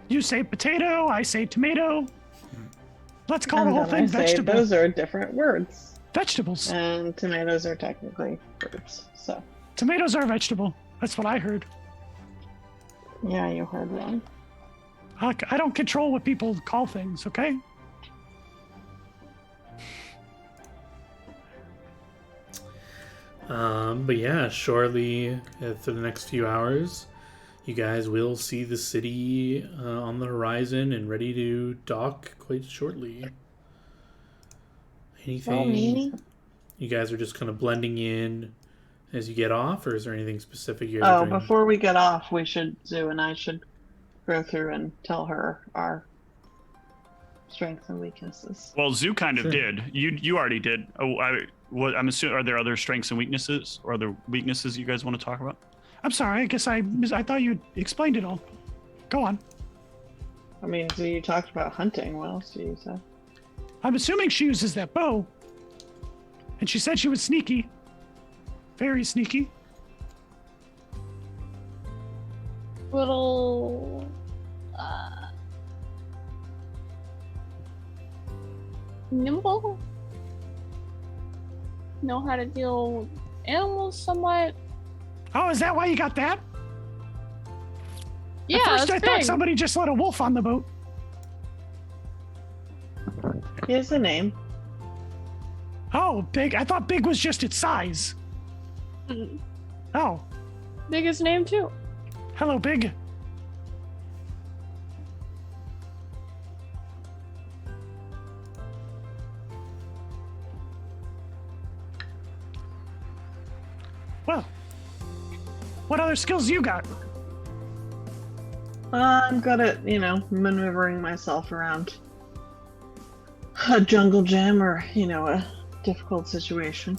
You say potato, I say tomato. Let's call And the whole then thing I say vegetable. those are different words. Vegetables. And tomatoes are technically fruits. So, Tomatoes are a vegetable. That's what I heard. yeah, you heard wrong. I don't control what people call things, okay? But yeah, shortly through the next few hours, you guys will see the city on the horizon and ready to dock quite shortly. Anything? You guys are just kind of blending in as you get off, or is there anything specific you're doing? Before we get off, Zoo and I should go through and tell her our strengths and weaknesses. Well, Zoo kind of Sure. did. You already did. Oh, I'm assuming. Are there other strengths and weaknesses, or other weaknesses you guys want to talk about? I'm sorry, I guess I thought you explained it all. Go on. I mean, so you talked about hunting. What else do you say? I'm assuming she uses that bow. And she said she was sneaky. Very sneaky. Little nimble. Know how to deal with animals somewhat. Oh, is that why you got that? Yeah, At first that's I thought big. somebody just let a wolf on the boat. He has a name. Oh, Big. I thought Big was just its size. Mm, Oh, Biggest name too. hello, Big. Well, what other skills you got? I'm good at, maneuvering myself around a jungle gym or, a difficult situation.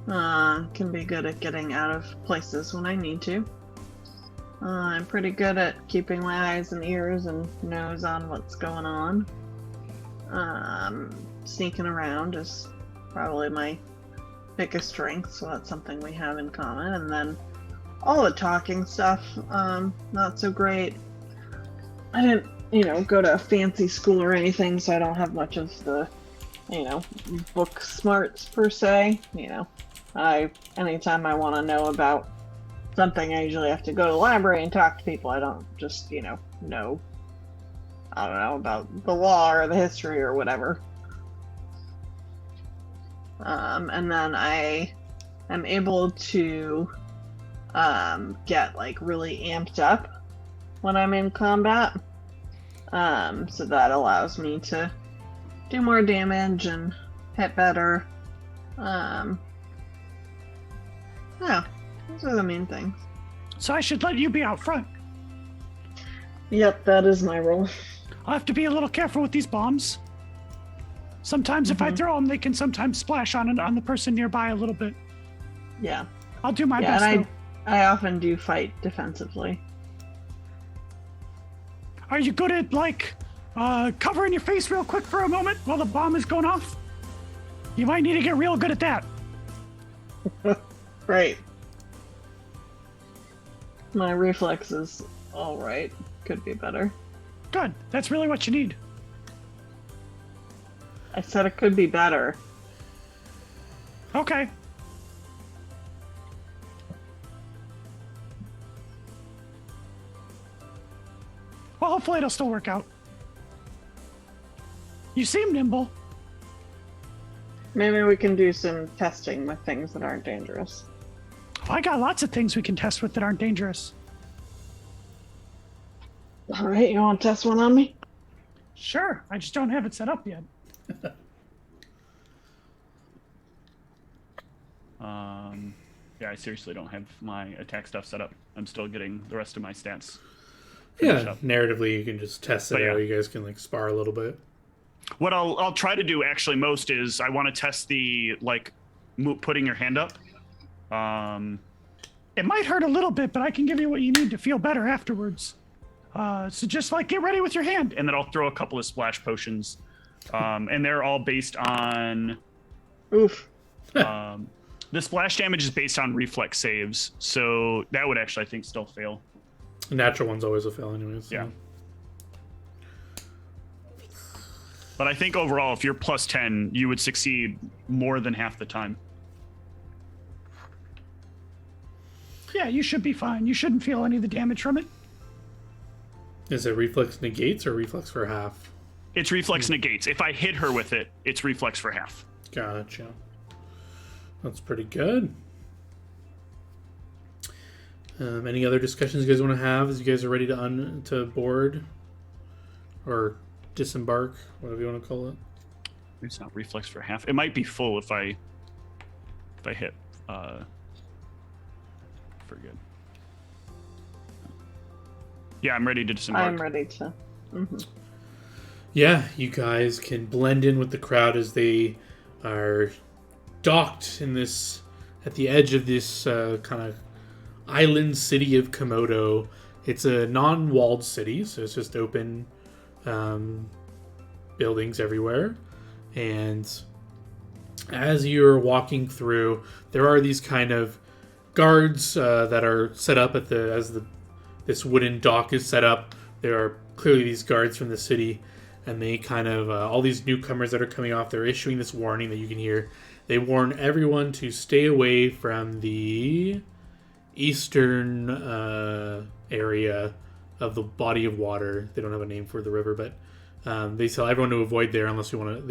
Can be good at getting out of places when I need to. I'm pretty good at keeping my eyes and ears and nose on what's going on. Sneaking around is probably my biggest strength, so that's something we have in common. And then all the talking stuff, not so great. I didn't, go to a fancy school or anything, so I don't have much of the book smarts per se. Anytime I want to know about something, I usually have to go to the library and talk to people. I don't just, know, I don't know, about the law or the history or whatever. And then I am able to get like really amped up when I'm in combat. So that allows me to do more damage and hit better. Yeah, those are the main things. So I should let you be out front. Yep, that is my role. I'll have to be a little careful with these bombs. Sometimes if I throw them, they can sometimes splash on the person nearby a little bit. Yeah. I'll do my Yeah, best, and though. I often do fight defensively. Are you good at, covering your face real quick for a moment while the bomb is going off? You might need to get real good at that. Right. My reflexes, all right. Could be better. Good. That's really what you need. I said it could be better. Okay. Well, hopefully it'll still work out. You seem nimble. Maybe we can do some testing with things that aren't dangerous. I got lots of things we can test with that aren't dangerous. All right, you want to test one on me? Sure, I just don't have it set up yet. Yeah, I seriously don't have my attack stuff set up. I'm still getting the rest of my stats. Yeah, narratively you can just test it But yeah. out. You guys can spar a little bit. What I'll try to do actually most is I want to test the putting your hand up. It might hurt a little bit, but I can give you what you need to feel better afterwards. So just get ready with your hand. And then I'll throw a couple of splash potions. And they're all based on... Oof. The splash damage is based on reflex saves. So that would actually, I think, still fail. Natural one's always a fail anyways. So. Yeah. But I think overall, if you're plus 10, you would succeed more than half the time. Yeah, you should be fine. You shouldn't feel any of the damage from it. Is it reflex negates or reflex for half? It's reflex negates. If I hit her with it, it's reflex for half. Gotcha. That's pretty good. Any other discussions you guys want to have as you guys are ready to board or disembark, whatever you want to call it? It's not reflex for half. It might be full if I hit for good. Yeah, I'm ready to disembark. I'm ready to. Mm-hmm. Yeah, you guys can blend in with the crowd as they are docked at the edge of this kind of island city of Komodo. It's a non-walled city, so it's just open buildings everywhere. And as you're walking through, there are these kind of guards that are set up this wooden dock is set up. There are clearly these guards from the city, and they kind of all these newcomers that are coming off, they're issuing this warning that you can hear. They warn everyone to stay away from the eastern area of the body of water. They don't have a name for the river, but they tell everyone to avoid there unless you want to.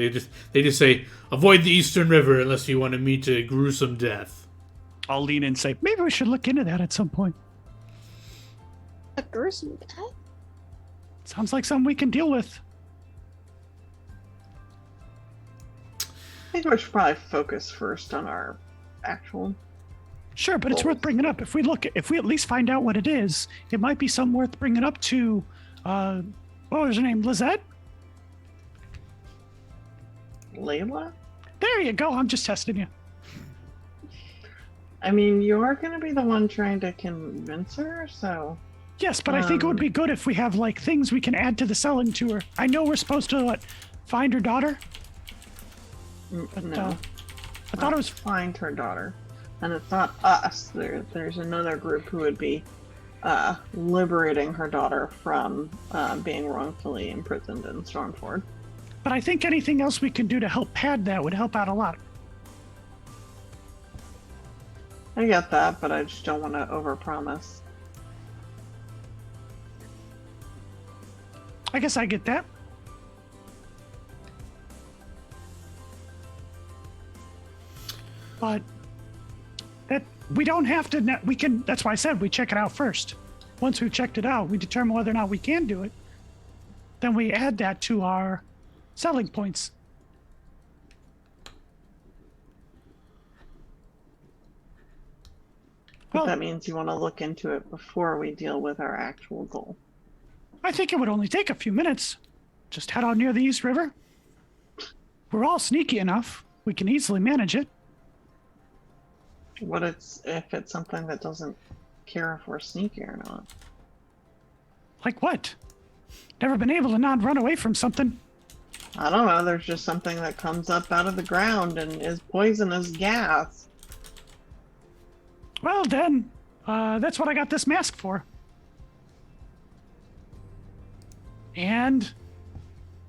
They just say avoid the eastern river unless you want to meet a gruesome death. I'll lean in and say, Maybe we should look into that at some point. A gruesome death? Sounds like something we can deal with. I think we should probably focus first on our actual. Sure, but it's worth bringing up. If we at least find out what it is, it might be something worth bringing up to, what was her name, Lizette? Layla? There you go. I'm just testing you. I mean, you're going to be the one trying to convince her, so... Yes, but I think it would be good if we have, things we can add to the selling to her. I know we're supposed to, find her daughter? But, no. I thought it was... Find her daughter. And it's not us. There's another group who would be liberating her daughter from being wrongfully imprisoned in Stormford. But I think anything else we can do to help pad that would help out a lot. I get that, but I just don't want to overpromise. I guess I get that. But that we don't have to. We can. That's why I said we check it out first. Once we've checked it out, we determine whether or not we can do it. Then we add that to our selling points. But Well, that means you want to look into it before we deal with our actual goal. I think it would only take a few minutes. Just head out near the East River. We're all sneaky enough. We can easily manage it. What if it's something that doesn't care if we're sneaky or not? Like what? Never been able to not run away from something. I don't know. There's just something that comes up out of the ground and is poisonous gas. Well, then, that's what I got this mask for. And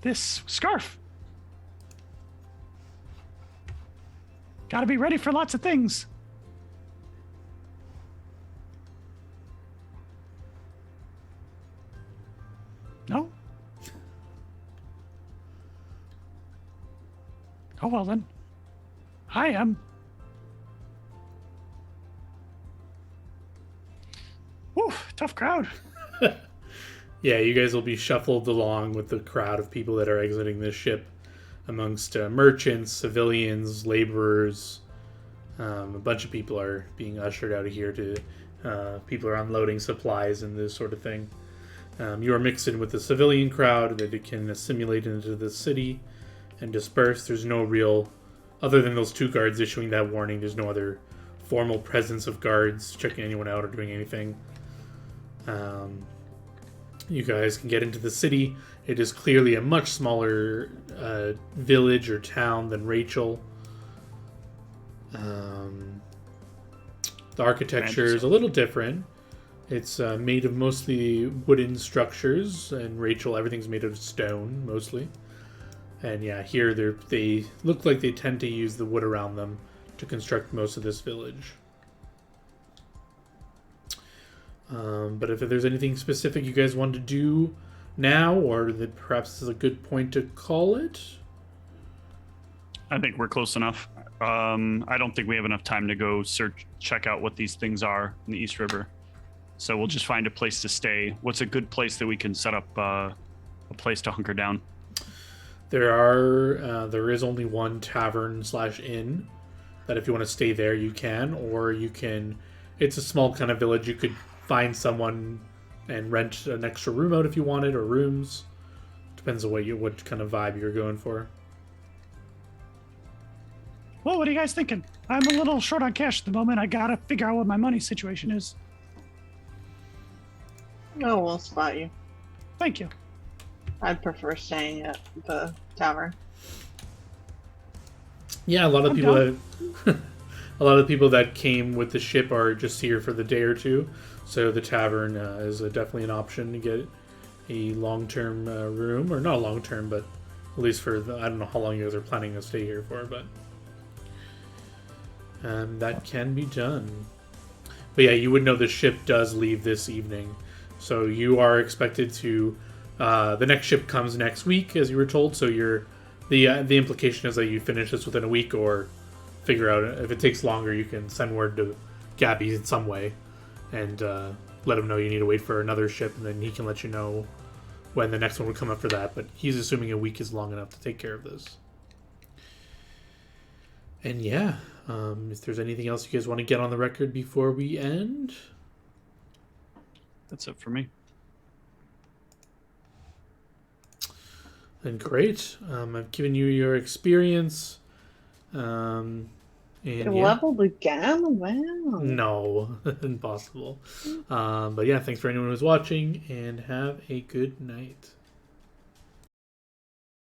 this scarf. Gotta be ready for lots of things. No? Oh, well then. I am. Whew, tough crowd. Yeah, you guys will be shuffled along with the crowd of people that are exiting this ship amongst merchants, civilians, laborers. A bunch of people are being ushered out of here to people are unloading supplies and this sort of thing. You are mixed in with the civilian crowd that it can assimilate into the city and disperse. There's no real, other than those two guards issuing that warning, there's no other formal presence of guards checking anyone out or doing anything. You guys can get into the city. It is clearly a much smaller village or town than Rachel. The architecture is a little different. It's made of mostly wooden structures, and Rachel, everything's made of stone, mostly. And yeah, here they look like they tend to use the wood around them to construct most of this village. But if there's anything specific you guys want to do now, or that perhaps this is a good point to call it? I think we're close enough. I don't think we have enough time to go check out what these things are in the East River. So we'll just find a place to stay. What's a good place that we can set up a place to hunker down? There is only one tavern/inn that if you want to stay there you can, or you can. It's a small kind of village. You could find someone and rent an extra room out if you wanted, or rooms. Depends on what kind of vibe you're going for. Well, what are you guys thinking? I'm a little short on cash at the moment. I gotta figure out what my money situation is. Oh, we'll spot you. Thank you. I'd prefer staying at the tavern. Yeah, a lot of I'm people down. a lot of people that came with the ship are just here for the day or two. So the tavern is definitely an option to get a long-term room, or not long-term, but at least for I don't know how long you guys are planning to stay here for, but that can be done. But yeah, you would know the ship does leave this evening, so you are expected to. The next ship comes next week, as you were told. So the implication is that you finish this within a week, or figure out if it takes longer, you can send word to Gabby in some way and let him know you need to wait for another ship, and then he can let you know when the next one would come up for that. But he's assuming a week is long enough to take care of this. And yeah, if there's anything else you guys want to get on the record before we end. That's it for me. And great. I've given you your experience. And You yeah. leveled again? Wow. No, impossible. But yeah, thanks for anyone who's watching, and have a good night.